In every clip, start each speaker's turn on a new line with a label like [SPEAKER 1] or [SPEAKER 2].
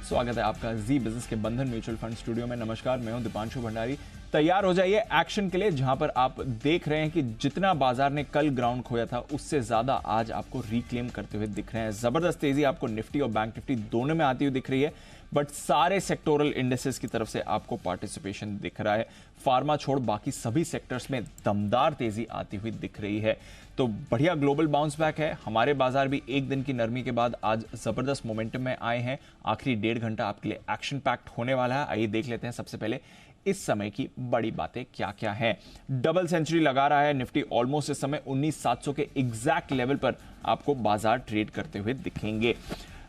[SPEAKER 1] स्वागत है आपका जी बिजनेस के बंधन म्यूचुअल फंड स्टूडियो में। नमस्कार, मैं हूं दीपांशु भंडारी। तैयार हो जाइए एक्शन के लिए, जहां पर आप देख रहे हैं कि जितना बाजार ने कल ग्राउंड खोया था उससे ज्यादा आज आपको रिक्लेम करते हुए दिख रहे हैं। जबरदस्त तेजी आपको निफ्टी और बैंक निफ्टी दोनों में आती हुई दिख रही है, बट सारे सेक्टोरल इंडेक्सेस की तरफ से आपको पार्टिसिपेशन दिख रहा है। फार्मा छोड़ बाकी सभी सेक्टर्स में दमदार तेजी आती हुई दिख रही है। तो बढ़िया ग्लोबल बाउंस बैक है। हमारे बाजार भी एक दिन की नरमी के बाद आज जबरदस्त मोमेंटम में आए हैं। आखिरी 1.5 घंटा आपके लिए एक्शन पैक्ड होने वाला है। आइए देख लेते हैं सबसे पहले इस समय की बड़ी बातें क्या क्या हैं। डबल सेंचुरी लगा रहा है निफ्टी। ऑलमोस्ट इस समय 19,700 के एग्जैक्ट लेवल पर आपको बाजार ट्रेड करते हुए दिखेंगे।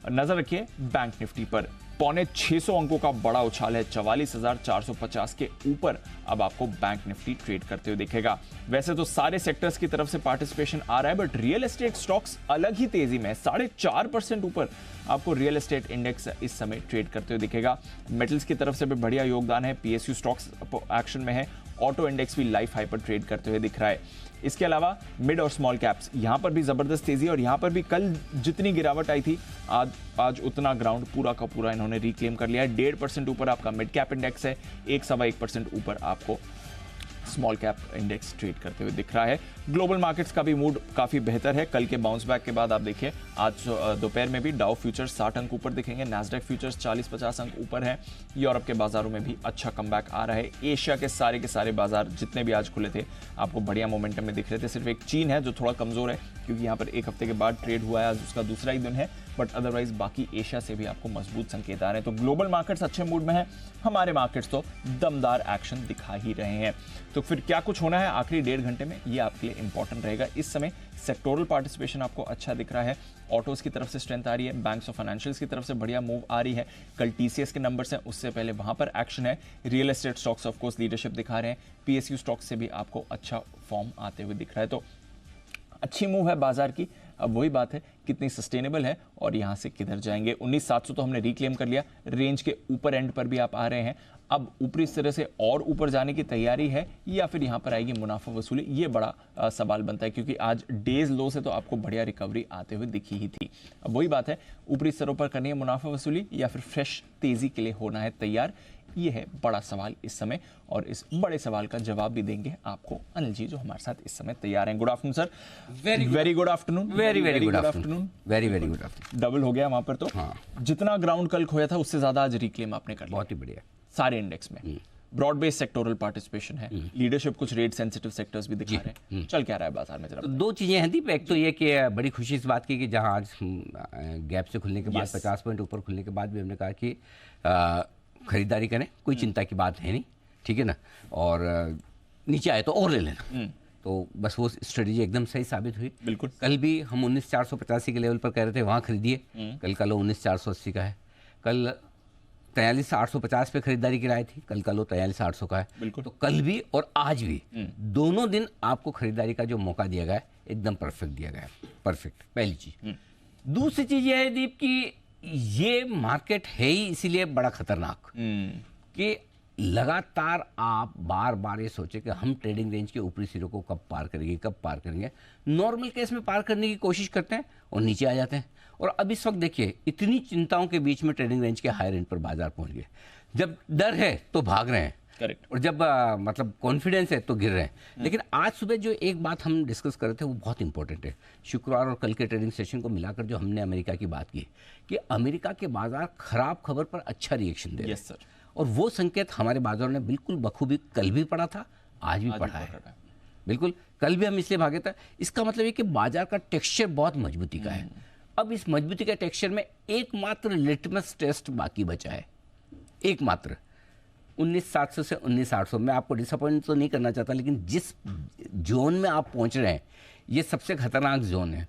[SPEAKER 1] नजर रखिए बैंक निफ्टी पर, 650 अंकों का बड़ा उछाल है। 44,450 के ऊपर अब आपको बैंक निफ्टी ट्रेड करते हुए दिखेगा। वैसे तो सारे सेक्टर्स की तरफ से पार्टिसिपेशन आ रहा है, बट रियल एस्टेट स्टॉक्स अलग ही तेजी में 4.5% ऊपर आपको रियल एस्टेट इंडेक्स इस समय ट्रेड करते हुए दिखेगा। मेटल्स की तरफ से भी बढ़िया योगदान है। पीएसयू स्टॉक्स एक्शन में है। ऑटो इंडेक्स भी लाइफ हाई पर ट्रेड करते हुए दिख रहा है। इसके अलावा मिड और स्मॉल कैप्स, यहां पर भी जबरदस्त तेजी, और यहां पर भी कल जितनी गिरावट आई थी आज उतना ग्राउंड पूरा का पूरा इन्होंने रिक्लेम कर लिया है। 1.5% ऊपर आपका मिड कैप इंडेक्स है। 1.25% ऊपर आपको स्मॉल कैप इंडेक्स ट्रेड करते हुए दिख रहा है। ग्लोबल मार्केट्स का भी मूड काफी बेहतर है। कल के बाउंस बैक के बाद आप देखिए आज दोपहर में भी डाउ फ्यूचर्स 60 अंक ऊपर दिखेंगे। नैस्डैक फ्यूचर्स 40-50 अंक ऊपर है। यूरोप के बाजारों में भी अच्छा कमबैक आ रहा है। एशिया के सारे बाजार जितने भी आज खुले थे आपको बढ़िया मोमेंटम में दिख रहे थे। सिर्फ एक चीन है जो थोड़ा कमजोर है, क्योंकि यहाँ पर एक हफ्ते के बाद ट्रेड हुआ है, आज उसका दूसरा ही दिन है, बट अदरवाइज बाकी एशिया से भी आपको मजबूत संकेत आ रहे हैं। तो ग्लोबल मार्केट्स अच्छे मूड में है। हमारे मार्केट्स तो दमदार एक्शन दिखा ही रहे हैं। तो फिर क्या कुछ होना है आखिरी 1.5 घंटे में, ये आपके लिए इंपॉर्टेंट रहेगा। इस समय सेक्टोरल पार्टिसिपेशन आपको अच्छा दिख रहा है। ऑटोज की तरफ से स्ट्रेंथ आ रही है। बैंक्स और फाइनेंशियल्स की तरफ से बढ़िया मूव आ रही है। कल टीसीएस के नंबर्स हैं, उससे पहले वहां पर एक्शन है। Real estate stocks of course leadership दिखा रहे हैं। पीएसयू स्टॉक्स से भी आपको अच्छा फॉर्म आते हुए दिख रहा है। तो अच्छी मूव है बाजार की। अब वही बात है कितनी सस्टेनेबल है और यहां से किधर जाएंगे। 19,700 तो हमने रिक्लेम कर लिया। रेंज के ऊपर एंड पर भी आप आ रहे हैं। अब ऊपरी सिरे से और ऊपर जाने की तैयारी है या फिर यहां पर आएगी मुनाफा वसूली, ये बड़ा सवाल बनता है, क्योंकि आज डेज लो से तो आपको बढ़िया रिकवरी आते हुए दिखी ही थी। अब वही बात है, ऊपरी स्तरों पर करनी है मुनाफा वसूली या फिर फ्रेश तेजी के लिए होना है तैयार, ये है बड़ा सवाल इस समय। और इस बड़े सवाल का जवाब भी देंगे आपको अनिल जी, जो हमारे साथ इस समय तैयार हैं। Good afternoon sir. Very good afternoon.
[SPEAKER 2] Very good afternoon. Very good afternoon.
[SPEAKER 1] Double हो गया वहां पर। तो
[SPEAKER 2] हाँ।
[SPEAKER 1] जितना ग्राउंड कल खोया था उससे ज्यादा आज रिक्लेम आपने कर लिया।
[SPEAKER 2] बहुत ही बढ़िया।
[SPEAKER 1] सारे इंडेक्स में ब्रॉड बेस्ड सेक्टोरल पार्टिसिपेशन है। लीडरशिप कुछ रेट सेंसिटिव सेक्टर्स भी दिखा रहे हैं। चल क्या रहा है बाजार में जरा?
[SPEAKER 2] तो दो चीजें हैं दीप। एक तो ये कि बड़ी खुशी इस बात की कि जहां आज गैप से खुलने के बाद 50 पॉइंट ऊपर खुलने के बाद भी हमने कहा कि खरीदारी करें, कोई चिंता की बात है नहीं, ठीक है ना, और नीचे आए तो और ले लेना। तो बस वो स्ट्रेटेजी एकदम सही साबित हुई।
[SPEAKER 1] बिल्कुल।
[SPEAKER 2] कल भी हम 19,485 के लेवल पर कह रहे थे वहाँ खरीदिए। कल का लो 19,480 का है। कल 43,850 पे खरीदारी गिराई थी। कल का लो 43,800 का है।
[SPEAKER 1] बिल्कुल।
[SPEAKER 2] तो कल भी और आज भी दोनों दिन आपको खरीदारी का जो मौका दिया गया है एकदम परफेक्ट दिया गया है। परफेक्ट पहली चीज। दूसरी चीज यह है दीप कि ये मार्केट है ही इसीलिए बड़ा खतरनाक कि लगातार आप बार बार ये सोचे कि हम ट्रेडिंग रेंज के ऊपरी सिरों को कब पार करेंगे। नॉर्मल केस में पार करने की कोशिश करते हैं और नीचे आ जाते हैं। और अब इस वक्त देखिए इतनी चिंताओं के बीच में ट्रेडिंग रेंज के हायर एंड पर बाजार पहुंच गए। जब डर है तो भाग रहे हैं।
[SPEAKER 1] करेक्ट।
[SPEAKER 2] और जब मतलब कॉन्फिडेंस है तो गिर रहे हैं। लेकिन आज सुबह जो एक बात हम डिस्कस कर रहे थे वो बहुत इंपॉर्टेंट है। शुक्रवार और कल के ट्रेडिंग सेशन को मिलाकर जो हमने अमेरिका की बात की कि अमेरिका के बाजार खराब खबर पर अच्छा रिएक्शन दे रहे हैं।
[SPEAKER 1] Yes sir.
[SPEAKER 2] और वो संकेत हमारे बाजारों ने बिल्कुल बखूबी कल भी पढ़ा था, आज भी पढ़ा है। बिल्कुल। कल भी हम इसलिए भागे था। इसका मतलब ये कि बाजार का टेक्सचर बहुत मजबूती का है। अब इस मजबूती के टेक्सचर में एकमात्र लिटमस टेस्ट बाकी बचा है, एकमात्र 19,700 से 19,800। मैं आपको डिसअपॉइंट तो नहीं करना चाहता, लेकिन जिस जोन में आप पहुंच रहे हैं ये सबसे खतरनाक जोन है।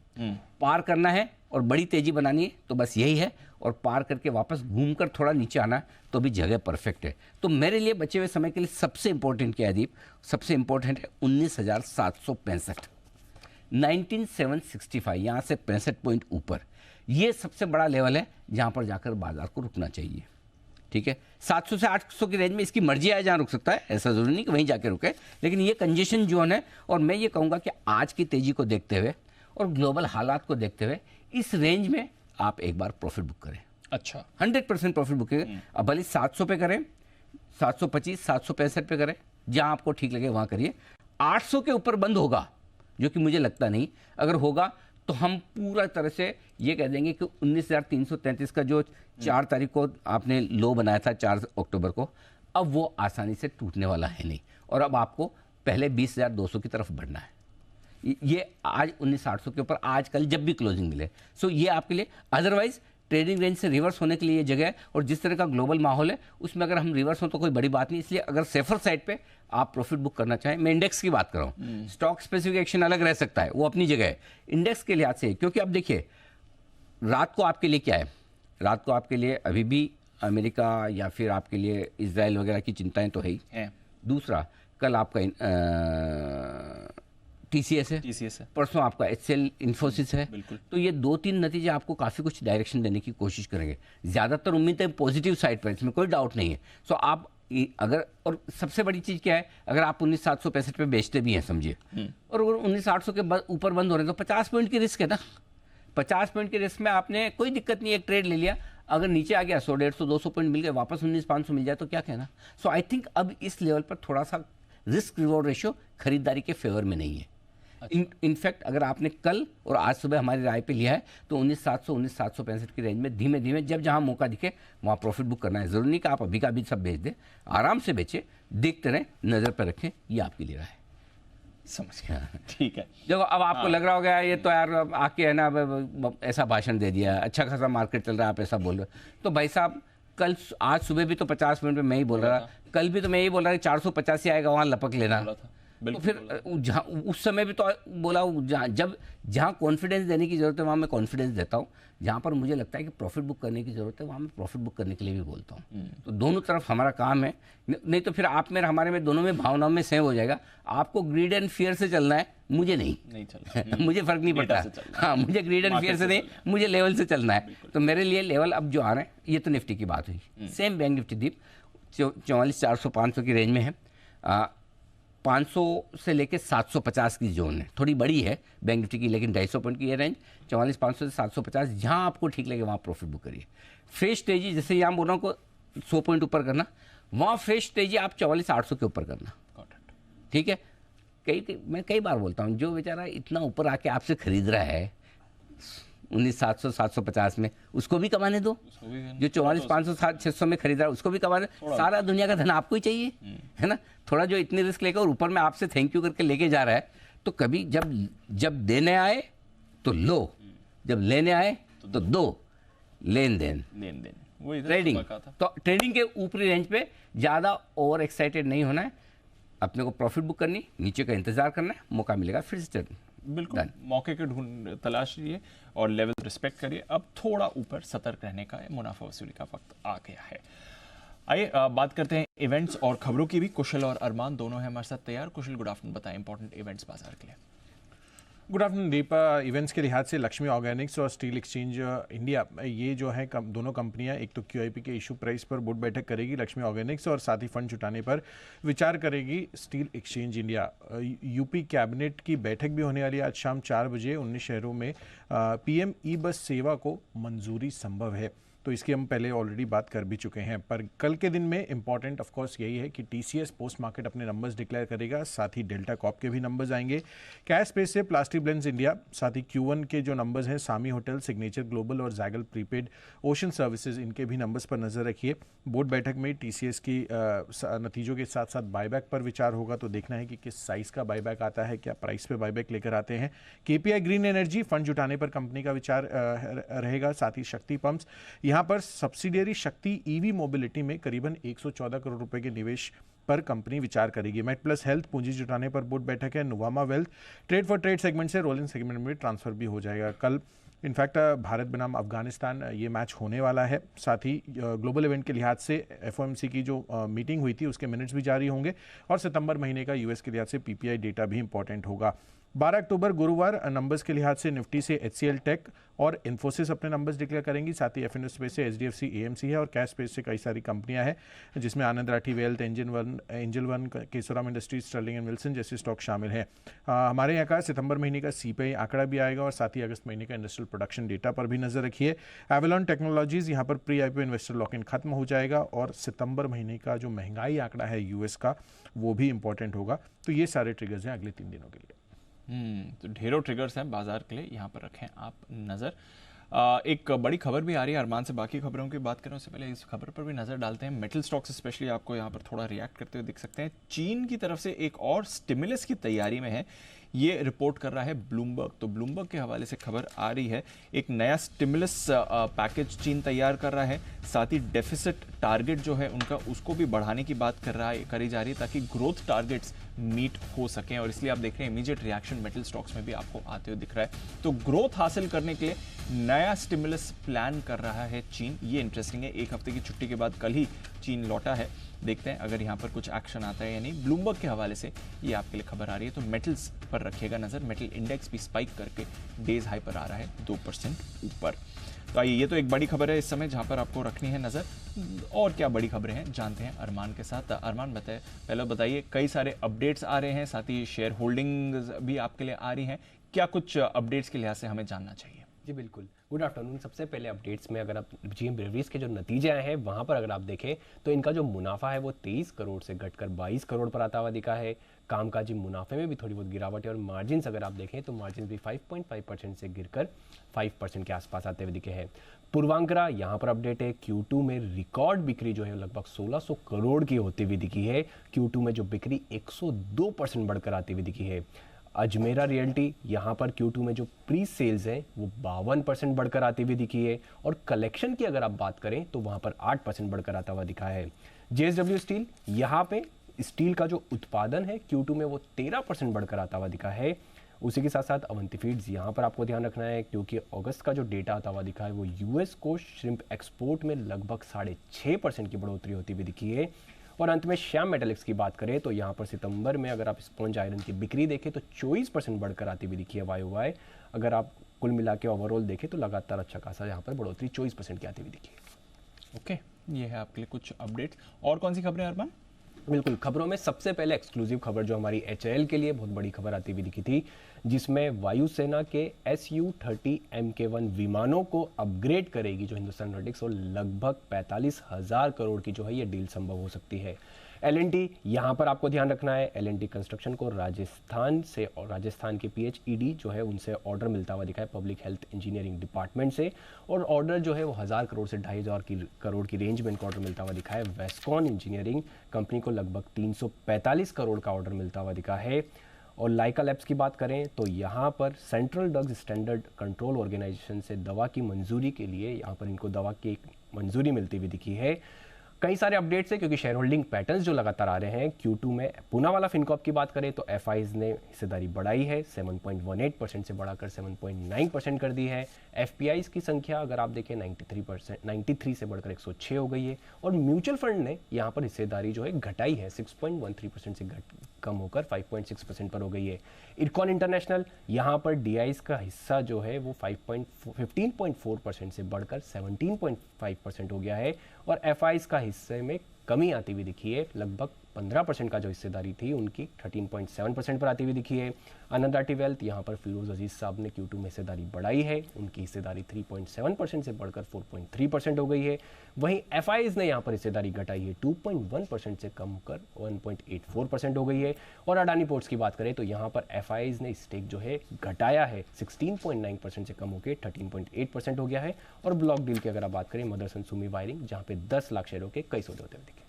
[SPEAKER 2] पार करना है और बड़ी तेजी बनानी है तो बस यही है, और पार करके वापस घूमकर थोड़ा नीचे आना है तो भी जगह परफेक्ट है। तो मेरे लिए बचे हुए समय के लिए सबसे इंपॉर्टेंट क्या है दीप? सबसे इंपॉर्टेंट है 19,765, 19,765, यहाँ से 65 पॉइंट ऊपर। ये सबसे बड़ा लेवल है जहाँ पर जाकर बाजार को रुकना चाहिए। ठीक है, 700 से 800 की रेंज में इसकी मर्जी आए जहाँ रुक सकता है, ऐसा जरूरी नहीं कि वहीं जाके रुके, लेकिन ये कंजेशन जोन है। और मैं ये कहूँगा कि आज की तेजी को देखते हुए और ग्लोबल हालात को देखते हुए इस रेंज में आप एक बार प्रॉफिट बुक करें।
[SPEAKER 1] अच्छा,
[SPEAKER 2] 100% प्रॉफिट बुकिंग। अब भले 700 पे करें, 725, 765 पे करें, जहां आपको ठीक लगे वहां करिए। 800 के ऊपर बंद होगा, जो कि मुझे लगता नहीं। अगर होगा तो हम पूरा तरह से ये कह देंगे कि 19,333 का जो 4 तारीख को आपने लो बनाया था 4 अक्टूबर को, अब वो आसानी से टूटने वाला है नहीं। और अब आपको पहले 20,200 की तरफ बढ़ना है। ये आज 19,800 के ऊपर आजकल जब भी क्लोजिंग मिले, सो ये आपके लिए। अदरवाइज ट्रेडिंग रेंज से रिवर्स होने के लिए ये जगह है, और जिस तरह का ग्लोबल माहौल है उसमें अगर हम रिवर्स हो तो कोई बड़ी बात नहीं। इसलिए अगर सेफर साइड पे आप प्रॉफिट बुक करना चाहें, मैं इंडेक्स की बात कर रहा हूँ, स्टॉक स्पेसिफिक एक्शन अलग रह सकता है, वो अपनी जगह है। इंडेक्स के लिहाज से, क्योंकि अब देखिए रात को आपके लिए क्या है, रात को आपके लिए अभी भी अमेरिका या फिर आपके लिए इजराइल वगैरह की चिंताएं तो है ही है। दूसरा, कल आपका TCS है, परसों आपका HCL इन्फोसिस है। तो ये 2-3 नतीजे आपको काफ़ी कुछ डायरेक्शन देने की कोशिश करेंगे। ज़्यादातर उम्मीद है पॉजिटिव साइड पर, इसमें कोई डाउट नहीं है। सो आप अगर, और सबसे बड़ी चीज़ क्या है, अगर आप 19,765 पे बेचते भी हैं समझिए, और अगर 19,800 के ऊपर बंद हो रहे हैं तो 50 पॉइंट की रिस्क है ना। 50 पॉइंट के रिस्क में आपने कोई दिक्कत नहीं, एक ट्रेड ले लिया, अगर नीचे आ गया 100, 150, 200 पॉइंट मिल गए, वापस 19,500 मिल जाए तो क्या कहना। सो आई थिंक अब इस लेवल पर थोड़ा सा रिस्क रिवॉर्ड रेशियो खरीदारी के फेवर में नहीं है। इनफैक्ट अगर आपने कल और आज सुबह हमारी राय पे लिया है तो 19,700, 19,765 की रेंज में धीमे धीमे जब जहां मौका दिखे वहां प्रॉफिट बुक करना है। जरूरी नहीं कि आप अभी का अभी सब बेच दें, आराम से बेचें, देखते रहें, नज़र पर रखें, ये आपके लिए राय है।
[SPEAKER 1] समझ गया, ठीक है।
[SPEAKER 2] देखो अब आपको लग रहा होगा ये तो यार आके है ना ऐसा भाषण दे दिया, अच्छा खासा मार्केट चल रहा है, आप ऐसा बोल रहे हो। तो भाई साहब कल, आज सुबह भी तो 50 मिनट में मैं ही बोल रहा था, कल भी तो मैं ही बोल रहा था 485 आएगा वहाँ लपक लेना। तो फिर जहाँ उस समय भी तो बोला, जहाँ कॉन्फिडेंस देने की ज़रूरत है वहाँ मैं कॉन्फिडेंस देता हूँ, जहाँ पर मुझे लगता है कि प्रॉफिट बुक करने की ज़रूरत है वहाँ मैं प्रॉफिट बुक करने के लिए भी बोलता हूँ। तो दोनों तरफ हमारा काम है, नहीं तो फिर आप में हमारे में दोनों में भावनाओं में सेम हो जाएगा। आपको ग्रीड एंड फियर से चलना है, मुझे नहीं चलना। मुझे फर्क नहीं पड़ता, हाँ मुझे ग्रीड एंड फियर से नहीं, मुझे लेवल से चलना है। तो मेरे लिए लेवल अब जो आ रहे हैं, ये तो निफ्टी की बात हुई, सेम बैंक निफ्टी दीप 44,400-500 की रेंज में है। 500 से लेके 750 की जोन है, थोड़ी बड़ी है बैंक निफ्टी की, लेकिन 250 पॉइंट की ये रेंज 44,500 से 750, जहां आपको ठीक लगे वहां प्रॉफिट बुक करिए। फ्रेश तेजी, जैसे यहाँ बोल रहा हूँ को 100 पॉइंट ऊपर करना, वहां फ्रेश तेजी आप 44,800 के ऊपर करना, ठीक है। मैं कई बार बोलता हूँ, जो बेचारा इतना ऊपर आके आपसे खरीद रहा है 19,700, 750 में, उसको भी कमाने दो। जो 44,500, 600 में खरीद रहा है उसको भी कमाने। सारा दुनिया का धन आपको ही चाहिए, है ना। थोड़ा जो इतनी रिस्क लेकर और ऊपर में आपसे थैंक यू करके लेके जा रहा है, तो कभी जब देने आए तो लो, जब लेने आए तो दो। लेन देन ट्रेडिंग, तो ट्रेडिंग के ऊपरी रेंज पे ज़्यादा ओवर एक्साइटेड नहीं होना है, अपने को प्रॉफिट बुक करनी, नीचे का इंतजार करना है, मौका मिलेगा फिर से
[SPEAKER 1] बिल्कुल मौके के तलाशिए और लेवल रिस्पेक्ट करिए। अब थोड़ा ऊपर सतर्क रहने का, मुनाफा वसूली का वक्त आ गया है। आइए बात करते हैं इवेंट्स और खबरों की भी। कुशल और अरमान दोनों हैं हमारे साथ तैयार। कुशल, गुड आफ्टरनून, बताएं इंपॉर्टेंट इवेंट्स बाजार के लिए।
[SPEAKER 3] Good afternoon Deepa. इवेंट्स के लिहाज से लक्ष्मी ऑर्गेनिक्स और स्टील एक्सचेंज इंडिया, ये जो है दोनों कंपनियां एक तो QIP के इशू प्राइस पर बोर्ड बैठक करेगी लक्ष्मी ऑर्गेनिक्स, और साथ ही फंड जुटाने पर विचार करेगी steel exchange India. UP cabinet की बैठक भी होने वाली है आज शाम 4 बजे। 19 शहरों में PM ई-बस सेवा को मंजूरी संभव है, तो इसकी हम पहले ऑलरेडी बात कर भी चुके हैं। पर कल के दिन में इंपॉर्टेंट ऑफ कोर्स यही है कि TCS पोस्ट मार्केट अपने नंबर्स डिक्लेयर करेगा, साथ ही डेल्टा कॉप के भी नंबर्स आएंगे। कैश स्पेस से प्लास्टिक ब्लेंड्स इंडिया, साथ ही Q1 के जो नंबर्स हैं, सामी होटल, सिग्नेचर ग्लोबल और जैगल प्रीपेड ओशन सर्विसेज, इनके भी नंबर्स पर नजर रखिए। बोर्ड बैठक में TCS की नतीजों के साथ साथ बायबैक पर विचार होगा, तो देखना है कि किस साइज का बायबैक आता है, क्या प्राइस पे बायबैक लेकर आते हैं। KPI ग्रीन एनर्जी, फंड जुटाने पर कंपनी का विचार रहेगा। साथ ही शक्ति पंप्स, यहाँ पर सब्सिडियरी शक्ति EV मोबिलिटी में करीबन 114 करोड़ रुपए के निवेश पर कंपनी विचार करेगी। मेट प्लस हेल्थ पूंजी जुटाने पर बोर्ड बैठक है। Nuvama wealth trade for trade segment से रोलिंग सेगमेंट में ट्रांसफर भी हो जाएगा। कल इनफैक्ट भारत बनाम अफगानिस्तान ये मैच होने वाला है। साथ ही ग्लोबल इवेंट के लिहाज से FOMC की जो मीटिंग हुई थी उसके मिनट्स भी जारी होंगे, और सितंबर महीने का US के लिहाज से PPI डेटा भी इंपॉर्टेंट होगा। 12 अक्टूबर गुरुवार नंबर्स के लिहाज से निफ्टी से HCL टेक और इन्फोसिस अपने नंबर्स डिक्लेयर करेंगी। साथ ही एफएनओ स्पेस से HDFC AMC है और कैश स्पेस से कई सारी कंपनियां हैं जिसमें Anand Rathi wealth, angel one, Kesoram industries, Sterling and Wilson जैसे स्टॉक शामिल हैं। हमारे यहाँ का सितंबर महीने का CPI आंकड़ा भी आएगा और साथ ही अगस्त महीने का इंडस्ट्रियल प्रोडक्शन डेटा पर भी नजर रखिए। एवलॉन टेक्नोलॉजीज यहाँ पर pre IPO investor lock in खत्म हो जाएगा और सितंबर महीने का जो महंगाई आंकड़ा है US का वो भी इंपॉर्टेंट होगा। तो ये सारे ट्रिगर्स हैं अगले 3 दिनों के लिए।
[SPEAKER 1] तो ढेरों ट्रिगर्स हैं बाजार के लिए, यहाँ पर रखें आप नज़र। एक बड़ी खबर भी आ रही है अरमान से, बाकी खबरों की बात करें उससे पहले इस खबर पर भी नज़र डालते हैं। मेटल स्टॉक्स स्पेशली आपको यहाँ पर थोड़ा रिएक्ट करते हुए दिख सकते हैं। चीन की तरफ से एक और स्टिमुलस की तैयारी में है, ये रिपोर्ट कर रहा है ब्लूमबर्ग। तो ब्लूमबर्ग के हवाले से खबर आ रही है, एक नया स्टिमुलस पैकेज चीन तैयार कर रहा है। साथ ही डेफिसिट टारगेट जो है उनका, उसको भी बढ़ाने की बात करी जा रही है ताकि ग्रोथ टारगेट्स मीट हो सकें। और इसलिए आप देख रहे हैं इमीडिएट रिएक्शन मेटल स्टॉक्स में भी आपको आते हुए दिख रहा है। तो ग्रोथ हासिल करने के लिए नया स्टिमुलस प्लान कर रहा है चीन। ये इंटरेस्टिंग है। एक हफ्ते की छुट्टी के बाद कल ही चीन लौटा है, देखते हैं अगर यहाँ पर कुछ एक्शन आता है या नहीं। ब्लूमबर्ग के हवाले से ये आपके लिए खबर आ रही है। तो मेटल्स पर रखिएगा नजर। मेटल इंडेक्स भी स्पाइक करके डेज हाई पर आ रहा है 2% ऊपर। तो आइए, ये तो एक बड़ी खबर है इस समय जहाँ पर आपको रखनी है नजर। और क्या बड़ी खबरें हैं जानते हैं अरमान के साथ। अरमान पहले बताइए, कई सारे अपडेट्स आ रहे हैं, साथ ही शेयर होल्डिंग्स भी आपके लिए आ रही हैं। क्या कुछ अपडेट्स के लिहाज से हमें जानना चाहिए?
[SPEAKER 4] जी बिल्कुल, गुड आफ्टरनून। सबसे पहले अपडेट्स में अगर आप GM ब्रेवरीज के जो नतीजे आए हैं वहाँ पर अगर आप देखें तो इनका जो मुनाफा है वो 23 करोड़ से घटकर 22 करोड़ पर आता हुआ दिखा है। कामकाजी मुनाफे में भी थोड़ी बहुत गिरावट है और मार्जिन्स अगर आप देखें तो मार्जिन भी 5.5% से गिरकर 5% के आसपास आते हुए दिखे हैं। पूर्वांकरा यहाँ पर अपडेट है, Q2 में रिकॉर्ड बिक्री जो है लगभग 1600 करोड़ की होती हुई दिखी है। Q2 में जो बिक्री 102% बढ़कर आती हुई दिखी है। अजमेरा रियल्टी यहाँ पर Q2 में जो प्री सेल्स है वो 52% बढ़कर आती हुई दिखी है और कलेक्शन की अगर आप बात करें तो वहाँ पर 8% बढ़कर आता हुआ दिखा है। JSW स्टील, यहाँ पे स्टील का जो उत्पादन है Q2 में वो 13% बढ़कर आता हुआ दिखा है। उसी के साथ साथ अवंती फीड्स, यहाँ पर आपको ध्यान रखना है क्योंकि अगस्त का जो डेटा आता हुआ दिखा है वो US को श्रिम्प एक्सपोर्ट में लगभग 6.5% की बढ़ोतरी होती हुई दिखी है। और अंत में श्याम मेटालिक्स की बात करें तो यहाँ पर सितंबर में अगर आप स्पॉन्ज आयरन की बिक्री देखें तो 24% बढ़कर आती हुई दिखी है YOY। अगर आप कुल मिला के ओवरऑल देखें तो लगातार अच्छा खासा यहाँ पर बढ़ोतरी 24% की आती हुई दिखी है।
[SPEAKER 1] ओके, ये है आपके लिए कुछ अपडेट्स। और कौन सी खबरें अरमान?
[SPEAKER 4] बिल्कुल, खबरों में सबसे पहले एक्सक्लूसिव खबर जो हमारी HAL के लिए बहुत बड़ी खबर आती हुई दिखी थी, जिसमें वायुसेना के Su-30 Mk1 विमानों को अपग्रेड करेगी जो हिंदुस्तान एरोनॉटिक्स और लगभग 45,000 करोड़ की जो है ये डील संभव हो सकती है। L&T, यहाँ पर आपको ध्यान रखना है, L&T कंस्ट्रक्शन को राजस्थान से और राजस्थान के PHED जो है उनसे ऑर्डर मिलता हुआ दिखा है पब्लिक हेल्थ इंजीनियरिंग डिपार्टमेंट से, और ऑर्डर जो है वो 1000 करोड़ से 2500 करोड़ की रेंज में इनको ऑर्डर मिलता हुआ दिखा है। वेस्कॉन इंजीनियरिंग कंपनी को लगभग 345 करोड़ का ऑर्डर मिलता हुआ दिखा है। और लाइका लैब्स की बात करें तो यहाँ पर central drugs standard control organisation से दवा की मंजूरी के लिए यहाँ पर इनको दवा की मंजूरी मिलती हुई दिखी है। कई सारे अपडेट्स हैं क्योंकि शेयर होल्डिंग पैटर्न्स जो लगातार आ रहे हैं। Q2 में पूना वाला फिनकॉप की बात करें तो FIs ने हिस्सेदारी बढ़ाई है, 7.18% से बढ़ाकर 7.9% कर दी है। FPIs की संख्या अगर आप देखें 93 से बढ़कर 106 हो गई है। और म्यूचुअल फंड ने यहाँ पर हिस्सेदारी जो है घटाई है, 6.13% से कम होकर 5.6% पर हो गई है। इरकॉन इंटरनेशनल, यहाँ पर DIs का हिस्सा जो है वो 15.4% से बढ़कर 17.5% हो गया है और FIs का हिस्से में कमी आती हुई दिखी है, लगभग 15% का जो हिस्सेदारी थी उनकी 13.7% पर आती हुई दिखी है। आनंद राठी वेल्थ, यहाँ पर फिरोज अजीज साहब ने Q2 में हिस्सेदारी बढ़ाई है, उनकी हिस्सेदारी 3.7% से बढ़कर 4.3% हो गई है। वहीं FIs ने यहाँ पर हिस्सेदारी घटाई है, 2.1% से कम होकर 1.84% हो गई है। और अडानी पोर्ट्स की बात करें तो यहाँ पर FIs ने स्टेक जो है घटाया है, 16.9% से कम होकर 13.8% हो गया है। और ब्लॉक डील की अगर आप बात करें मदरसन सुमी वायरिंग, जहाँ पे 10 लाख शेयरों के कई सौदे होते हुए दिखे।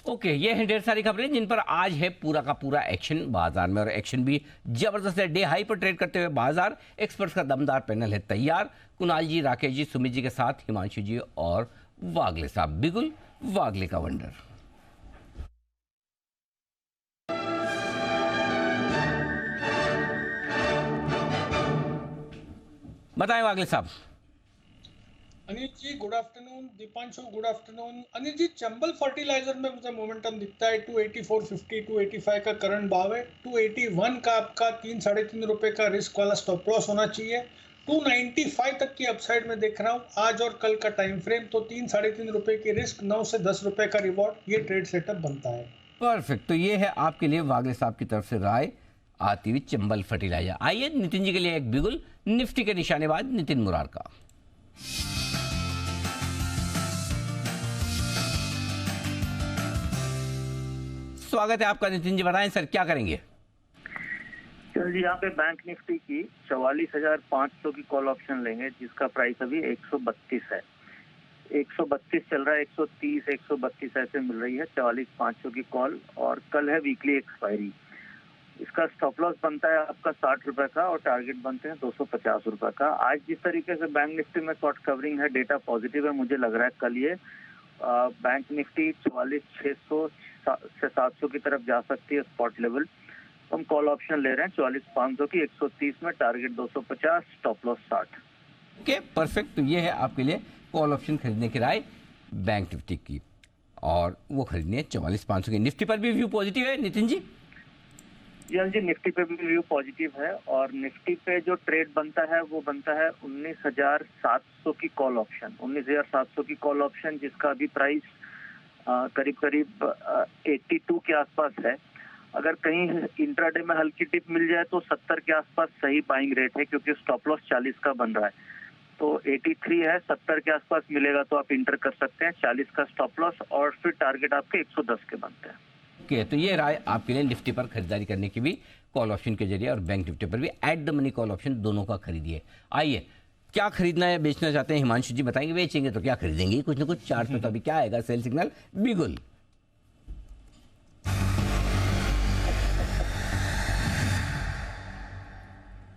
[SPEAKER 2] ओके, ये हैं ढेर सारी खबरें जिन पर आज है पूरा का पूरा एक्शन बाजार में, और एक्शन भी जबरदस्त है। डे हाई पर ट्रेड करते हुए बाजार, एक्सपर्ट्स का दमदार पैनल है तैयार। कुणाल जी, राकेश जी, सुमित जी के साथ हिमांशु जी और वागले साहब, बिल्कुल वागले का वंडर। बताएं वागले साहब।
[SPEAKER 5] Anil ji good afternoon, Deepanshu good afternoon. Anil ji, Chambal fertiliser में मुझे मोमेंटम दिखता है 284.50 285 का करंट भाव है। 281 का आपका 3-3.5 का रिस्क वाला स्टॉप लॉस होना चाहिए। 295 तक की अपसाइड में देख रहा हूँ आज और कल का टाइम फ्रेम, तो 3-3.5 की रिस्क, 9 से 10 रुपए का रिवॉर्ड, ये ट्रेड सेटअप बनता है।
[SPEAKER 2] परफेक्ट। तो ये है आपके लिए वागले साहब की तरफ से राय आती हुई चंबल फर्टिलाइजर। आइए नितिन जी के लिए एक बिगुल निफ्टी के निशानेबाज नितिन मुरार का। स्वागत है आपका नितिन जी, बताएं सर क्या करेंगे।
[SPEAKER 6] चल जी, यहाँ पे बैंक निफ्टी की 44,500 की कॉल ऑप्शन लेंगे, जिसका प्राइस अभी 132 है। 132 चल रहा है, 130 132 ऐसे मिल रही है 44,500 की कॉल, और कल है वीकली एक्सपायरी। इसका स्टॉप लॉस बनता है आपका 60 रुपए का, और टारगेट बनते हैं 250 रुपए का। आज जिस तरीके से बैंक निफ्टी में शॉर्ट कवरिंग है, डेटा पॉजिटिव है, मुझे लग रहा है कल ये बैंक निफ्टी 44,600 से 700 की तरफ जा सकती है स्पॉट लेवल। तो हम कॉल ऑप्शन ले रहे हैं 44,500 की, 130 में, target 250, stop loss 60।
[SPEAKER 2] Okay perfect. तो ये है आपके लिए कॉल ऑप्शन खरीदने की राय बैंक निफ्टी की, और वो खरीदनी है 44,500 की। निफ्टी पर भी व्यू पॉजिटिव है नितिन जी?
[SPEAKER 6] जी, निफ्टी पे भी व्यू पॉजिटिव है, और निफ्टी पे जो ट्रेड बनता है वो बनता है 19,700 की कॉल ऑप्शन। 19,700 की कॉल ऑप्शन, जिसका अभी प्राइस करीब करीब 82 के आसपास है। अगर कहीं इंट्राडे में हल्की टिप मिल जाए तो 70 के आसपास सही बाइंग रेट है, क्योंकि स्टॉप लॉस 40 का बन रहा है। तो 83 है, 70 के आसपास मिलेगा तो आप इंटर कर सकते हैं, 40 का स्टॉप लॉस, और फिर टारगेट आपके 110 के बनते हैं।
[SPEAKER 2] ओके, तो ये राय आपके लिए निफ्टी पर खरीदारी करने की भी कॉल ऑप्शन के जरिए, और बैंक निफ्टी पर भी at the money call option दोनों का खरीदिए। आइए, क्या खरीदना है बेचना चाहते हैं हिमांशु जी बताएंगे। बेचेंगे तो क्या खरीदेंगे, कुछ ना कुछ चार्ट में तो अभी क्या आएगा, सेल सिग्नल बिगुल।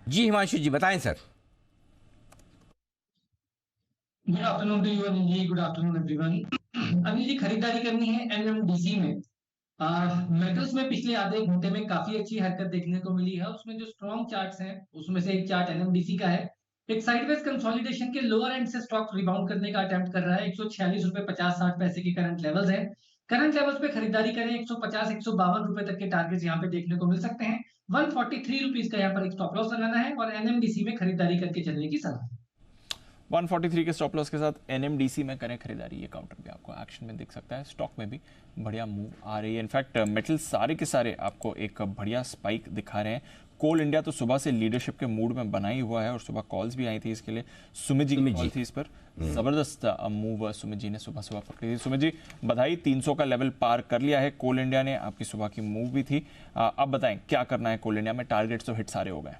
[SPEAKER 2] जी हिमांशु जी बताएं sir.
[SPEAKER 7] Good afternoon to you Anil ji, good afternoon everyone. Anil ji, खरीदारी करनी है एनएमडीसी में। मेटल्स में पिछले आधे घंटे में काफी अच्छी हरकत देखने को मिली है। उसमें जो स्ट्रॉन्ग चार्ट्स हैं उसमें से एक चार्ट एनएमडीसी का है। एक साइडवेज कंसोलिडेशन के लोअर एंड से स्टॉक रिबाउंड करने का अटेम्प्ट कर रहा है। 146 रुपए 50-60 पैसे की करंट लेवल्स है। करंट लेवल्स पे खरीदारी करें, 150-152 रुपए तक के टारगेट्स यहाँ पे देखने को मिल सकते हैं। 143 रुपीज का यहाँ पर एक स्टॉप लॉस लगाना है, और एनएमडीसी में खरीदारी करके चलने की सलाह है।
[SPEAKER 1] 143 के स्टॉप लॉस के साथ एनएमडीसी में करें खरीदारी। ये काउंटर भी आपको एक्शन में दिख सकता है। स्टॉक में भी बढ़िया मूव आ रही है। इनफैक्ट मेटल सारे के सारे आपको एक बढ़िया स्पाइक दिखा रहे हैं। कोल इंडिया तो सुबह से लीडरशिप के मूड में बना ही हुआ है, और सुबह कॉल्स भी आई थी इसके लिए। सुमित जी की कॉल थी इस पर, जबरदस्त मूव सुमित जी ने सुबह पकड़ी थी। सुमित जी बधाई, 300 का लेवल पार कर लिया है कोल इंडिया ने। आपकी सुबह की मूव भी थी। अब बताएं क्या करना है कोल इंडिया में। टारगेट्स तो हिट सारे हो गए।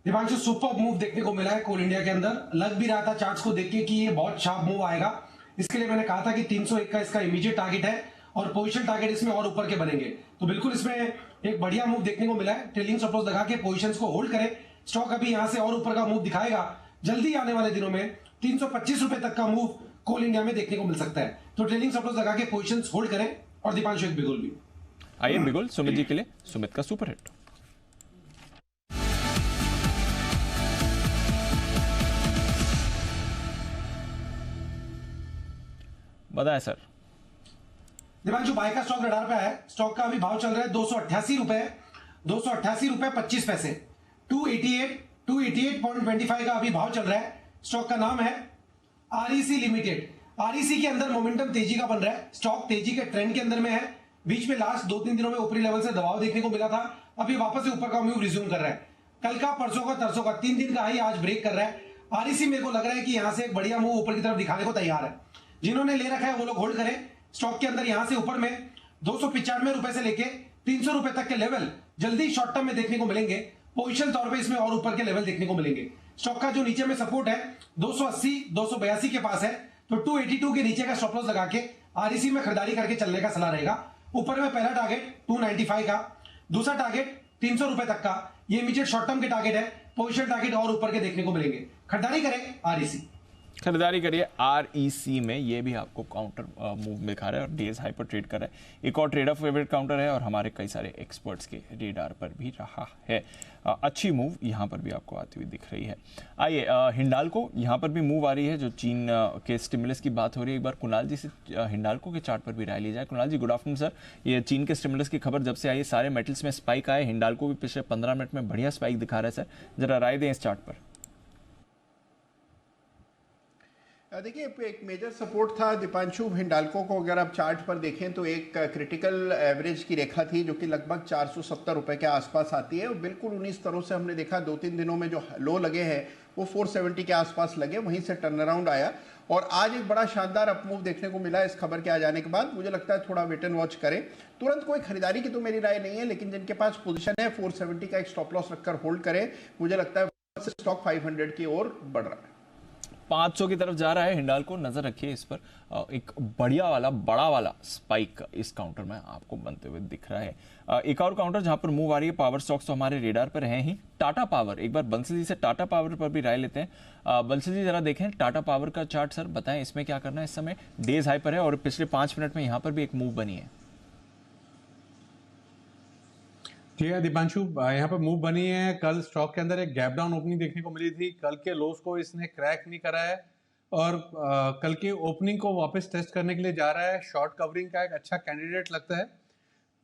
[SPEAKER 8] दिवांशु, सुपर मूव देखने को मिला है कोल इंडिया के अंदर। लग भी रहा था चार्ट्स को देख के कि ये बहुत शार्प मूव आएगा। इसके लिए मैंने कहा था कि 301 का इसका इमीडिएट टारगेट है, और पोजीशन टारगेट इसमें और ऊपर के बनेंगे। तो बिल्कुल इसमें एक बढ़िया मूव देखने को मिला है। ट्रेलिंग स्टॉप लॉस लगा के पोजीशंस को होल्ड करें। स्टॉक अभी यहां से और ऊपर का मूव दिखाएगा। जल्दी आने वाले दिनों में 325 रुपए तक का मूव कोल इंडिया में देखने को मिल सकता है। तो ट्रेलिंग स्टॉप लॉस लगा के पोजीशंस होल्ड करें। और दीपांशु एक बिगुल भी।
[SPEAKER 1] आइए बिगुल सुमित जी के लिए, सुमित का सुपर हिट। बताएं सर।
[SPEAKER 8] दिवांशु, बाय का स्टॉक रडार पे है। स्टॉक का अभी भाव चल रहा है 288 रुपए, 288 रुपए 25 पैसे। 288.25 का अभी भाव चल रहा है। स्टॉक का नाम है आरईसी लिमिटेड। आरईसी के अंदर मोमेंटम तेजी का बन रहा है। स्टॉक तेजी के ट्रेंड के अंदर में है। बीच में लास्ट 2-3 दिनों में ऊपरी लेवल से दबाव देखने को मिला था। अभी वापस से ऊपर का मूव रिज्यूम कर रहा है। कल का, परसों का, तरसों का 3 दिन का हाई आज ब्रेक कर रहा है। आरईसी मेरे को लग रहा है कि यहां से एक बढ़िया मूव ऊपर की तरफ दिखाने को तैयार है। जिन्होंने ले रखा है वो लोग होल्ड करें। स्टॉक के अंदर यहां से ऊपर में 295 रुपए से लेके 300 रुपए तक के लेवल जल्दी शॉर्ट टर्म में देखने को मिलेंगे। पोजिशन तौर पे इसमें और ऊपर के लेवल देखने को मिलेंगे। स्टॉक का जो नीचे में सपोर्ट है 280 282 के पास है। तो 282 के नीचे का स्टॉप लॉस लगा के आरईसी में खरीदारी करके चलने का सलाह रहेगा। ऊपर में पहला टारगेट 295 का, दूसरा टारगेट 300 रुपए तक का। ये इमीडिएट शॉर्ट टर्म के टारगेट है। पोजिशन टारगेट और ऊपर के देखने को मिलेंगे। खरीदारी करें आरईसी।
[SPEAKER 1] खरीदारी करिए REC में, ये भी आपको काउंटर मूव दिखा रहा है और डेज हाई पर ट्रेड कर रहा है। एक और ट्रेडर फेवरेट काउंटर है और हमारे कई सारे एक्सपर्ट्स के रेडार पर भी रहा है। अच्छी मूव यहाँ पर भी आपको आती हुई दिख रही है। आइए हिंडाल्को, यहाँ पर भी मूव आ रही है। जो चीन के स्टिमुलस की बात हो रही है, एक बार कुणाल जी से हिंडाल्को के चार्ट पर भी राय ली जाए। कुणाल जी, गुड आफ्टरनून सर। ये चीन के स्टिमुलस की खबर जब से आई, सारे मेटल्स में स्पाइक आए, हिंडाल्को भी पिछले 15 मिनट में बढ़िया स्पाइक दिखा रहा है सर, जरा राय दें इस चार्ट पर।
[SPEAKER 9] देखिए, एक मेजर सपोर्ट था दीपांशु हिंडाल्को को अगर आप चार्ट पर देखें तो एक क्रिटिकल एवरेज की रेखा थी जो कि लगभग 470 रुपए के आसपास आती है और बिल्कुल उन्हीं स्तरों से हमने देखा 2-3 दिनों में जो लो लगे हैं वो 470 के आसपास लगे, वहीं से टर्न अराउंड आया और आज एक बड़ा शानदार अपमूव देखने को मिला इस खबर के आ जाने के बाद। मुझे लगता है थोड़ा वेट एंड वॉच करें, तुरंत कोई खरीदारी की तो मेरी राय नहीं है, लेकिन जिनके पास पोजीशन है 470 का एक स्टॉप लॉस रखकर होल्ड करें। मुझे लगता है स्टॉक 500 की ओर बढ़ रहा है,
[SPEAKER 1] 500 की तरफ जा रहा है हिंडाल्को, नजर रखिए इस पर। एक बढ़िया वाला बड़ा वाला स्पाइक इस काउंटर में आपको बनते हुए दिख रहा है। एक और काउंटर जहां पर मूव आ रही है, पावर स्टॉक्स तो हमारे रेडार पर हैं ही। टाटा पावर, एक बार बंसल जी से टाटा पावर पर भी राय लेते हैं। बंसल जी जरा देखें टाटा पावर का चार्ट सर, बताएं इसमें क्या करना है। इस समय डेज हाई पर है और पिछले 5 मिनट में यहां पर भी एक मूव बनी है।
[SPEAKER 3] ठीक है दीपांशु, यहाँ पर मूव बनी है। कल स्टॉक के अंदर एक गैप डाउन ओपनिंग देखने को मिली थी, कल के लोस को इसने क्रैक नहीं करा है और कल की ओपनिंग को वापस टेस्ट करने के लिए जा रहा है। शॉर्ट कवरिंग का एक अच्छा कैंडिडेट लगता है।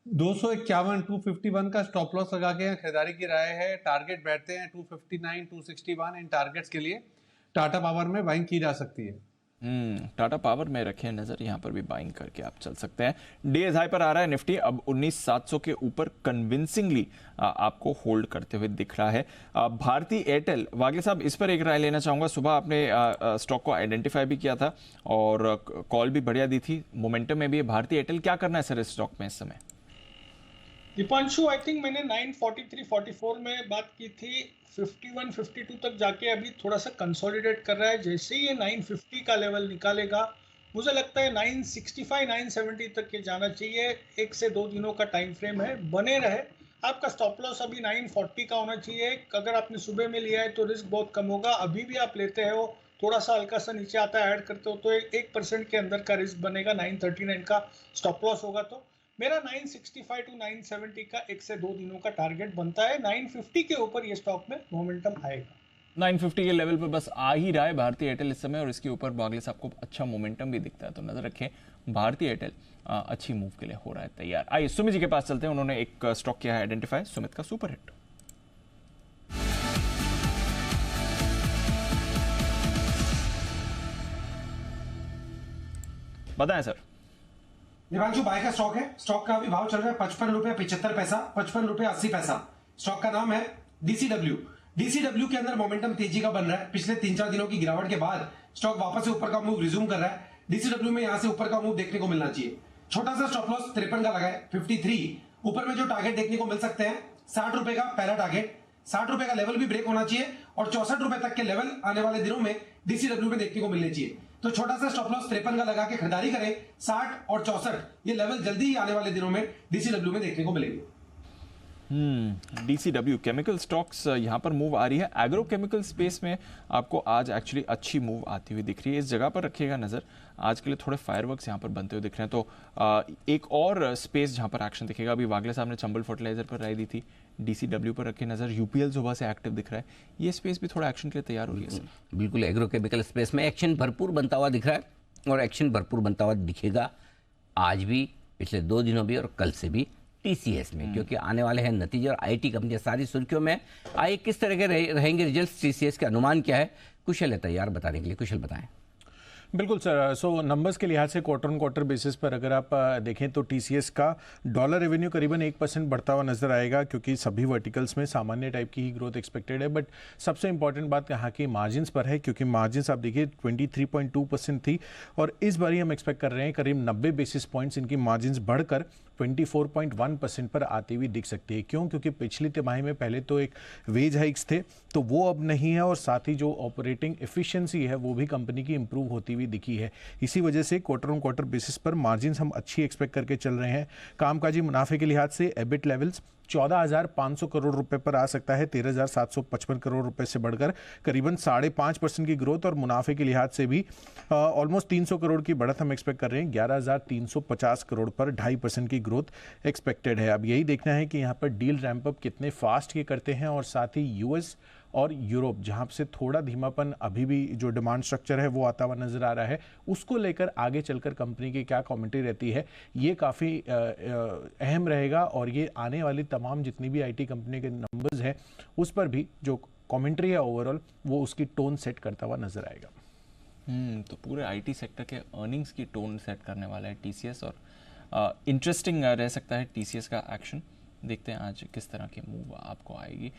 [SPEAKER 3] 251 251 का स्टॉप लॉस लगा के खरीदारी की राय है। टारगेट बैठते हैं 259 261, इन टारगेट्स के लिए टाटा पावर में बाइंग की जा सकती है।
[SPEAKER 1] टाटा पावर में रखें नजर, यहाँ पर भी बाइंग करके आप चल सकते हैं। डेज हाई पर आ रहा है निफ्टी, अब 19,700 के ऊपर कन्विंसिंगली आपको होल्ड करते हुए दिख रहा है। भारती एयरटेल, वागे साहब इस पर एक राय लेना चाहूंगा। सुबह आपने स्टॉक को आइडेंटिफाई भी किया था और कॉल भी बढ़िया दी थी, मोमेंटम में भी है। भारती एयरटेल क्या करना है सर इस स्टॉक में इस समय?
[SPEAKER 5] दीपांशु, आई थिंक मैंने 943-44 में बात की थी, 51-52 तक जाके अभी थोड़ा सा कंसोलिडेट कर रहा है। जैसे ही ये 950 का लेवल निकालेगा, मुझे लगता है 965-970 तक ये जाना चाहिए। 1 से 2 दिनों का टाइम फ्रेम है, बने रहे। आपका स्टॉप लॉस अभी 940 का होना चाहिए। अगर आपने सुबह में लिया है तो रिस्क बहुत कम होगा। अभी भी आप लेते हो, थोड़ा सा हल्का सा नीचे आता है, ऐड करते हो तो 1% के अंदर का रिस्क बनेगा। 939 का स्टॉप लॉस होगा तो मेरा 965 to 970 का 1 से 2 दिनों का टारगेट बनता है। 950 के ऊपर ये स्टॉक में मोमेंटम आएगा।
[SPEAKER 1] 950 के लेवल पे बस आ ही रहा है भारतीय एयरटेल इस समय और इसके ऊपर बागले साहब को अच्छा मोमेंटम भी दिखता है, तो नजर रखें भारतीय एयरटेल अच्छी मूव के लिए हो रहा है तैयार। आइए सुमित जी के पास चलते हैं, उन्होंने एक स्टॉक किया है आइडेंटिफाई, सुमित का सुपर हिट। बताएं सर।
[SPEAKER 8] दीपांशु, बाय का स्टॉक है। स्टॉक का अभी भाव चल रहा है 55 रुपए 75 पैसा, 55 रुपए 80 पैसा। स्टॉक का नाम है DCW। DCW के अंदर मोमेंटम तेजी का बन रहा है। पिछले 3-4 दिनों की गिरावट के बाद स्टॉक वापस से ऊपर का मूव रिज्यूम कर रहा है। DCW में यहां से ऊपर का मूव देखने को मिलना चाहिए। छोटा सा स्टॉप लॉस 53 का लगा है, 53। ऊपर में जो टारगेट देखने को मिल सकते हैं 60 रुपए का पहला टारगेट, 60 रुपए का लेवल भी ब्रेक होना चाहिए और 64 रुपए तक के लेवल आने वाले दिनों में DCW में देखने को मिलने चाहिए। तो छोटा सा स्टॉप लॉस 53 का लगा के खरीदारी करें। 60 और 64 ये लेवल जल्दी ही आने वाले दिनों में DCW में देखने को मिलेंगे।
[SPEAKER 1] DCW केमिकल स्टॉक्स यहाँ पर मूव आ रही है। एग्रो केमिकल स्पेस में आपको आज एक्चुअली अच्छी मूव आती हुई दिख रही है, इस जगह पर रखिएगा नजर। आज के लिए थोड़े फायरवर्क्स यहाँ पर बनते हुए दिख रहे हैं। तो एक और स्पेस जहाँ पर एक्शन दिखेगा, अभी वागले साहब ने चंबल फर्टिलाइजर पर राय दी थी, DCW पर रखे नजर। UPL सुबह से एक्टिव दिख रहा है, ये स्पेस भी थोड़ा एक्शन के लिए तैयार हो रही है सर।
[SPEAKER 2] बिल्कुल, एग्रो केमिकल स्पेस में एक्शन भरपूर बनता हुआ दिख रहा है और एक्शन भरपूर बनता हुआ दिखेगा आज भी, पिछले 2 दिनों भी और कल से भी TCS में, क्योंकि आने वाले हैं नतीजे और IT कंपनियां सारी सुर्खियों में। आइए किस तरह के रहेंगे रिजल्ट्स, TCS के अनुमान क्या है, कुशल है तैयार बताने के लिए। कुशल बताएं।
[SPEAKER 3] बिल्कुल सर। सो नंबर्स के लिहाज से क्वार्टर ऑन क्वार्टर बेसिस पर अगर आप देखें तो TCS का डॉलर रेवेन्यू करीबन 1% बढ़ता हुआ नजर आएगा, क्योंकि सभी वर्टिकल्स में सामान्य टाइप की ही ग्रोथ एक्सपेक्टेड है। बट सबसे इंपॉर्टेंट बात यहाँ की मार्जिन्स पर है, क्योंकि मार्जिन्स आप देखिए 23.2% थी और इस बार ही हम एक्सपेक्ट कर रहे हैं करीब 90 बेसिस पॉइंट्स इनकी मार्जिन्स बढ़कर 24.1% पर आती हुई दिख सकती है। क्यों? क्योंकि पिछली तिमाही में पहले तो एक वेज हाइक्स थे, तो वो अब नहीं है और साथ ही जो ऑपरेटिंग एफिशिएंसी है वो भी कंपनी की इंप्रूव होती हुई दिखी है। इसी वजह से क्वार्टर ऑन क्वार्टर बेसिस पर मार्जिन्स हम अच्छी एक्सपेक्ट करके चल रहे हैं। कामकाजी मुनाफे के लिहाज से एबिट लेवल्स 14,500 करोड़ रुपए पर आ सकता है, 13,755 करोड़ रुपए से बढ़कर करीबन 5.5% की ग्रोथ, और मुनाफे के लिहाज से भी ऑलमोस्ट 300 करोड़ की बढ़त हम एक्सपेक्ट कर रहे हैं। 11,350 करोड़ पर 2.5% की ग्रोथ एक्सपेक्टेड है। अब यही देखना है कि यहाँ पर डील रैंप अप कितने फास्ट ये करते हैं, और साथ ही यूएस और यूरोप जहां से थोड़ा धीमापन अभी भी जो डिमांड स्ट्रक्चर है वो आता हुआ नजर आ रहा है, उसको लेकर आगे चलकर कंपनी की क्या कमेंट्री रहती है, ये काफ़ी अहम रहेगा। और ये आने वाली तमाम जितनी भी आईटी कंपनी के नंबर्स हैं उस पर भी जो कमेंट्री है ओवरऑल वो उसकी टोन सेट करता हुआ नजर आएगा।
[SPEAKER 1] तो पूरे आईटी सेक्टर के अर्निंग्स की टोन सेट करने वाला है टीसीएस, और इंटरेस्टिंग रह सकता है टीसीएस का एक्शन। देखते हैं आज किस तरह की मूव आपको आएगी।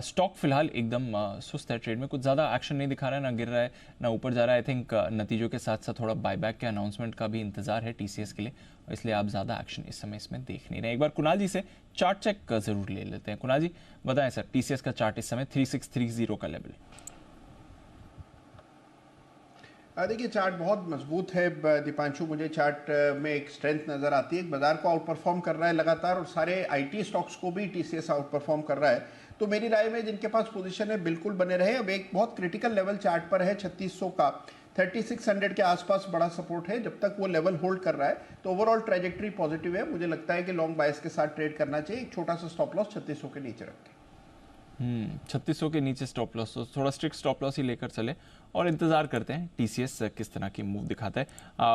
[SPEAKER 1] स्टॉक फिलहाल एकदम सुस्त है, ट्रेड में कुछ ज़्यादा एक्शन नहीं दिखा रहा है, ना गिर रहा है ना ऊपर जा रहा है। आई थिंक नतीजों के साथ साथ थोड़ा बायबैक के अनाउंसमेंट का भी इंतजार है टीसीएस के लिए, और इसलिए आप ज़्यादा एक्शन इस समय इसमें देख नहीं रहे। एक बार कुणाल जी से चार्ट चेक ज़रूर ले लेते हैं। कुणाल जी बताएं सर, टीसीएस का चार्ट इस समय 3630 का लेवल।
[SPEAKER 9] देखिए चार्ट बहुत मजबूत है दीपांशु, मुझे चार्ट में एक स्ट्रेंथ नजर आती है। बाजार को आउट परफॉर्म कर रहा है लगातार, और सारे आईटी स्टॉक्स को भी टीसीएस आउट परफॉर्म कर रहा है। तो मेरी राय में जिनके पास पोजीशन है बिल्कुल बने रहे। अब एक बहुत क्रिटिकल लेवल चार्ट पर है 3600 का, 3600 के आसपास बड़ा सपोर्ट है। जब तक वो लेवल होल्ड कर रहा है तो ओवरऑल ट्रेजेक्टरी पॉजिटिव है। मुझे लगता है कि लॉन्ग बायस के साथ ट्रेड करना चाहिए। एक छोटा सा स्टॉप लॉस 3600 के नीचे रखें।
[SPEAKER 1] 3600 के नीचे स्टॉप लॉस, तो थोड़ा स्ट्रिक्ट स्टॉप लॉस ही लेकर चले और इंतजार करते हैं टीसीएस किस तरह की मूव दिखाता है।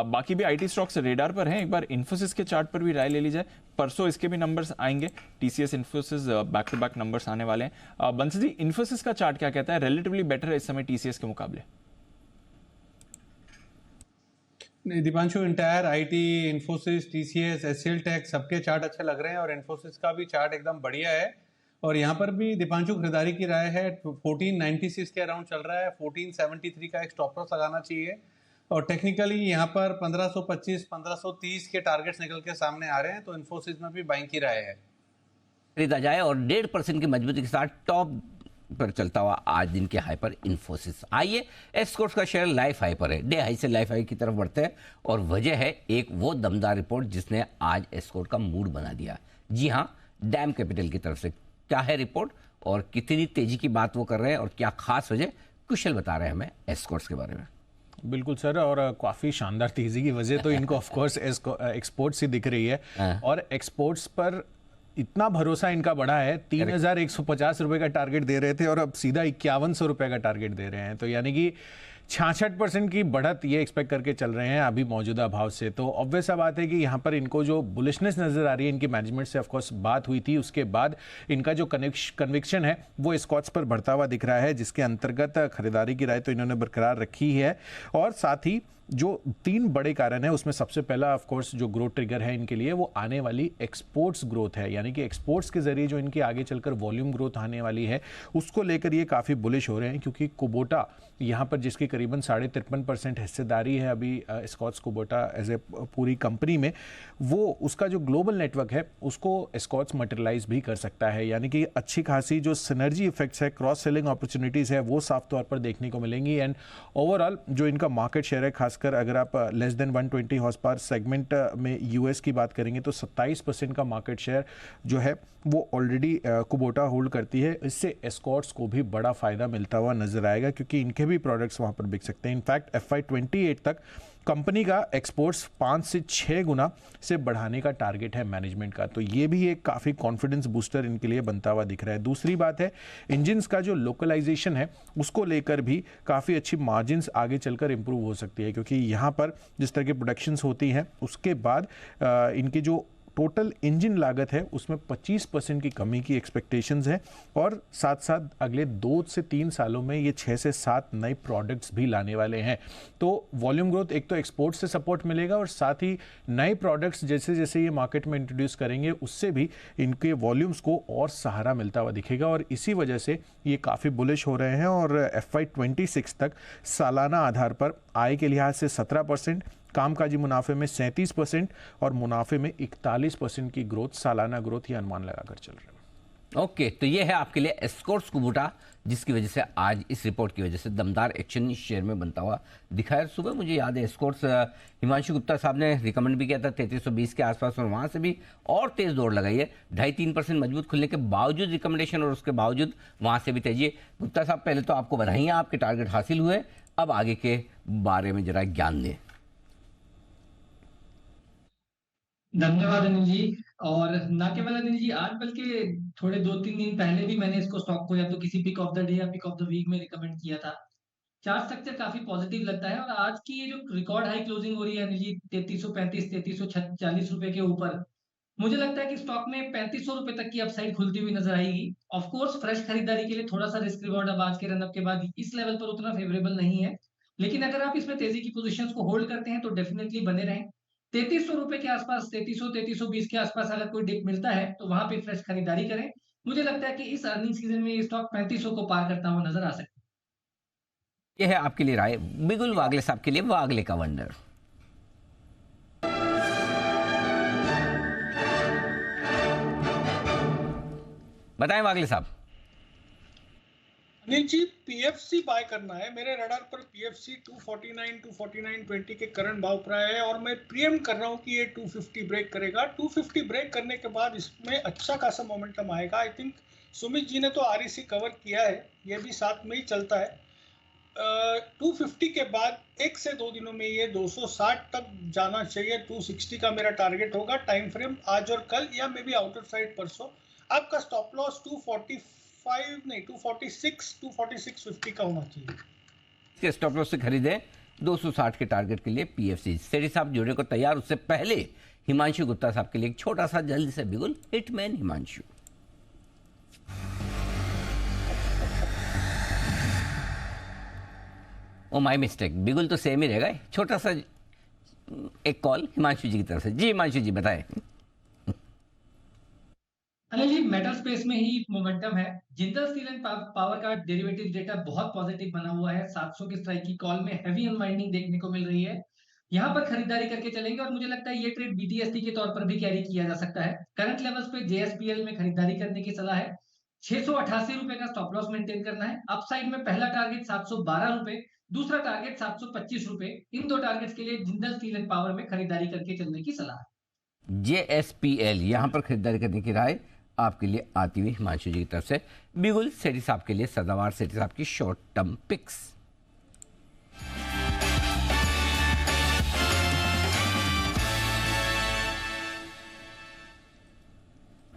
[SPEAKER 1] बाकी भी आईटी स्टॉक्स रेडार पर हैं। एक बार इन्फोसिस के चार्ट पर भी राय ले ली जाए। परसों इसके भी नंबर्स आएंगे, TCS Infosys back to back numbers आने वाले हैं। बंसी जी, इन्फोसिस का चार्ट क्या कहता है? रिलेटिवली बेटर है इस समय टीसीएस के मुकाबले?
[SPEAKER 10] नहीं Deepanshu, entire IT, Infosys, TCS, HCL tech सबके चार्ट अच्छे लग रहे हैं, और इन्फोसिस का भी चार्ट एकदम बढ़िया है। और यहाँ पर भी दीपांशु खरीदारी की राय है। 1496 के अराउंड चल रहा है, 1473 का एक स्टॉप लॉस लगाना चाहिए। और टेक्निकली यहाँ पर 1525, 1530 के टारगेट्स निकल के सामने आ रहे हैं, तो इन्फोसिस में भी बाइंग की राय है।
[SPEAKER 2] खरीदा जाए, और 1.5% की मजबूती के साथ टॉप पर चलता हुआ आज दिन के हाई पर इन्फोसिस। आइए, एस्कॉर्ट्स का शेयर लाइफ हाई पर है, डे हाई से लाइफ हाई की तरफ बढ़ते हैं, और वजह है एक वो दमदार रिपोर्ट जिसने आज एस्कॉर्ट का मूड बना दिया। जी हाँ, डैम कैपिटल की तरफ से। क्या है रिपोर्ट और कितनी तेजी की बात वो कर रहे हैं, और क्या खास वजह, कुशल बता रहे हैं हमें एस्कॉर्ट्स के बारे में।
[SPEAKER 3] बिल्कुल सर, और काफ़ी शानदार तेजी की वजह तो इनको ऑफ कोर्स एक्सपोर्ट्स ही दिख रही है, और एक्सपोर्ट्स पर इतना भरोसा इनका बढ़ा है। 3,150 रुपए का टारगेट दे रहे थे और अब सीधा 5,100 रुपए का टारगेट दे रहे हैं। तो यानी कि 66% की बढ़त ये एक्सपेक्ट करके चल रहे हैं अभी मौजूदा भाव से। तो ऑब्वियस सा बात है कि यहाँ पर इनको जो बुलिशनेस नजर आ रही है, इनकी मैनेजमेंट से ऑफकोर्स बात हुई थी, उसके बाद इनका जो कन्विक्शन है वो स्कॉट्स पर बढ़ता हुआ दिख रहा है, जिसके अंतर्गत खरीदारी की राय तो इन्होंने बरकरार रखी है। और साथ ही जो 3 बड़े कारण है उसमें सबसे पहला ऑफ कोर्स जो ग्रोथ ट्रिगर है इनके लिए वो आने वाली एक्सपोर्ट्स ग्रोथ है, यानी कि एक्सपोर्ट्स के जरिए जो इनकी आगे चलकर वॉल्यूम ग्रोथ आने वाली है उसको लेकर ये काफ़ी बुलिश हो रहे हैं। क्योंकि कुबोटा यहाँ पर जिसकी करीबन 53.5% हिस्सेदारी है अभी स्कॉट्स कुबोटा एज ए पूरी कंपनी में, वो उसका जो ग्लोबल नेटवर्क है उसको स्कॉट्स मटेरियलाइज भी कर सकता है। यानी कि अच्छी खासी जो सिनर्जी इफेक्ट्स है, क्रॉस सेलिंग अपॉर्चुनिटीज़ है, वो साफ तौर पर देखने को मिलेंगी। एंड ओवरऑल जो इनका मार्केट शेयर है, खासकर अगर आप less than 120 horse power segment में यूएस की बात करेंगे तो 27% का मार्केट शेयर जो है वो ऑलरेडी कुबोटा होल्ड करती है। इससे एस्कॉर्ट्स को भी बड़ा फायदा मिलता हुआ नजर आएगा क्योंकि इनके भी प्रोडक्ट्स वहां पर बिक सकते हैं। इनफैक्ट FY28 तक कंपनी का एक्सपोर्ट्स 5 से 6 गुना से बढ़ाने का टारगेट है मैनेजमेंट का। तो ये भी एक काफ़ी कॉन्फिडेंस बूस्टर इनके लिए बनता हुआ दिख रहा है। दूसरी बात है इंजन्स का जो लोकलाइजेशन है उसको लेकर भी काफ़ी अच्छी मार्जिन्स आगे चलकर इंप्रूव हो सकती है, क्योंकि यहाँ पर जिस तरह की प्रोडक्शंस होती हैं उसके बाद इनकी जो टोटल इंजन लागत है उसमें 25% की कमी की एक्सपेक्टेशंस है। और साथ साथ अगले 2 से 3 सालों में ये 6 से 7 नए प्रोडक्ट्स भी लाने वाले हैं। तो वॉल्यूम ग्रोथ एक तो एक्सपोर्ट से सपोर्ट मिलेगा और साथ ही नए प्रोडक्ट्स जैसे जैसे ये मार्केट में इंट्रोड्यूस करेंगे उससे भी इनके वॉल्यूम्स को और सहारा मिलता हुआ दिखेगा। और इसी वजह से ये काफ़ी बुलिश हो रहे हैं और FY26 तक सालाना आधार पर आय के लिहाज से 17%, कामकाजी मुनाफे में 37% और मुनाफे में 41% की ग्रोथ, सालाना ग्रोथ ये अनुमान लगाकर चल रहे हैं।
[SPEAKER 2] ओके, तो ये है आपके लिए एस्कॉर्ट्स कुबूटा, जिसकी वजह से आज इस रिपोर्ट की वजह से दमदार एक्शन इस शेयर में बनता हुआ दिखाया। सुबह मुझे याद है एस्कॉर्ट्स हिमांशु गुप्ता साहब ने रिकमेंड भी किया था 3320 के आसपास, और वहाँ से भी और तेज़ दौड़ लगाई है। 2.5-3% मजबूत खुलने के बावजूद रिकमेंडेशन, और उसके बावजूद वहाँ से भी तेजी है। गुप्ता साहब, पहले तो आपको बधाइयाँ, आपके टारगेट हासिल हुए। अब आगे के बारे में जरा ज्ञान दें।
[SPEAKER 7] धन्यवाद अनिल जी। और ना केवल अनिल जी, आज बल्कि थोड़े 2-3 दिन पहले भी मैंने इसको स्टॉक को या तो किसी पिक ऑफ द डे या पिक ऑफ द वीक में रिकमेंड किया था। चार्ट स्ट्रक्चर काफी पॉजिटिव लगता है, और आज की ये जो रिकॉर्ड हाई क्लोजिंग हो रही है अनिल जी, 3335 3340 रुपए के ऊपर, मुझे लगता है कि स्टॉक में 3500 रुपए तक की अपसाइड खुलती हुई नजर आएगी। ऑफ कोर्स फ्रेश खरीदारी के लिए थोड़ा सा रिस्क रिवॉर्ड अब आज के रनअप के बाद इस लेवल पर उतना फेवरेबल नहीं है, लेकिन अगर आप इसमें तेजी की पोजीशंस को होल्ड करते हैं तो डेफिनेटली बने रहें। 3300 रुपए के आसपास, 3300-3320 के आसपास अगर कोई डिप मिलता है तो वहां पे फ्रेश खरीदारी करें। मुझे लगता है कि इस अर्निंग सीजन में ये स्टॉक 3500 को पार करता हुआ नजर आ सकता है।
[SPEAKER 2] यह है आपके लिए राय बिगुल वागले साहब के लिए, वागले का वंडर। बताएं वागले साहब।
[SPEAKER 5] अनिल जी, पीएफसी बाय करना है। मेरे रडार पर पीएफसी 249-249.20 के करंट भाव पर है, और मैं प्रीएम कर रहा हूं कि ये 250 ब्रेक करेगा। 250 ब्रेक करने के बाद इसमें अच्छा खासा मोमेंटम आएगा। आई थिंक सुमित जी ने तो आरईसी कवर किया है, ये भी साथ में ही चलता है। 250 के बाद 1 से 2 दिनों में ये 260 तक जाना चाहिए। 260 का मेरा टारगेट होगा। टाइम फ्रेम आज और कल, या मे बी आउटर साइड परसों। आपका स्टॉप लॉस 246 नहीं 246-246.50 का होना चाहिए।
[SPEAKER 2] इसके स्टॉप लॉस से खरीदें 260 के टारगेट के लिए पीएफसी। सेठी साहब जुड़ने को तैयार, उससे पहले हिमांशु गुप्ता साहब के लिए एक छोटा सा जल्दी से बिगुल। Hitman Himanshu. Oh my mistake, बिगुल तो सेम ही रहेगा। छोटा सा एक कॉल हिमांशु जी की तरफ से। जी हिमांशु जी बताएं।
[SPEAKER 7] अनिल जी, मेटल स्पेस में ही मोमेंटम है। जिंदल स्टील एंड पावर का डेरिवेटिव डेटा बहुत पॉजिटिव बना हुआ है। 700 की स्ट्राइक की कॉल में हैवी अनवाइंडिंग देखने को मिल रही है। यहाँ पर खरीदारी करके चलेंगे, और मुझे लगता है ये ट्रेड बीटीएसटी के तौर पर भी कैरी किया जा सकता है। करंट लेवल्स पे जेएसपीएल में खरीदारी करने की सलाह है। 688 रुपए का स्टॉप लॉस मेंटेन करना है। अपसाइड में पहला टारगेट 712 रुपए, दूसरा टारगेट 725 रुपए। इन दो टारगेट्स के लिए जिंदल स्टील एंड पावर में खरीदारी करके चलने की सलाह है।
[SPEAKER 2] जेएसपीएल यहां पर खरीदारी करने की राय आपके लिए आती हुई हिमांशु जी की तरफ से। बिगुल सेठी साहब के लिए सदावार सेठी साहब की शॉर्ट टर्म पिक्स।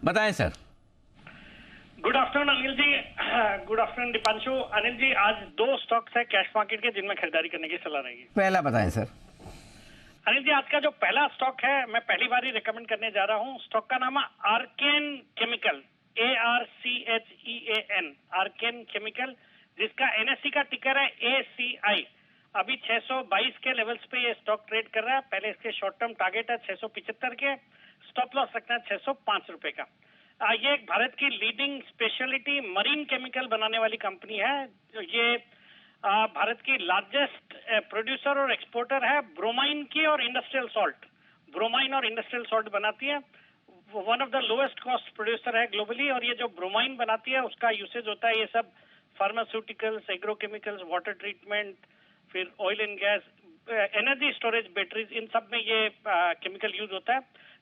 [SPEAKER 2] बताएं sir.
[SPEAKER 11] Good afternoon Anil ji. Good afternoon Deepanshu. Anil ji, आज 2 स्टॉक्स है कैश मार्केट के जिनमें खरीदारी करने की सलाह रहेगी।
[SPEAKER 2] पहला बताएं सर।
[SPEAKER 11] अनिल जी, आज का जो पहला स्टॉक है मैं पहली बार ही रिकमेंड करने जा रहा हूँ। स्टॉक का नाम है arcane chemical, ARCHEAN, arcane chemical, जिसका एनएससी का टिकर है ACI। अभी 622 के लेवल्स पे ये स्टॉक ट्रेड कर रहा है। पहले इसके शॉर्ट टर्म टारगेट है 675 के, स्टॉप लॉस रखना है 605 रुपए का। ये एक भारत की लीडिंग स्पेशलिटी मरीन केमिकल बनाने वाली कंपनी है। ये भारत की लार्जेस्ट प्रोड्यूसर और एक्सपोर्टर है ब्रोमाइन की और इंडस्ट्रियल सॉल्ट। ब्रोमाइन और इंडस्ट्रियल सॉल्ट बनाती है। One of the lowest cost producer है ग्लोबली। और ये जो ब्रोमाइन बनाती है उसका यूसेज होता है ये सब फार्मास्यूटिकल्स, एग्रोकेमिकल्स, वाटर ट्रीटमेंट, फिर oil and gas, energy storage, batteries, इन सब में ये केमिकल यूज होता है।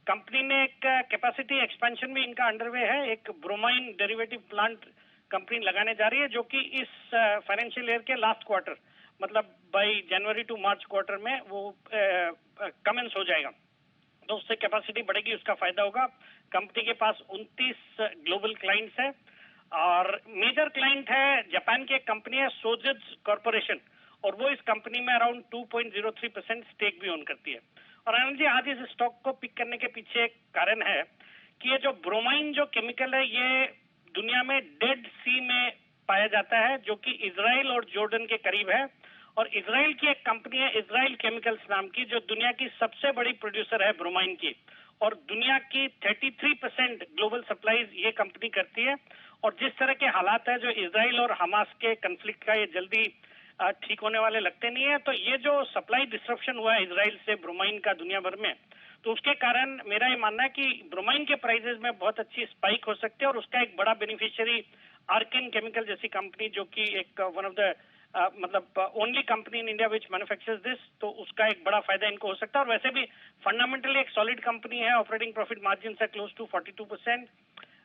[SPEAKER 11] कंपनी ने एक कैपेसिटी एक्सपेंशन भी इनका अंडरवे है। एक ब्रोमाइन डेरिवेटिव प्लांट कंपनी लगाने जा रही है जो कि इस फाइनेंशियल ईयर के लास्ट क्वार्टर, मतलब by January to March quarter में वो कमेंस हो जाएगा। तो उससे कैपेसिटी बढ़ेगी, उसका फायदा होगा। कंपनी के पास 29 ग्लोबल क्लाइंट्स है, और मेजर क्लाइंट है जापान की एक कंपनी है सोजिट्स कॉर्पोरेशन, और वो इस कंपनी में अराउंड 2.03% स्टेक भी ओन करती है। और आनंद जी, आज इस स्टॉक को पिक करने के पीछे एक कारण है कि ये जो ब्रोमाइन जो केमिकल है ये दुनिया में डेड सी में पाया जाता है, जो कि इजराइल और जॉर्डन के करीब है। और इजराइल की एक कंपनी है इजराइल केमिकल्स नाम की, जो दुनिया की सबसे बड़ी प्रोड्यूसर है ब्रोमाइन की, और दुनिया की 33% ग्लोबल सप्लाईज ये कंपनी करती है। और जिस तरह के हालात है जो इजराइल और हमास के कन्फ्लिक्ट का, ये जल्दी ठीक होने वाले लगते नहीं है। तो ये जो सप्लाई डिस्ट्रप्शन हुआ है इजराइल से ब्रोमाइन का दुनिया भर में, तो उसके कारण मेरा ये मानना है कि ब्रोमाइन के प्राइसेस में बहुत अच्छी स्पाइक हो सकती है और उसका एक बड़ा बेनिफिशियरी आर्केन केमिकल जैसी कंपनी, जो कि एक वन ऑफ द मतलब only company in India which manufactures this, तो उसका एक बड़ा फायदा इनको हो सकता है। और वैसे भी फंडामेंटली एक सॉलिड कंपनी है, ऑपरेटिंग प्रॉफिट मार्जिन है close to 42%,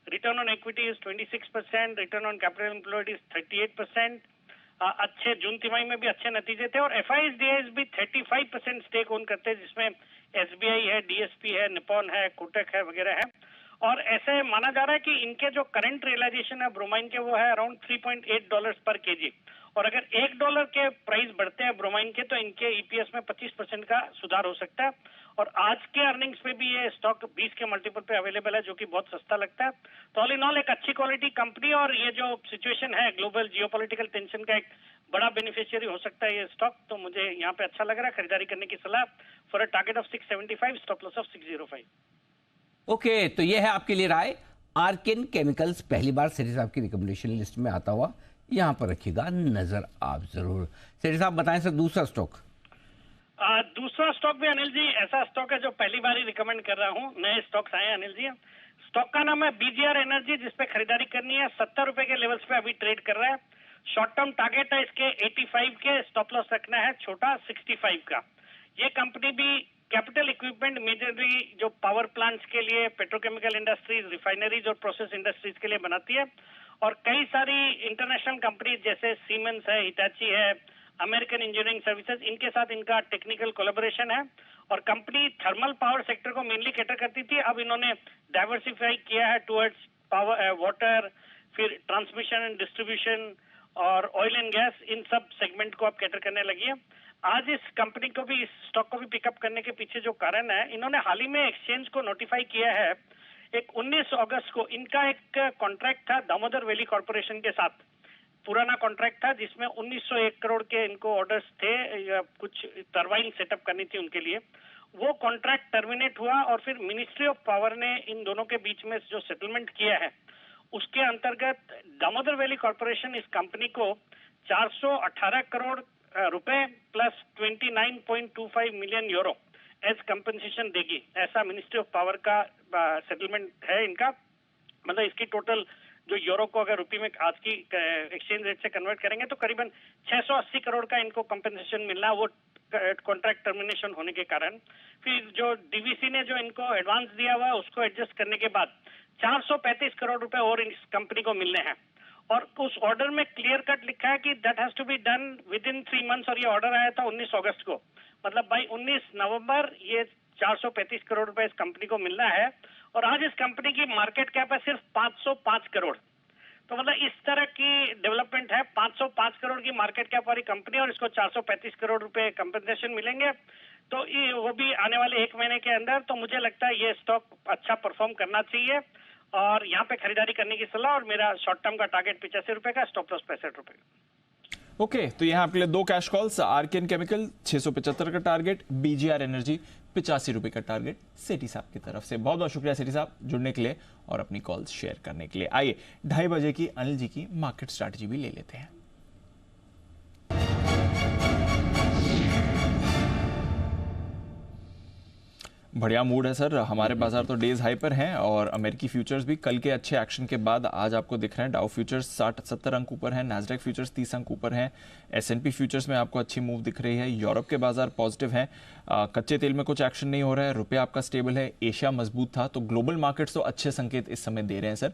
[SPEAKER 11] return on equity is 26%, return on capital employed is 38%। अच्छे जून तिमाही में भी अच्छे नतीजे थे और FISDIs भी 35% स्टेक ओन करते हैं, जिसमें SBI है, DSP है, निपॉन है, कोटक है वगैरह है। और ऐसे माना जा रहा है कि इनके जो करंट रियलाइजेशन है ब्रोमाइन के वो है अराउंड $3.8 पर केजी, और अगर $1 के प्राइस बढ़ते हैं ब्रोमाइन के तो इनके EPS में 25% का सुधार हो सकता है। और आज के अर्निंग्स पे भी ये स्टॉक 20 के मल्टीपल पे अवेलेबल है, जो कि बहुत सस्ता लगता है। तो ऑल इन ऑल एक अच्छी क्वालिटी कंपनी, और ये जो सिचुएशन है ग्लोबल जियोपॉलिटिकल टेंशन का एक बड़ा बेनिफिशियरी हो सकता है ये स्टॉक। तो मुझे यहाँ पे अच्छा लग रहा है, खरीदारी करने की सलाह for a target of 675, stop loss of 605।
[SPEAKER 2] Okay, तो ये है आपके लिए राय। आर्केन केमिकल्स पहली बार सेठी साहब की रिकमेंडेशन लिस्ट में आता हुआ यहाँ पर रखिएगा नजर आप जरूर। सेठी साहब बताएं सर, दूसरा स्टॉक।
[SPEAKER 11] दूसरा स्टॉक भी अनिल जी ऐसा स्टॉक है जो पहली बार ही रिकमेंड कर रहा हूँ। नए स्टॉक्स आए हैं अनिल जी। स्टॉक का नाम है BGR एनर्जी, जिसपे खरीदारी करनी है। 70 रुपए के लेवल्स पे अभी ट्रेड कर रहा है। शॉर्ट टर्म टारगेट है इसके 85 के, स्टॉप लॉस रखना है छोटा 65 का। ये कंपनी भी कैपिटल इक्विपमेंट मेजरली जो पावर प्लांट्स के लिए, पेट्रोकेमिकल इंडस्ट्रीज, रिफाइनरीज और प्रोसेस इंडस्ट्रीज के लिए बनाती है। और कई सारी इंटरनेशनल कंपनीज जैसे सीमेंस है, हिटाची है, अमेरिकन इंजीनियरिंग सर्विसेज, इनके साथ इनका टेक्निकल कोलैबोरेशन है। और कंपनी थर्मल पावर सेक्टर को मेनली कैटर करती थी, अब इन्होंने डाइवर्सिफाई किया है टुवर्ड्स पावर, वाटर, फिर ट्रांसमिशन एंड डिस्ट्रीब्यूशन और ऑयल एंड गैस, इन सब सेगमेंट को अब कैटर करने लगी है। आज इस कंपनी को भी, इस स्टॉक को भी पिकअप करने के पीछे जो कारण है, इन्होंने हाल ही में एक्सचेंज को नोटिफाई किया है। एक 19 अगस्त को इनका एक कॉन्ट्रैक्ट था दामोदर वैली कॉर्पोरेशन के साथ, पुराना कॉन्ट्रैक्ट था जिसमें 1901 करोड़ के इनको ऑर्डर्स थे, या कुछ टरबाइन सेटअप करनी थी उनके लिए। वो कॉन्ट्रैक्ट टर्मिनेट हुआ और फिर मिनिस्ट्री ऑफ पावर ने इन दोनों के बीच में जो सेटलमेंट किया है, उसके अंतर्गत दामोदर वैली कॉर्पोरेशन इस कंपनी को 418 करोड़ रुपए plus 29.25 million euro as compensation देगी। ऐसा मिनिस्ट्री ऑफ पावर का सेटलमेंट है इनका। मतलब इसकी टोटल जो यूरो को अगर रुपये में आज की एक्सचेंज रेट से कन्वर्ट करेंगे तो करीबन 680 करोड़ का इनको कंपनसेशन मिलना, वो कॉन्ट्रैक्ट टर्मिनेशन होने के कारण। फिर जो DVC ने जो इनको एडवांस दिया हुआ है उसको एडजस्ट करने के बाद 435 करोड़ रुपए और इस कंपनी को मिलने हैं। और उस ऑर्डर में क्लियर कट लिखा है कि that has to be done within 3 months, और ये ऑर्डर आया था 19 अगस्त को। मतलब बाई 19 नवंबर ये 435 करोड़ रुपए इस कंपनी को मिलना है। और आज इस कंपनी की मार्केट कैप है सिर्फ 505 करोड़। तो मतलब इस तरह की डेवलपमेंट है। 505 करोड़ की मार्केट कैप वाली कंपनी और इसको 435 करोड़ रुपए कंपनसेशन मिलेंगे, तो ये वो भी आने वाले 1 महीने के अंदर। तो मुझे लगता है ये स्टॉक अच्छा परफॉर्म करना चाहिए और यहाँ पे खरीदारी करने की सलाह। और मेरा शॉर्ट टर्म का टारगेट 85 रुपए का, स्टॉप लॉस 65 रुपए का।
[SPEAKER 1] ओके, तो यहाँ आपके लिए 2 कैश कॉल्स। आर्केन केमिकल 675 का टारगेट, BGR एनर्जी 85 रुपए का टारगेट सेठी साहब की तरफ से। बहुत बहुत शुक्रिया सेठी साहब जुड़ने के लिए और अपनी कॉल्स शेयर करने के लिए। आइए 2:30 बजे की अनिल जी की मार्केट स्ट्रैटेजी भी ले लेते हैं। बढ़िया मूड है सर। हमारे बाजार तो डेज हाई पर हैं और अमेरिकी फ्यूचर्स भी कल के अच्छे एक्शन के बाद आज आपको दिख रहे हैं। डाउ फ्यूचर्स 60-70 अंक ऊपर हैं, नैस्डैक फ्यूचर्स 30 अंक ऊपर हैं, S&P फ्यूचर्स में आपको अच्छी मूव दिख रही है। यूरोप के बाजार पॉजिटिव हैं, कच्चे तेल में कुछ एक्शन नहीं हो रहा है, रुपया आपका स्टेबल है, एशिया मजबूत था। तो ग्लोबल मार्केट्स तो अच्छे संकेत इस समय दे रहे हैं sir.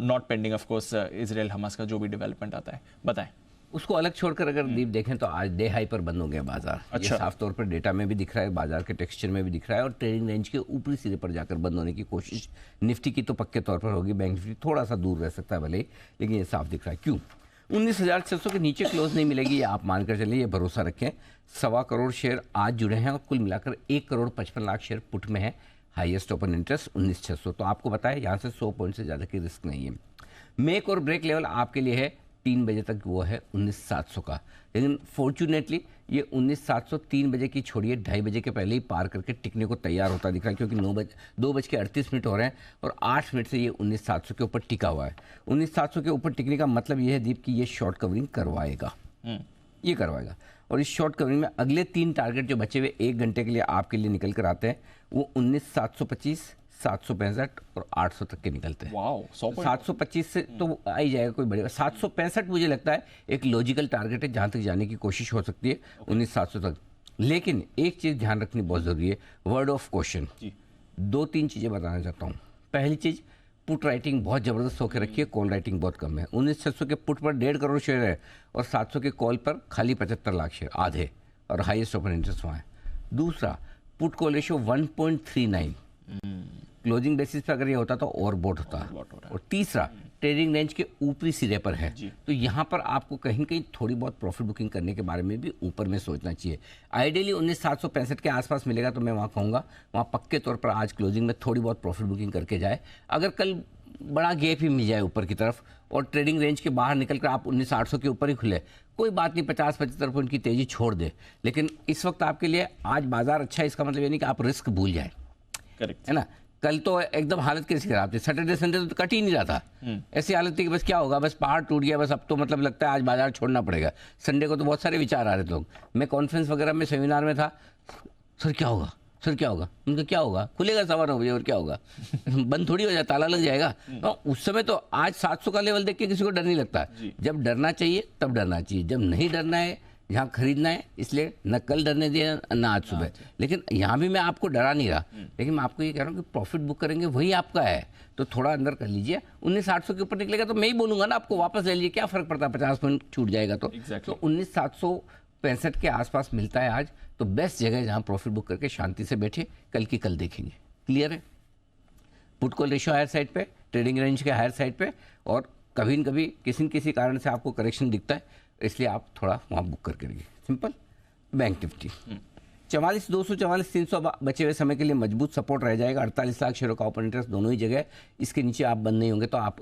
[SPEAKER 1] Not pending of course Israel Hamas का जो भी डेवलपमेंट आता है। बताएं।
[SPEAKER 2] उसको अलग छोड़कर अगर दीप देखें तो आज डे हाई पर बंद हो गया बाजार।
[SPEAKER 1] अच्छा।
[SPEAKER 2] ये साफ तौर पर डेटा में भी दिख रहा है, बाजार के टेक्सचर में भी दिख रहा है और ट्रेडिंग रेंज के ऊपरी सिरे पर जाकर बंद होने की कोशिश निफ्टी की तो पक्के तौर पर होगी। बैंक निफ्टी थोड़ा सा दूर रह सकता है भले, लेकिन ये साफ दिख रहा है। क्यों 19,600 के नीचे क्लोज नहीं मिलेगी, ये आप मानकर चलिए, ये भरोसा रखें। 1.25 करोड़ शेयर आज जुड़े हैं और कुल मिलाकर 1 करोड़ 55 लाख शेयर पुट में है। Highest open interest 19,600। तो आपको बताया यहाँ से 100 पॉइंट से ज़्यादा की रिस्क नहीं है। मेक और ब्रेक लेवल आपके लिए है 3 बजे तक, वो है 19,700 का। लेकिन फॉर्चुनेटली ये 19,700 3 बजे की छोड़िए 2:30 बजे के पहले ही पार करके टिकने को तैयार होता दिख रहा है, क्योंकि 2:38 हो रहे हैं और 8 मिनट से ये 19,700 के ऊपर टिका हुआ है। 19,700 के ऊपर टिकने का मतलब ये है दीप कि ये शॉर्ट कवरिंग करवाएगा, ये करवाएगा। और इस शॉर्ट कवरिंग में अगले 3 टारगेट जो बचे हुए 1 घंटे के लिए आपके लिए निकल कर आते हैं वो 19,725, 765 और 800 तक के निकलते हैं।
[SPEAKER 1] वाओ,
[SPEAKER 2] 725 से तो आ ही जाएगा कोई बढ़ेगा। 765 मुझे लगता है एक लॉजिकल टारगेट है जहाँ तक जाने की कोशिश हो सकती है 19,700 तक। लेकिन एक चीज़ ध्यान रखनी बहुत ज़रूरी है, वर्ड ऑफ क्वेश्चन। 2-3 चीज़ें बताना चाहता हूँ। पहली चीज़, पुट राइटिंग बहुत ज़बरदस्त होकर रखी है, कॉल राइटिंग बहुत कम है। 19,600 के पुट पर 1.5 करोड़ शेयर है और 700 के कॉल पर खाली 75 लाख शेयर, आधे, और हाईएस्ट ओपन इंटरेस्ट वहाँ है। दूसरा, put call ratio 1.39, closing basis पे अगर ये होता तो और बोट होता। और तीसरा, ट्रेडिंग रेंज के ऊपरी सिरे पर है, तो यहाँ पर आपको कहीं कहीं थोड़ी बहुत प्रॉफिट बुकिंग करने के बारे में भी ऊपर में सोचना चाहिए। आइडियली 19,765 के आसपास मिलेगा तो मैं वहाँ कहूँगा वहाँ पक्के तौर पर आज क्लोजिंग में थोड़ी बहुत प्रॉफिट बुकिंग करके जाए। अगर कल बड़ा गैप ही मिल जाए ऊपर की तरफ और ट्रेडिंग रेंज के बाहर निकल कर आप 19,800 के ऊपर ही खुले, कोई बात नहीं, 50-75 पॉइंट की तेजी छोड़ दे। लेकिन इस वक्त आपके लिए आज बाजार अच्छा है, इसका मतलब ये नहीं कि आप रिस्क भूल जाए,
[SPEAKER 1] करेक्ट
[SPEAKER 2] है ना। कल तो एकदम हालत कैसी खराब थी, सैटरडे संडे तो कट ही नहीं रहा था। ऐसी हालत थी कि बस क्या होगा, बस पहाड़ टूट गया, बस अब तो मतलब लगता है आज बाजार छोड़ना पड़ेगा। संडे को तो बहुत सारे विचार आ रहे थे लोग। मैं कॉन्फ्रेंस वगैरह में, सेमिनार में था, सर क्या होगा, सर क्या होगा, उनका क्या होगा, खुलेगा 9:15 बजे और क्या होगा बंद थोड़ी हो जाए, ताला लग जाएगा। तो उस समय तो आज 700 का लेवल देख के किसी को डर नहीं लगता। जब डरना चाहिए तब डरना चाहिए, जब नहीं डरना है, जहाँ खरीदना है, इसलिए न कल डरने दिया न आज सुबह। लेकिन यहाँ भी मैं आपको डरा नहीं रहा, लेकिन मैं आपको ये कह रहा हूँ कि प्रॉफिट बुक करेंगे वही आपका है, तो थोड़ा अंदर कर लीजिए। 19,800 के ऊपर निकलेगा तो मैं ही बोलूँगा ना आपको वापस ले लीजिए, क्या फर्क पड़ता है, 50 पॉइंट छूट जाएगा तो। तो 19,765 के आसपास मिलता है आज, तो बेस्ट जगह है जहाँ प्रॉफिट बुक करके शांति से बैठिए, कल की कल देखेंगे। क्लियर है। Put call ratio higher side पे, ट्रेडिंग रेंज के हायर साइड पे, और कभी न कभी किसी न किसी कारण से आपको करेक्शन दिखता है, इसलिए आप थोड़ा वहाँ बुक करके रखिए। सिंपल। बैंक निफ्टी 44,200, 44,300 बचे हुए समय के लिए मजबूत सपोर्ट रह जाएगा। 48 लाख शेयरों का ओपन इंटरेस्ट दोनों ही जगह, इसके नीचे आप बंद नहीं होंगे तो आप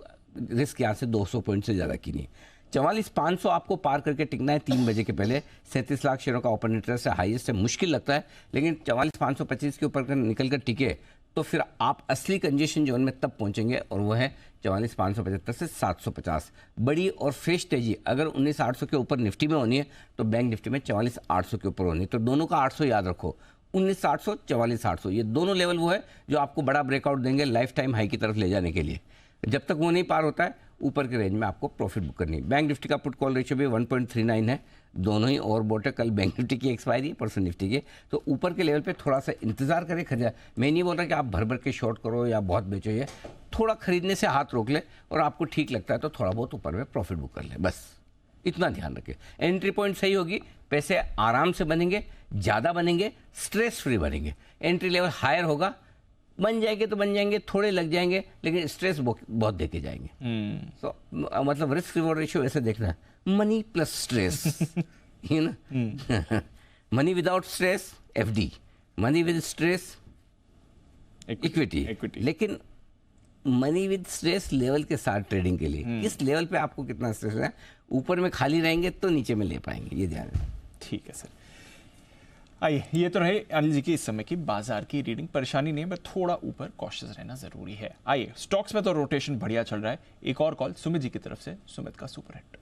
[SPEAKER 2] रिस्क यहाँ से 200 पॉइंट से ज़्यादा की नहीं। 44,500 आपको पार करके टिकना है 3 बजे के पहले। 37 लाख शेयरों का ओपन इंटरेस्ट है, हाईएस्ट है, मुश्किल लगता है, लेकिन 44,525 के ऊपर निकल कर टिके तो फिर आप असली कंजेशन जोन में तब पहुंचेंगे, और वो है 44,575 से 750। बड़ी और फ्रेश तेजी अगर 19,800 के ऊपर निफ्टी में होनी है तो बैंक निफ्टी में 44,800 के ऊपर होनी है। तो दोनों का 800 याद रखो, 19,800, 44,800, ये दोनों लेवल वो है जो आपको बड़ा ब्रेकआउट देंगे लाइफ टाइम हाई की तरफ ले जाने के लिए। जब तक वो नहीं पार होता है, ऊपर के रेंज में आपको प्रॉफिट बुक करनी है। बैंक निफ्टी का पुट कॉल रेशियो भी 1.39 है, दोनों ही ओवरबॉट है। कल बैंक निफ्टी की एक्सपायरी है, परसों निफ्टी की, तो ऊपर के लेवल पे थोड़ा सा इंतजार करें खरीदा। मैं नहीं बोल रहा कि आप भर भर के शॉर्ट करो या बहुत बेचो, ये थोड़ा खरीदने से हाथ रोक ले, और आपको ठीक लगता है तो थोड़ा बहुत ऊपर में प्रॉफिट बुक कर ले, बस इतना ध्यान रखें। एंट्री पॉइंट सही होगी, पैसे आराम से बनेंगे, ज़्यादा बनेंगे, स्ट्रेस फ्री बनेंगे। एंट्री लेवल हायर होगा, बन जाएंगे तो बन जाएंगे, थोड़े लग जाएंगे, लेकिन स्ट्रेस बहुत देके जाएंगे। तो मतलब रिस्क रिवॉर्ड रेशियो ऐसे देखना है, मनी प्लस स्ट्रेस यू ना। Money without stress FD, money with stress equity. लेकिन मनी विद स्ट्रेस लेवल के साथ ट्रेडिंग के लिए किस लेवल पे आपको कितना स्ट्रेस है, ऊपर में खाली रहेंगे तो नीचे में ले पाएंगे, ये ध्यान रखें।
[SPEAKER 1] ठीक है सर। आइए, ये तो रहे अनिल जी की इस समय की बाजार की रीडिंग। परेशानी नहीं, बट थोड़ा ऊपर कॉशियस रहना जरूरी है। आइए, स्टॉक्स में तो रोटेशन बढ़िया चल रहा है। एक और कॉल सुमित जी की तरफ से, सुमित का सुपर हिट।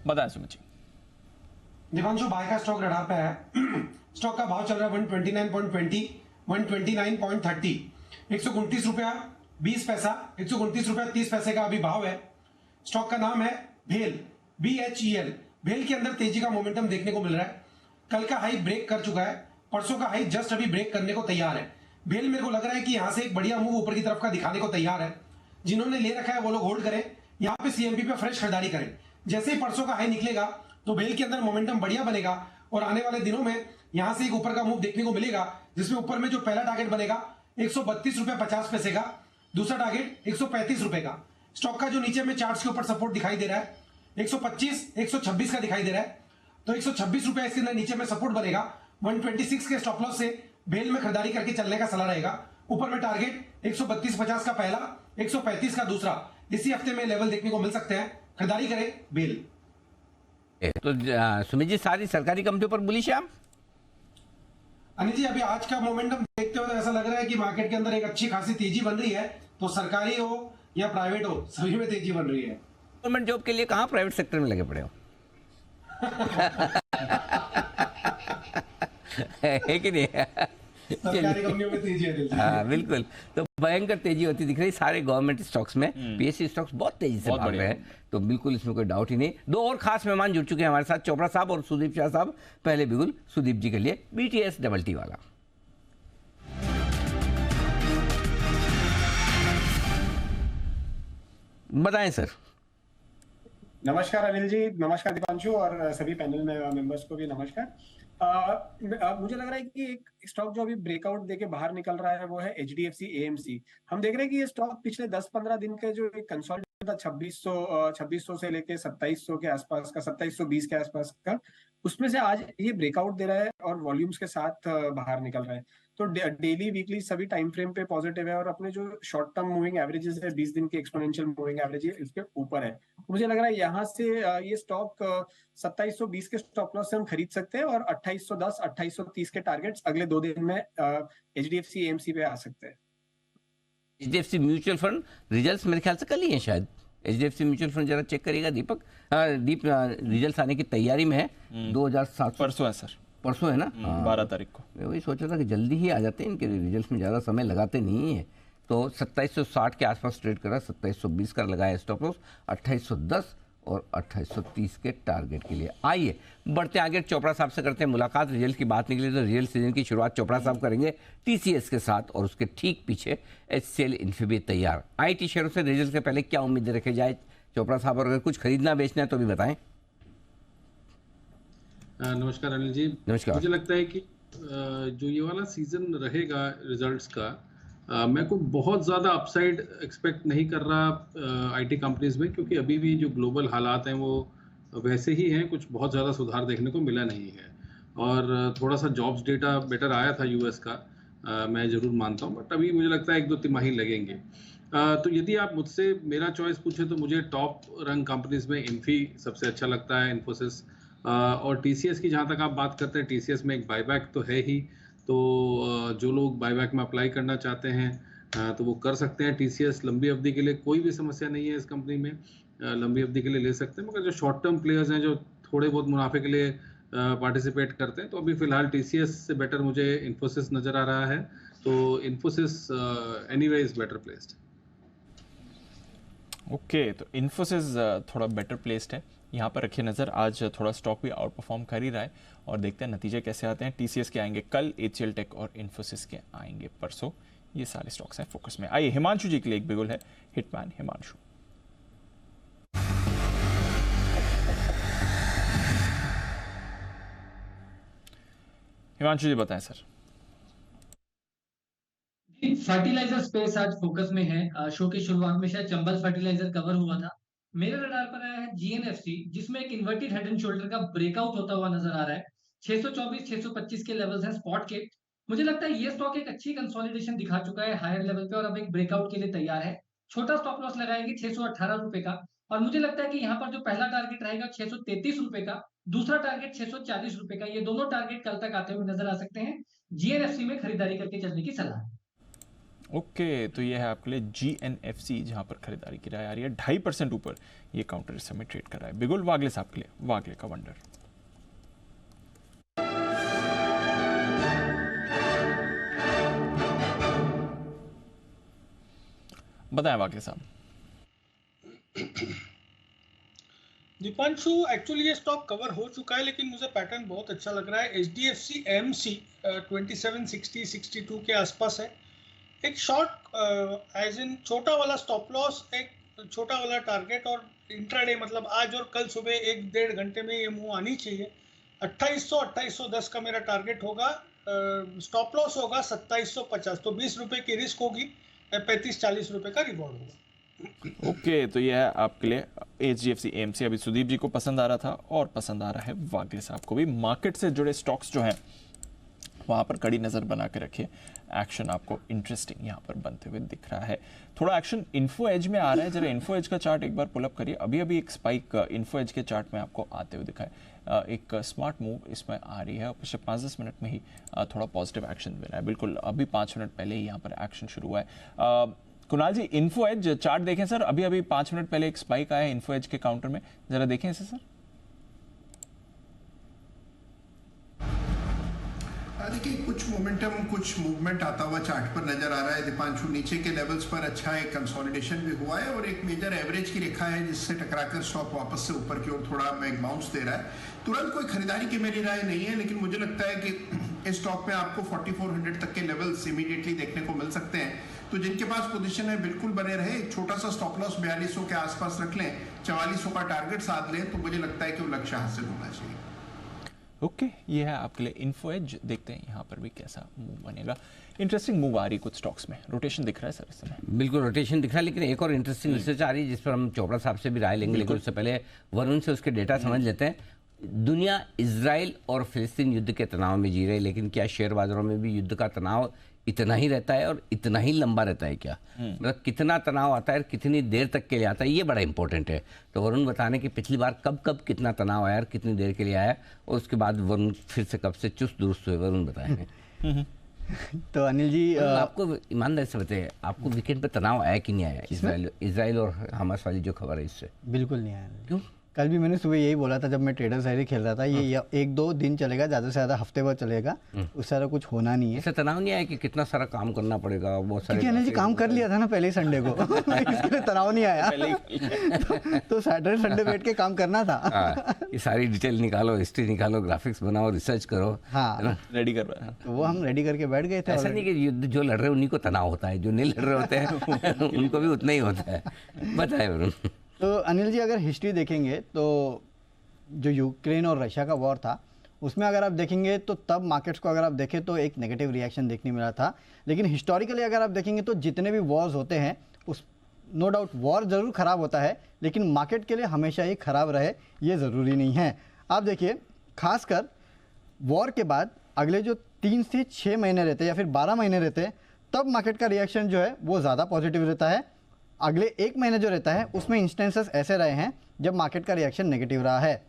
[SPEAKER 1] बताएं सुमित जी।
[SPEAKER 8] दीपांशु, बाय का स्टॉक रडार पे है। स्टॉक का भाव चल रहा है 129.20, 129.30, 129 रुपया 20 पैसा, 129 रुपया 30 पैसे का अभी भाव है। स्टॉक का नाम है भेल, BHEL। भेल के अंदर तेजी का मोमेंटम देखने को मिल रहा है। कल का हाई ब्रेक कर चुका है, परसों का हाई जस्ट अभी ब्रेक करने को तैयार है। भेल मेरे को लग रहा है कि यहां से एक बढ़िया मूव ऊपर की तरफ का दिखाने को तैयार है। जिन्होंने ले रखा है वो लोग होल्ड करें, यहाँ पे CMP पे फ्रेश खरीदारी करें। जैसे ही परसों का हाई निकलेगा तो भेल के अंदर मोमेंटम बढ़िया बनेगा, और आने वाले दिनों में यहां से एक ऊपर का मूव देखने को मिलेगा, जिसमें ऊपर में जो पहला टारगेट बनेगा 132 रुपए 50 पैसे का, दूसरा टारगेट 135 रुपए का। स्टॉक का जो नीचे में चार्ट्स के ऊपर सपोर्ट दिखाई दे रहा है 125, 126 का दिखाई दे रहा है, तो 126 रुपए इसके अंदर नीचे में सपोर्ट बनेगा। 126 के स्टॉप लॉस से भेल में खरीदारी करके चलने का सलाह रहेगा। ऊपर में टारगेट 132.50 का पहला, 135 का दूसरा, इसी हफ्ते में लेवल देखने को मिल सकते हैं। खरीदारी करें भेल।
[SPEAKER 2] तो सुमित जी, सारी सरकारी कंपनियों पर बुलिश है आप?
[SPEAKER 8] अनिल जी, अभी आज का मोमेंटम देखते हुए ऐसा लग रहा है कि मार्केट के अंदर एक अच्छी खासी तेजी बन रही है। तो सरकारी हो या प्राइवेट हो, सभी में तेजी बन रही है।
[SPEAKER 2] गवर्नमेंट जॉब के लिए कहाँ प्राइवेट सेक्टर में लगे पड़े हो? है कि नहीं?
[SPEAKER 8] सरकारी कंपनियों में तेजी है।
[SPEAKER 2] हाँ बिल्कुल, तो भयंकर तेजी होती दिख रही सारे गवर्नमेंट स्टॉक्स में। पीएसयू स्टॉक्स बहुत तेजी से भाग रहे हैं, तो बिल्कुल इसमें कोई डाउट ही नहीं। दो और खास मेहमान जुड़ चुके हैं हमारे साथ, चोपड़ा साहब और सुदीप शाह साहब। पहले बिल्कुल सुदीप जी के लिए BTS डबल टी वाला। बताएं सर।
[SPEAKER 12] नमस्कार अनिल जी, नमस्कार दीपांशु, और सभी पैनल में मेंबर्स को भी नमस्कार। मुझे लग रहा है कि एक स्टॉक जो अभी ब्रेकआउट देके बाहर निकल रहा है वो है HDFC AMC। हम देख रहे हैं कि ये स्टॉक पिछले 10-15 दिन के जो एक कंसोलिडेशन था 2600 से लेके 2700 के आसपास का, 2720 के आसपास का, उसमें से आज ये ब्रेकआउट दे रहा है और वॉल्यूम्स के साथ बाहर निकल रहा है। तो डेली वीकली सभी टाइम फ्रेम पे पॉजिटिव है और अपने जो शॉर्ट टर्म मूविंग एवरेजेस है 20 दिन की एक्सपोनेंशियल मूविंग एवरेज है इसके ऊपर है। मुझे लग रहा है यहाँ से ये स्टॉक 2720 के स्टॉप लॉस से हम खरीद सकते हैं और 2810 2830 के टारगेट्स अगले 2 दिन में HDFC AMC पे आ सकते हैं।
[SPEAKER 2] HDFC म्यूचुअल फंड रिजल्ट्स मेरे ख्याल से कल ही है शायद। HDFC म्यूचुअल फंड जरा चेक करिएगा दीपक। दीप रिजल्ट्स आने की तैयारी में है। 2700
[SPEAKER 1] परसों है सर,
[SPEAKER 2] परसों है ना,
[SPEAKER 1] 12 तारीख को।
[SPEAKER 2] मैं वही सोच रहा था कि जल्दी ही आ जाते हैं, इनके रिजल्ट्स में ज़्यादा समय लगाते नहीं है। तो 2760 के आसपास ट्रेड कर रहा है, 2720 का लगाया स्टॉप लॉस, 2810 और 2830 के टारगेट के लिए। आइए बढ़ते आगे, चोपड़ा साहब से करते हैं मुलाकात। रिजल्ट की बात निकली तो रिजल्ट सीजन की शुरुआत चोपड़ा साहब करेंगे TCS के साथ, और उसके ठीक पीछे HCL इन्फी तैयार। IT शेयरों से रिजल्ट से पहले क्या उम्मीदें रखे जाए चोपड़ा साहब, और अगर कुछ खरीदना बेचना है तो भी बताएं।
[SPEAKER 13] नमस्कार अनिल जी।
[SPEAKER 2] नमस्कार।
[SPEAKER 13] मुझे लगता है कि जो ये वाला सीजन रहेगा रिजल्ट्स का, मैं को बहुत ज़्यादा अपसाइड एक्सपेक्ट नहीं कर रहा IT कंपनीज में, क्योंकि अभी भी जो ग्लोबल हालात हैं वो वैसे ही हैं, कुछ बहुत ज़्यादा सुधार देखने को मिला नहीं है। और थोड़ा सा जॉब्स डेटा बेटर आया था US का, मैं ज़रूर मानता हूँ, बट अभी मुझे लगता है 1-2 तिमाही लगेंगे। तो यदि आप मुझसे मेरा चॉइस पूछे तो मुझे टॉप रंग कंपनीज में इन्फी सबसे अच्छा लगता है, इन्फोसिस, और TCS की जहाँ तक आप बात करते हैं, TCS में एक बायबैक तो है ही, तो जो लोग बायबैक में अप्लाई करना चाहते हैं तो वो कर सकते हैं। TCS लंबी अवधि के लिए कोई भी समस्या नहीं है इस कंपनी में, लंबी अवधि के लिए ले सकते हैं। मगर जो शॉर्ट टर्म प्लेयर्स हैं जो थोड़े बहुत मुनाफे के लिए पार्टिसिपेट करते हैं, तो अभी फिलहाल TCS से बेटर मुझे इन्फोसिस नज़र आ रहा है। तो Infosys anyway is better placed.
[SPEAKER 1] Okay, तो इन्फोसिस थोड़ा बेटर प्लेस्ड है, यहाँ पर रखिए नज़र। आज थोड़ा स्टॉक भी आउट परफॉर्म कर ही रहा है, और देखते हैं नतीजे कैसे आते हैं। TCS के आएंगे कल, HCL टेक और इन्फोसिस के आएंगे परसों। ये सारे स्टॉक्स हैं फोकस में। आइए हिमांशु जी के लिए एक बिगुल है, हिटमैन हिमांशु। हिमांशु जी बताएं सर।
[SPEAKER 7] फर्टिलाइजर स्पेस आज फोकस में है। शो की शुरुआत में शायद चंबल फर्टिलाइजर कवर हुआ था। मेरे रडार पर आया है GNFC, जिसमें एक इन्वर्टेड हेड एंड शोल्डर का ब्रेकआउट होता हुआ नजर आ रहा है। 624-625 के लेवल्स हैं स्पॉट के। मुझे लगता है ये स्टॉक एक अच्छी कंसोलिडेशन दिखा चुका है हायर लेवल पे, और अब एक ब्रेकआउट के लिए तैयार है। छोटा स्टॉप लॉस लगाएंगे 618 रुपए का, और मुझे लगता है कि यहाँ पर जो पहला टारगेट रहेगा 633 रुपए का, दूसरा टारगेट 640 रुपए का। ये दोनों टारगेट कल तक आते हुए नजर आ सकते हैं। GNFC में खरीदारी करके चलने की सलाह है।
[SPEAKER 1] ओके, तो ये है आपके लिए GNFC, जहां पर खरीदारी की राय आ रही है। 2.5% ऊपर ये काउंटर इस समय ट्रेड कर रहा है। बिगुल वागले साहब के लिए, वागले का वंडर। बताएं वागले साहब।
[SPEAKER 5] दीपांशु, एक्चुअली ये स्टॉक कवर हो चुका है, लेकिन मुझे पैटर्न बहुत अच्छा लग रहा है। HDFC AMC 2760-62 के आसपास है। एक शॉर्ट एज इन छोटा वाला स्टॉप लॉस, एक छोटा वाला टारगेट, और इंट्राडे मतलब आज और कल सुबह 1-1.5 घंटे में ये मूव आनी चाहिए। 2800-2810 का मेरा टारगेट होगा। स्टॉप लॉस होगा 2750, तो 20 रुपए की रिस्क होगी, 35-40 रुपए का रिवॉर्ड होगा।
[SPEAKER 1] ओके, तो यह है आपके लिए HDFC AMC। अभी सुदीप जी को पसंद आ रहा था और पसंद आ रहा है वागले साहब को भी। मार्केट से जुड़े स्टॉक्स जो हैं वहाँ पर कड़ी नज़र बना के रखिए। एक्शन आपको इंटरेस्टिंग यहाँ पर बनते हुए दिख रहा है। थोड़ा एक्शन इन्फो एज में आ रहा है, जरा इन्फो एज का चार्ट एक बार पुलअप करिए। अभी अभी एक स्पाइक इन्फो एज के चार्ट में आपको आते हुए दिखा है। एक स्मार्ट मूव इसमें आ रही है, पिछले 5-10 मिनट में ही थोड़ा पॉजिटिव एक्शन मिला है। बिल्कुल अभी 5 मिनट पहले ही यहाँ पर एक्शन शुरू हुआ है। कुणाल जी, इन्फो एज चार्ट देखें सर, अभी अभी 5 मिनट पहले एक स्पाइक आया इन्फो एज के काउंटर में, जरा देखें इसे सर।
[SPEAKER 9] देखिए कुछ मोमेंटम, कुछ मूवमेंट आता हुआ चार्ट पर नजर आ रहा है दीपांशु। नीचे के लेवल्स पर अच्छा एक कंसोलिडेशन भी हुआ है और एक मेजर एवरेज की रेखा है जिससे टकराकर स्टॉक वापस से ऊपर की ओर थोड़ा एक बाउंस दे रहा है। तुरंत कोई खरीदारी की मेरी राय नहीं है, लेकिन मुझे लगता है कि इस स्टॉक में आपको 4400 तक के लेवल्स इमीडिएटली देखने को मिल सकते हैं। तो जिनके पास पोजीशन है बिल्कुल बने रहे, एक छोटा सा स्टॉप लॉस 4200 के आसपास रख लें, 4400 का टारगेट साध लें, तो मुझे लगता है कि वो लक्ष्य हासिल होना चाहिए।
[SPEAKER 1] ओके, ये है आपके लिए इन्फो एज। देखते हैं यहाँ पर भी कैसा मूव बनेगा। इंटरेस्टिंग मूव आ रही कुछ स्टॉक्स में, रोटेशन दिख रहा है सर इस समय।
[SPEAKER 2] बिल्कुल रोटेशन दिख रहा है, लेकिन एक और इंटरेस्टिंग रिसर्च आ रही है जिस पर हम चोपड़ा साहब से भी राय लेंगे, लेकिन उससे पहले वरुण से उसके डेटा समझ लेते हैं। दुनिया इजराइल और फिलिस्तीन युद्ध के तनाव में जी रही है, लेकिन क्या शेयर बाजारों में भी युद्ध का तनाव इतना ही रहता है और इतना ही लंबा रहता है क्या? मतलब कितना तनाव आता है और कितनी देर तक के लिए आता है, ये बड़ा इंपॉर्टेंट है। तो वरुण बताने कि पिछली बार कब कब कितना तनाव आया और कितनी देर के लिए आया, और उसके बाद वरुण फिर से कब से चुस्त दुरुस्त हुए, वरुण बताएंगे।
[SPEAKER 14] तो अनिल जी
[SPEAKER 2] आपको ईमानदारी से बताइए, आपको वीकेंड पे तनाव आया कि नहीं आया इजराइल और हमास वाली जो खबर है इससे?
[SPEAKER 14] बिल्कुल नहीं आया।
[SPEAKER 2] क्यों?
[SPEAKER 14] कल भी मैंने सुबह यही बोला था जब मैं ट्रेडर साइड खेल रहा था, ये 1-2 दिन चलेगा, ज़्यादा से ज़्यादा हफ्ते भर चलेगा, उस सारा कुछ होना नहीं है।
[SPEAKER 2] इससे तनाव नहीं आया कि कितना सारा काम करना पड़ेगा, बहुत सारे?
[SPEAKER 14] क्योंकि अनिल जी काम कर लिया था ना पहले ही संडे को इसके लिए तनाव नहीं आया। तो सैटरडे संडे बैठ के काम करना था।
[SPEAKER 2] ये सारी डिटेल निकालो, हिस्ट्री निकालो, ग्राफिक्स बनाओ, रिसर्च करो।
[SPEAKER 14] हाँ,
[SPEAKER 1] रेडी कर रहा है।
[SPEAKER 14] तो वो हम रेडी करके बैठ गए थे।
[SPEAKER 2] ऐसा नहीं कि युद्ध जो लड़ रहे हैं उन्हीं को तनाव होता है, जो नहीं लड़ रहे होते हैं उनको भी उतना ही होता है। बताए वरुण।
[SPEAKER 14] तो अनिल जी अगर हिस्ट्री देखेंगे तो जो यूक्रेन और रशिया का वॉर था उसमें अगर आप देखेंगे तो तब मार्केट्स को अगर आप देखें तो एक नेगेटिव रिएक्शन देखने मिला था। लेकिन हिस्टोरिकली अगर आप देखेंगे तो जितने भी वॉर्स होते हैं उस नो डाउट वॉर ज़रूर ख़राब होता है, लेकिन मार्केट के लिए हमेशा ही ख़राब रहे ये ज़रूरी नहीं है। आप देखिए खासकर वॉर के बाद अगले जो 3 से 6 महीने रहते हैं या फिर 12 महीने रहते हैं, तब मार्केट का रिएक्शन जो है वो ज़्यादा पॉजिटिव रहता है। अगले 1 महीने जो रहता है उसमें इंस्टेंसेस ऐसे रहे हैं जब मार्केट का रिएक्शन नेगेटिव रहा है।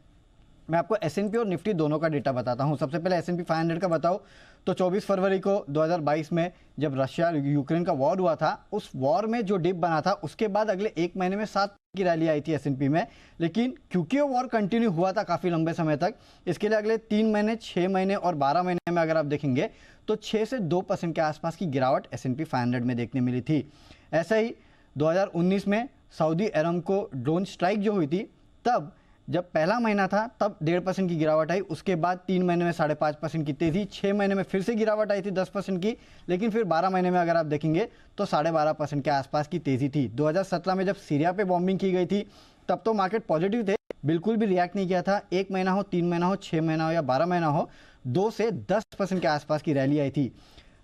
[SPEAKER 14] मैं आपको S&P और निफ्टी दोनों का डेटा बताता हूं। सबसे पहले S&P 500 का बताओ तो 24 फरवरी को 2022 में जब रशिया यूक्रेन का वॉर हुआ था, उस वॉर में जो डिप बना था उसके बाद अगले 1 महीने में 7 की रैली आई थी S&P में। लेकिन क्योंकि वो वॉर कंटिन्यू हुआ था काफ़ी लंबे समय तक, इसके लिए अगले 3 महीने, 6 महीने और 12 महीने में अगर आप देखेंगे तो 6 से 2% के आसपास की गिरावट S&P 500 में देखने मिली थी। ऐसा ही 2019 में सऊदी अरामको ड्रोन स्ट्राइक जो हुई थी, तब जब पहला महीना था तब 1.5% की गिरावट आई, उसके बाद 3 महीने में 5.5% की तेज़ी, 6 महीने में फिर से गिरावट आई थी 10% की, लेकिन फिर 12 महीने में अगर आप देखेंगे तो 12.5% के आसपास की तेज़ी थी। 2017 में जब सीरिया पे बॉम्बिंग की गई थी तब तो मार्केट पॉजिटिव थे, बिल्कुल भी रिएक्ट नहीं किया था। 1 महीना हो, 3 महीना हो, 6 महीना हो या 12 महीना हो, 2 से 10% के आसपास की रैली आई थी।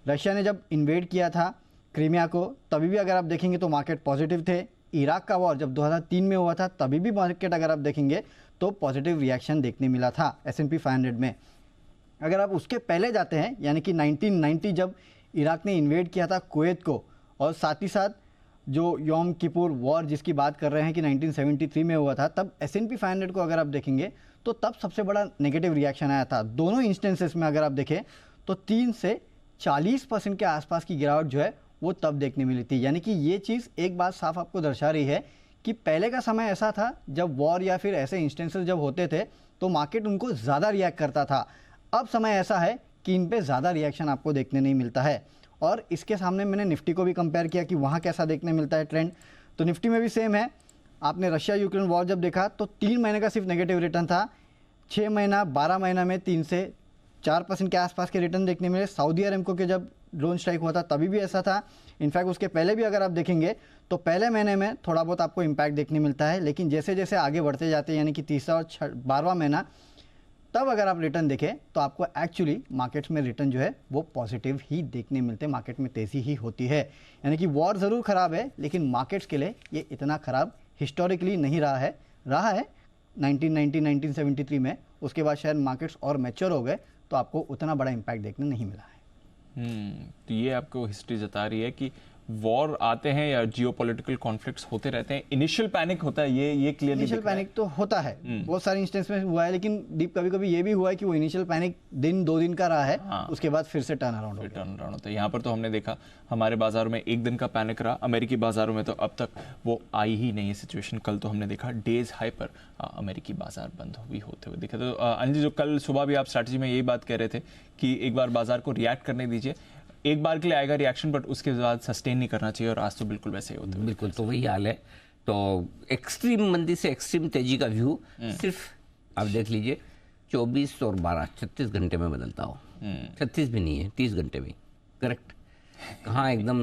[SPEAKER 14] रशिया ने जब इन्वेड किया था क्रीमिया को, तभी भी अगर आप देखेंगे तो मार्केट पॉजिटिव थे। इराक का वॉर जब 2003 में हुआ था तभी भी मार्केट अगर आप देखेंगे तो पॉजिटिव रिएक्शन देखने मिला था S&P 500 में। अगर आप उसके पहले जाते हैं यानी कि 1990 जब इराक ने इन्वेड किया था कुवैत को, और साथ ही साथ जो योम किपुर वॉर जिसकी बात कर रहे हैं कि 1973 में हुआ था, तब S&P 500 को अगर आप देखेंगे तो तब सबसे बड़ा नेगेटिव रिएक्शन आया था। दोनों इंस्टेंसेस में अगर आप देखें तो 3 से 40% के आसपास की गिरावट जो है वो तब देखने मिली थी। यानी कि ये चीज़ एक बात साफ आपको दर्शा रही है कि पहले का समय ऐसा था जब वॉर या फिर ऐसे इंस्टेंसेस जब होते थे तो मार्केट उनको ज़्यादा रिएक्ट करता था। अब समय ऐसा है कि इन पे ज़्यादा रिएक्शन आपको देखने नहीं मिलता है। और इसके सामने मैंने निफ्टी को भी कंपेयर किया कि वहाँ कैसा देखने मिलता है ट्रेंड, तो निफ्टी में भी सेम है। आपने रशिया यूक्रेन वॉर जब देखा तो 3 महीने का सिर्फ नेगेटिव रिटर्न था, 6 महीना 12 महीना में 3 से 4% के आसपास के रिटर्न देखने मिले। सऊदी अरामको के जब ड्रोन स्ट्राइक हुआ था तभी भी ऐसा था। इनफैक्ट उसके पहले भी अगर आप देखेंगे तो पहले महीने में थोड़ा बहुत आपको इम्पैक्ट देखने मिलता है, लेकिन जैसे जैसे आगे बढ़ते जाते हैं यानी कि तीसरा और 12वां महीना, तब अगर आप रिटर्न देखें तो आपको एक्चुअली मार्केट्स में रिटर्न जो है वो पॉजिटिव ही देखने मिलते हैं, मार्केट में तेज़ी ही होती है। यानी कि वॉर ज़रूर ख़राब है लेकिन मार्केट्स के लिए ये इतना ख़राब हिस्टोरिकली नहीं रहा है 1973 में। उसके बाद शायद मार्केट्स और मैच्योर हो गए तो आपको उतना बड़ा इम्पैक्ट देखने नहीं मिला है।
[SPEAKER 1] तो ये आपको हिस्ट्री जता रही है कि वॉर आते हैं या जियोपॉलिटिकल कॉन्फ्लिक्ट्स होते रहते हैं, इनिशियल पैनिक होता है, ये क्लियरली
[SPEAKER 14] इनिशियल पैनिक तो होता है, बहुत सारे इंस्टेंस में हुआ है, लेकिन दीप कभी कभी ये भी हुआ है कि वो इनिशियल पैनिक दिन 2 दिन का रहा है, उसके बाद फिर से टर्न अराउंड
[SPEAKER 1] होता है। यहाँ पर तो हमने देखा हमारे बाजारों में 1 दिन का पैनिक रहा, अमेरिकी बाजारों में तो अब तक वो आई ही नहीं है सिचुएशन। कल तो हमने देखा डेज हाई पर अमेरिकी बाजार बंद हुए होते हुए दिखे। तो अनिल जी, जो कल सुबह भी आप स्ट्रैटेजी में यही बात कह रहे थे कि एक बार बाजार को रिएक्ट करने दीजिए, एक बार के लिए आएगा रिएक्शन, बट उसके बाद सस्टेन नहीं करना चाहिए, और आज तो बिल्कुल वैसे ही होता है।
[SPEAKER 2] बिल्कुल, तो वही हाल है। तो एक्सट्रीम मंदी से एक्सट्रीम तेजी का व्यू सिर्फ आप देख लीजिए 24 और 12 36 घंटे में बदलता हो। 36 भी नहीं है, 30 घंटे में, करेक्ट। कहाँ एकदम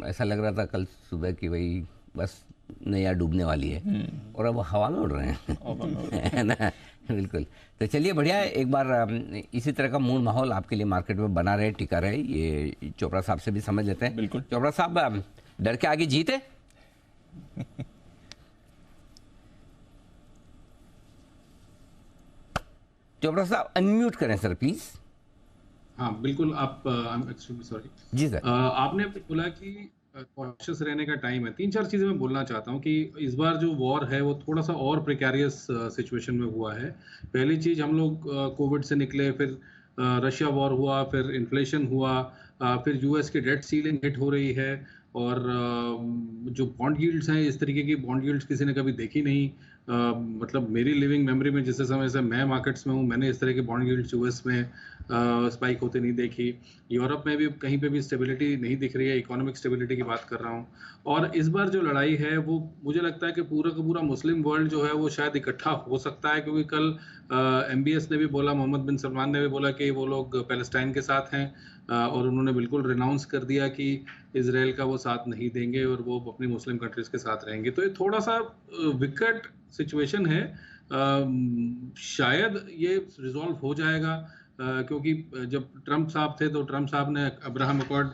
[SPEAKER 2] ऐसा लग रहा था कल सुबह कि भाई बस नैया डूबने वाली है, और अब हवा में उड़ रहे हैं है ना। बिल्कुल, तो चलिए बढ़िया है। एक बार इसी तरह का मूड माहौल आपके लिए मार्केट में बना रहे, टिका रहे, ये चोपड़ा साहब से भी समझ लेते हैं।
[SPEAKER 1] बिल्कुल
[SPEAKER 2] चोपड़ा साहब, डर के आगे जीत है? चोपड़ा साहब अनम्यूट करें सर प्लीज।
[SPEAKER 13] हाँ बिल्कुल, आप एक्सट्रीमली सॉरी
[SPEAKER 2] जी सर।
[SPEAKER 13] आपने बोला कि कॉशियस रहने का टाइम है। 3-4 चीजें मैं बोलना चाहता हूँ कि इस बार जो वॉर है वो थोड़ा सा और प्रिकैरियस सिचुएशन में हुआ है। पहली चीज, हम लोग कोविड से निकले, फिर रशिया वॉर हुआ, फिर इन्फ्लेशन हुआ, फिर यूएस की डेट सीलिंग हिट हो रही है, और जो बॉन्ड यील्ड्स हैं, इस तरीके की बॉन्ड यील्ड्स किसी ने कभी देखी नहीं। मतलब मेरी लिविंग मेमोरी में जिस समय से मैं मार्केट्स में हूँ, मैंने इस तरह के बॉन्ड यील्ड्स यूएस में स्पाइक होते नहीं देखी। यूरोप में भी कहीं पे भी स्टेबिलिटी नहीं दिख रही है, इकोनॉमिक स्टेबिलिटी की बात कर रहा हूँ। और इस बार जो लड़ाई है वो मुझे लगता है कि पूरा का पूरा मुस्लिम वर्ल्ड जो है वो शायद इकट्ठा हो सकता है, क्योंकि कल MBS ने भी बोला, मोहम्मद बिन सलमान ने भी बोला कि वो लोग पैलेस्टाइन के साथ हैं, और उन्होंने बिल्कुल रिनाउंस कर दिया कि इजराइल का वो साथ नहीं देंगे और वो अपनी मुस्लिम कंट्रीज के साथ रहेंगे। तो ये थोड़ा सा विकट सिचुएशन है। शायद ये रिजॉल्व हो जाएगा, क्योंकि जब ट्रम्प साहब थे तो ट्रम्प साहब ने अब्राहम अकॉर्ड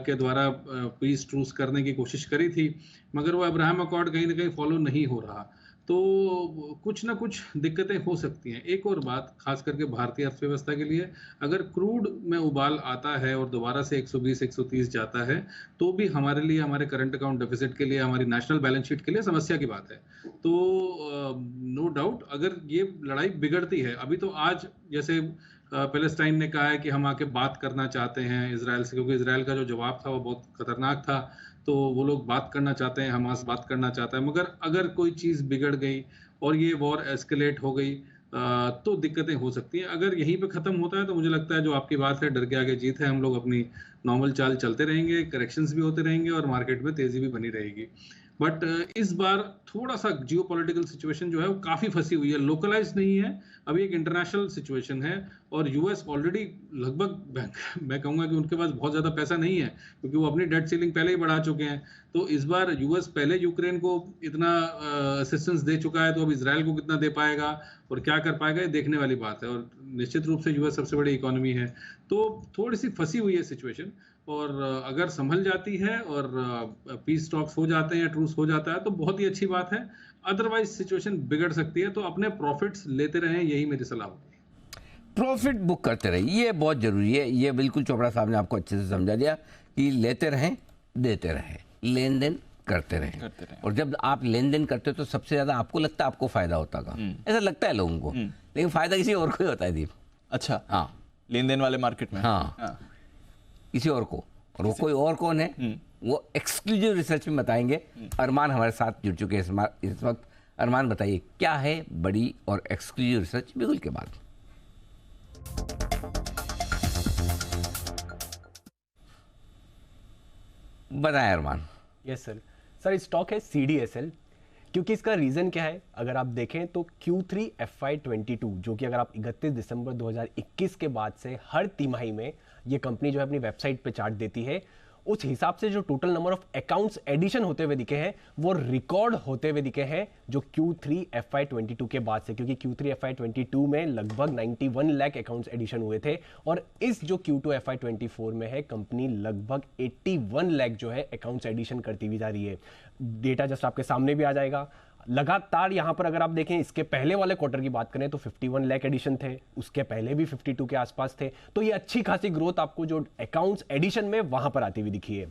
[SPEAKER 13] के द्वारा पीस ट्रूस करने की कोशिश करी थी, मगर वो अब्राहम अकॉर्ड कहीं ना कहीं फॉलो नहीं हो रहा। तो कुछ ना कुछ दिक्कतें हो सकती हैं। एक और बात, खास करके भारतीय अर्थव्यवस्था के लिए, अगर क्रूड में उबाल आता है और दोबारा से 120-130 जाता है, तो भी हमारे लिए, हमारे करंट अकाउंट डेफिसिट के लिए, हमारी नेशनल बैलेंस शीट के लिए समस्या की बात है। तो नो डाउट अगर ये लड़ाई बिगड़ती है, अभी तो आज जैसे पैलेस्टाइन ने कहा है कि हम आके बात करना चाहते हैं इजराइल से, क्योंकि इजराइल का जो जवाब था वो बहुत खतरनाक था, तो वो लोग बात करना चाहते हैं, हमास बात करना चाहता है। मगर अगर कोई चीज़ बिगड़ गई और ये वॉर एस्केलेट हो गई तो दिक्कतें हो सकती हैं। अगर यहीं पे ख़त्म होता है तो मुझे लगता है जो आपकी बात है, डर के आगे जीत है, हम लोग अपनी नॉर्मल चाल चलते रहेंगे, करेक्शंस भी होते रहेंगे और मार्केट में तेज़ी भी बनी रहेगी। बट इस बार थोड़ा सा जियोपॉलिटिकल सिचुएशन जो है वो काफ़ी फंसी हुई है, लोकलाइज नहीं है, अभी एक इंटरनेशनल सिचुएशन है। और यूएस ऑलरेडी लगभग, मैं कहूँगा कि उनके पास बहुत ज़्यादा पैसा नहीं है, क्योंकि वो अपनी डेट सीलिंग पहले ही बढ़ा चुके हैं। तो इस बार यूएस पहले यूक्रेन को इतना असिस्टेंस दे चुका है, तो अब इसराइल को कितना दे पाएगा और क्या कर पाएगा, ये देखने वाली बात है। और निश्चित रूप से यूएस सबसे बड़ी इकोनॉमी है, तो थोड़ी सी फंसी हुई है सिचुएशन। और अगर संभल जाती है और पीस टॉक्स हो जाते हैं, ट्रूस हो जाता है, तो बहुत ही अच्छी बात है। अदरवाइज सिचुएशन बिगड़ सकती है, तो अपने प्रॉफिट्स लेते रहें, यही मेरी सलाह होगी।
[SPEAKER 2] प्रॉफिट बुक करते रहे, ये बहुत जरूरी है। ये बिल्कुल चोपड़ा साहब ने आपको अच्छे से समझा दिया कि लेते रहें, देते रहें, लेन देन करते रहें। और जब आप लेन देन करते हो तो सबसे ज्यादा आपको लगता है आपको फायदा होता है, ऐसा लगता है लोगों को, लेकिन फायदा किसी और को ही होता है दीप।
[SPEAKER 1] अच्छा,
[SPEAKER 2] हाँ,
[SPEAKER 1] लेन देन वाले मार्केट में,
[SPEAKER 2] हाँ, किसी और को। और वो कोई और कौन है, वो एक्सक्लूसिव रिसर्च में बताएंगे। अरमान हमारे साथ जुड़ चुके हैं इस वक्त। अरमान बताइए क्या है बड़ी और एक्सक्लूसिव रिसर्च बिल्कुल के बाद। बताएं Arman.
[SPEAKER 4] Yes sir. Sir stock है CDSL, क्योंकि इसका रीज़न क्या है, अगर आप देखें तो Q3 FY22, जो कि अगर आप 31 दिसंबर 2021 के बाद से हर तिमाही में ये कंपनी जो है अपनी वेबसाइट पे चार्ट देती है, उस हिसाब से जो total number of accounts addition होते हुए दिखे हैं वो रिकॉर्ड होते हुए दिखे हैं जो Q3 FY22 के बाद से, क्योंकि Q3 FY22 में लगभग 91 लाख अकाउंट्स एडिशन हुए थे, और इस जो Q2 FY24 में है, कंपनी लगभग 81 लाख जो है अकाउंट्स एडिशन करती हुई जा रही है। डेटा जस्ट आपके सामने भी आ जाएगा। लगातार यहां पर अगर आप देखें, इसके पहले वाले क्वार्टर की बात करें तो 51 लाख एडिशन थे, उसके पहले भी 52 के आसपास थे। तो ये अच्छी खासी ग्रोथ आपको जो अकाउंट्स एडिशन में वहां पर आती हुई दिखी है।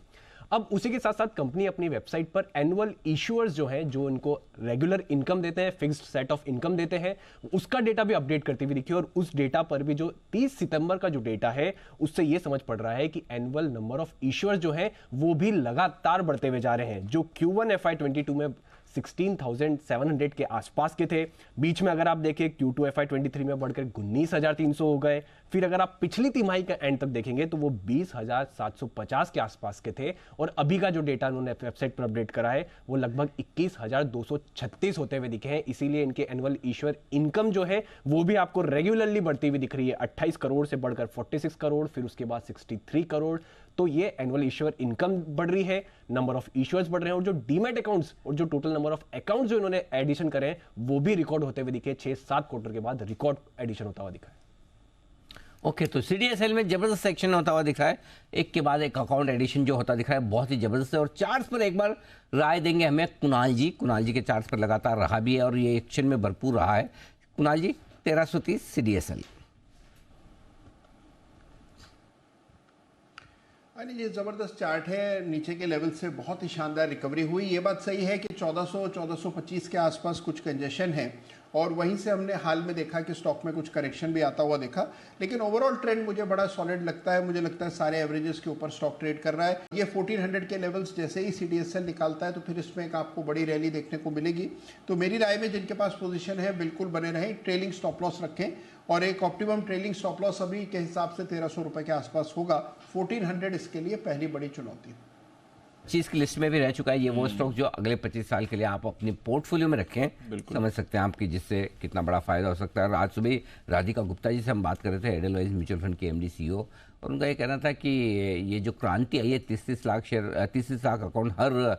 [SPEAKER 4] अब उसी के साथ साथ कंपनी अपनी वेबसाइट पर एनुअल इश्यूअर्स जो हैं, जो इनको रेगुलर इनकम देते हैं, फिक्स्ड सेट ऑफ इनकम देते हैं, उसका डेटा भी अपडेट करती हुई दिखी। और उस डेटा पर भी जो 30 सितंबर का जो डेटा है उससे यह समझ पड़ रहा है कि एनुअल नंबर ऑफ इश्यूअर्स जो हैं वो भी लगातार बढ़ते हुए जा रहे हैं। जो Q1 FY22 में 16,700 के आसपास के थे, बीच में अगर आप देखें Q2 FY23 में बढ़कर 19,300 हो गए। फिर अगर आप पिछली तिमाही का एंड तक देखेंगे तो वो 20,750 के आसपास के थे। और अभी का जो डेटा उन्होंने वेबसाइट पर अपडेट करा है वो लगभग 21,236 होते हुए दिखे हैं। इसीलिए इनके एनुअल इश्यूअर इनकम जो है वो भी आपको रेगुलरली बढ़ती हुई दिख रही है। 28 करोड़ से बढ़कर 46 करोड़, फिर उसके बाद 63 करोड़। तो ये एनुअल इश्यूअर इनकम बढ़ रही है, नंबर ऑफ इश्यूअर्स बढ़ रहे हैं, और जो डीमैट अकाउंट्स और जो टोटल नंबर ऑफ अकाउंट्स जो इन्होंने एडिशन करे हैं वो भी रिकॉर्ड होते हुए दिखे। 6-7 क्वार्टर के बाद रिकॉर्ड एडिशन होता हुआ दिखा है।
[SPEAKER 2] ओके, तो CDSL में जबरदस्त सेक्शन होता हुआ दिख रहा है, एक के बाद एक अकाउंट एडिशन जो होता दिख रहा है, बहुत ही जबरदस्त है। और चार्ट्स पर एक बार राय देंगे हमें कुणाल जी के चार्ट्स पर लगातार रहा भी है और ये एक्शन में भरपूर रहा है। कुणाल जी, 1330 CDSL।
[SPEAKER 9] ये ज़बरदस्त चार्ट है, नीचे के लेवल से बहुत ही शानदार रिकवरी हुई। ये बात सही है कि 1400-1425 के आसपास कुछ कंजेशन है और वहीं से हमने हाल में देखा कि स्टॉक में कुछ करेक्शन भी आता हुआ देखा, लेकिन ओवरऑल ट्रेंड मुझे बड़ा सॉलिड लगता है। मुझे लगता है सारे एवरेजेस के ऊपर स्टॉक ट्रेड कर रहा है। ये 1400 के लेवल्स जैसे ही CDSL निकालता है तो फिर इसमें एक आपको बड़ी रैली देखने को मिलेगी। तो मेरी राय में जिनके पास पोजीशन है बिल्कुल बने रहें, ट्रेलिंग स्टॉप लॉस रखें और एक ऑप्टिमम ट्रेलिंग स्टॉप लॉस अभी के हिसाब से 1300 रुपए के आसपास होगा। 1400 इसके लिए पहली बड़ी चुनौती।
[SPEAKER 2] चीज की लिस्ट में भी रह चुका है। ये वो स्टॉक जो अगले 25 साल के लिए आप अपने पोर्टफोलियो में रखें, समझ सकते हैं आपकी, जिससे कितना बड़ा फायदा हो सकता है। आज सुबह राधिका गुप्ता जी से हम बात कर रहे थे, एडलवाइज म्यूचुअल फंड के MD CEO, और उनका ये कहना था कि ये जो क्रांति आई है, 33 लाख शेयर, 33 लाख अकाउंट हर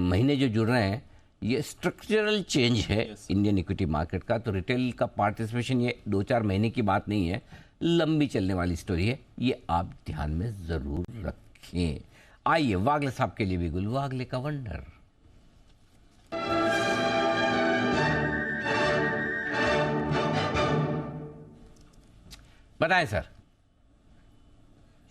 [SPEAKER 2] महीने जो जुड़ रहे हैं, ये स्ट्रक्चरल चेंज है इंडियन इक्विटी मार्केट का। तो रिटेल का पार्टिसिपेशन ये 2-4 महीने की बात नहीं है, लंबी चलने वाली स्टोरी है, ये आप ध्यान में जरूर रखें। आइए वागले साहब के लिए भी गुल वागले का वंडर। बताएं सर।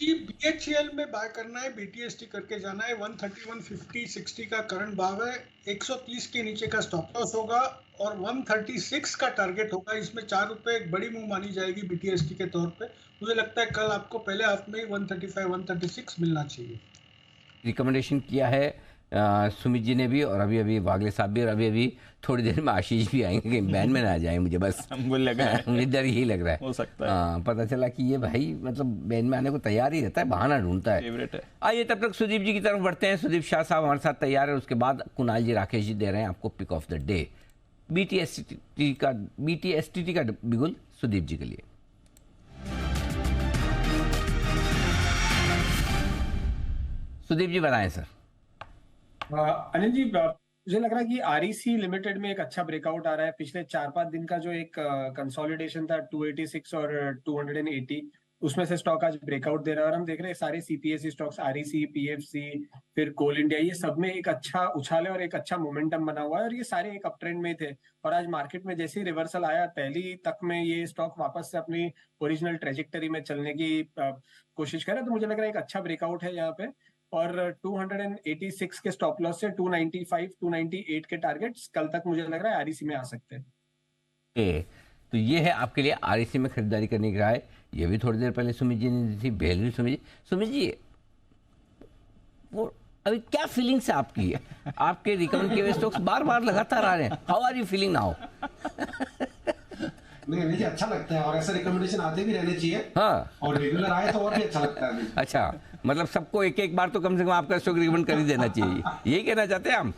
[SPEAKER 5] जी, BHEL में बाय करना है, BTST करके जाना है। 130-150-60 का करंट भाव है, 130 के नीचे का स्टॉप लॉस होगा और 136 का टारगेट होगा। इसमें 4 रुपए एक बड़ी मूव मानी जाएगी BTST के तौर पे। मुझे लगता है कल आपको पहले हाफ में 135-136 मिलना चाहिए।
[SPEAKER 2] रिकमेंडेशन किया है सुमित जी ने भी, और अभी अभी वागले साहब भी, और अभी अभी थोड़ी देर में आशीष भी आएंगे कि बैन में ना आ जाए। मुझे बस मुझे डर यही लग रहा है,
[SPEAKER 1] हो सकता है।
[SPEAKER 2] पता चला कि ये भाई मतलब बैन में आने को तैयार ही रहता है, बहाना ढूंढता है।
[SPEAKER 1] फेवरेट है।
[SPEAKER 2] आइए तब तक सुदीप जी की तरफ बढ़ते हैं। सुदीप शाह साहब हमारे साथ तैयार है, उसके बाद कुणाल जी, राकेश जी दे रहे हैं आपको pick of the day. BTST का बिगुल सुदीप जी के लिए। सुदीप जी बताएं सर।
[SPEAKER 12] अनिल जी, मुझे लग रहा है कि REC लिमिटेड में एक अच्छा ब्रेकआउट आ रहा है। पिछले 4-5 दिन का जो एक कंसोलिडेशन था 286 और 280, उसमें से स्टॉक आज ब्रेकआउट दे रहा है। और हम देख रहे हैं सारे CPSE स्टॉक्स, REC, PFC, फिर कोल इंडिया, ये सब में एक अच्छा उछाल है और एक अच्छा मोमेंटम बना हुआ है और ये सारे एक अप ट्रेंड में थे। और आज मार्केट में जैसे ही रिवर्सल आया, पहली तक में ये स्टॉक वापस से अपनी ओरिजिनल ट्रेजेक्टरी में चलने की कोशिश करे। तो मुझे लग रहा है एक अच्छा ब्रेकआउट है यहाँ पे। और 286 के स्टॉप लॉस से 295, 298 के टारगेट्स कल तक मुझे लग रहा है REC में आ सकते हैं।
[SPEAKER 2] तो ये है आपके लिए REC में खरीदारी करने की राय। ये भी थोड़ी देर पहले सुमित जी ने दी थी, बेल भी सुमित जी वो अभी क्या फीलिंग्स है आपकी? आपके रिकमेंड किए हुए स्टॉक्स बार बार लगातार आ रहे हैं, how are you feeling now?
[SPEAKER 8] नहीं मुझे अच्छा लगता है और ऐसा रिकमेंडेशन आते भी रहने चाहिए।
[SPEAKER 2] हाँ,
[SPEAKER 8] और रेगुलर आए तो और भी अच्छा लगता है।
[SPEAKER 2] अच्छा, मतलब सबको एक एक बार तो कम से कम आपका स्टॉक रिकमेंड कर ही देना चाहिए, यही कहना चाहते हैं हम?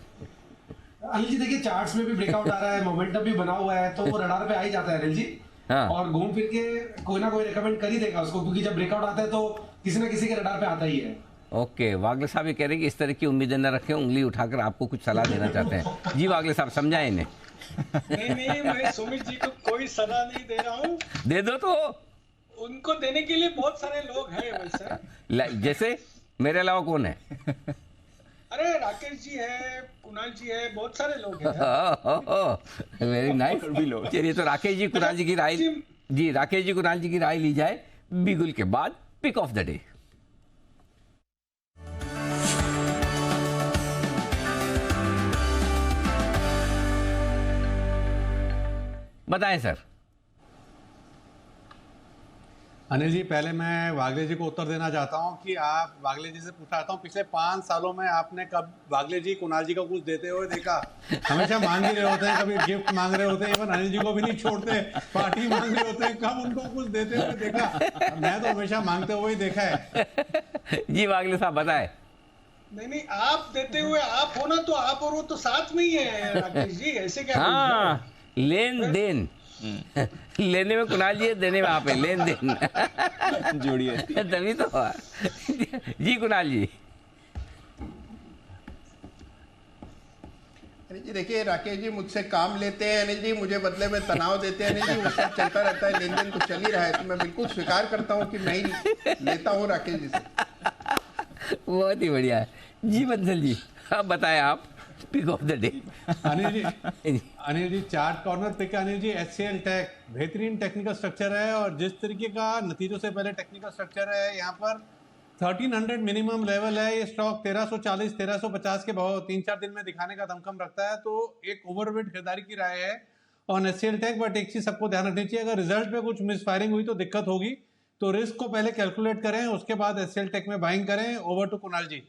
[SPEAKER 8] अनिल जी देखिए, चार्ट्स में भी ब्रेकआउट आ रहा है, मोमेंटम भी बना हुआ है, तो वो रडार पे आ ही जाता है अनिल जी।
[SPEAKER 2] हाँ।
[SPEAKER 8] और घूम फिर के कोई ना कोई रिकमेंड कर ही देगा उसको, क्योंकि जब ब्रेकआउट आता है तो किसी ना किसी के रडार पे आता ही है।
[SPEAKER 2] ओके, वागले साहब ये कह रहे हैं कि इस तरह की उम्मीदें न रखें, उंगली उठाकर आपको कुछ सलाह देना चाहते हैं। जी वागले साहब, समझाएं इन्हें।
[SPEAKER 5] नहीं, मैं सुमित जी को कोई सलाह नहीं दे रहा हूँ।
[SPEAKER 2] दे दो तो,
[SPEAKER 5] उनको देने के लिए बहुत सारे लोग हैं वैसे।
[SPEAKER 2] जैसे मेरे अलावा कौन है?
[SPEAKER 5] अरे राकेश जी है, कुणाल जी है, बहुत सारे लोग हैं।
[SPEAKER 2] Very nice. चलिए, तो राकेश जी कुणाल जी की राय, जी राकेश जी कुणाल जी की राय ली जाए बिगुल के बाद पिक ऑफ द डे। बताएं सर।
[SPEAKER 10] अनिल जी, पहले मैं वागले जी को उत्तर देना चाहता हूं कि आप वागले जी से पूछना चाहता हूं, पिछले 5 सालों में आपने कब वागले जी कुणाल जी को कुछ देते हुए देखा? हमेशा मांग ही रहे होते हैं, कभी गिफ्ट मांग रहे होते हैं, इवन अनिल जी को भी नहीं छोड़ते, पार्टी मांग रहे होते हैं, कब उनको कुछ देते हुए देखा? मैं तो हमेशा मांगते हुए ही देखा है।
[SPEAKER 2] जी वागले साहब बताएं।
[SPEAKER 5] नहीं, आप देते हुए आप हो ना, तो आप और वो तो साथ में ही है राकेश जी, ऐसे क्या?
[SPEAKER 2] हाँ, लेन देन लेने में कुणाल जी है, देने में आप है, लेन देन
[SPEAKER 1] जोड़िए
[SPEAKER 2] तभी तो। जी कुणाल जी।
[SPEAKER 9] अनिल जी देखिए, राकेश जी मुझसे काम लेते हैं, अनिल जी मुझे बदले में तनाव देते हैं, अनिल जी वो सब चलता रहता है, लेन देन तो चल ही रहा है, तो मैं बिल्कुल स्वीकार करता हूँ कि मैं ही लेता हूँ राकेश जी से।
[SPEAKER 2] बहुत ही बढ़िया है। जी बंसल जी, अब बताएं आप pick of the day.
[SPEAKER 10] Anil ji chart corner pick. Anil ji HCL tech बेहतरीन टेक्निकल स्ट्रक्चर है, और जिस तरीके का नतीजों से पहले टेक्निकल स्ट्रक्चर है, यहाँ पर 1300 मिनिमम लेवल है। ये स्टॉक 1340 1350 के भाव 3-4 दिन में दिखाने का दमखम रखता है, तो एक ओवरवेट खरीदारी की राय है ऑन HCL टेक। बट एक चीज सबको ध्यान रखनी चाहिए, अगर रिजल्ट पे कुछ मिसफायरिंग हुई तो दिक्कत होगी, तो रिस्क को पहले कैलकुलेट करें, उसके बाद HCL टेक में बाइंग करें। ओवर टू कुणाल जी।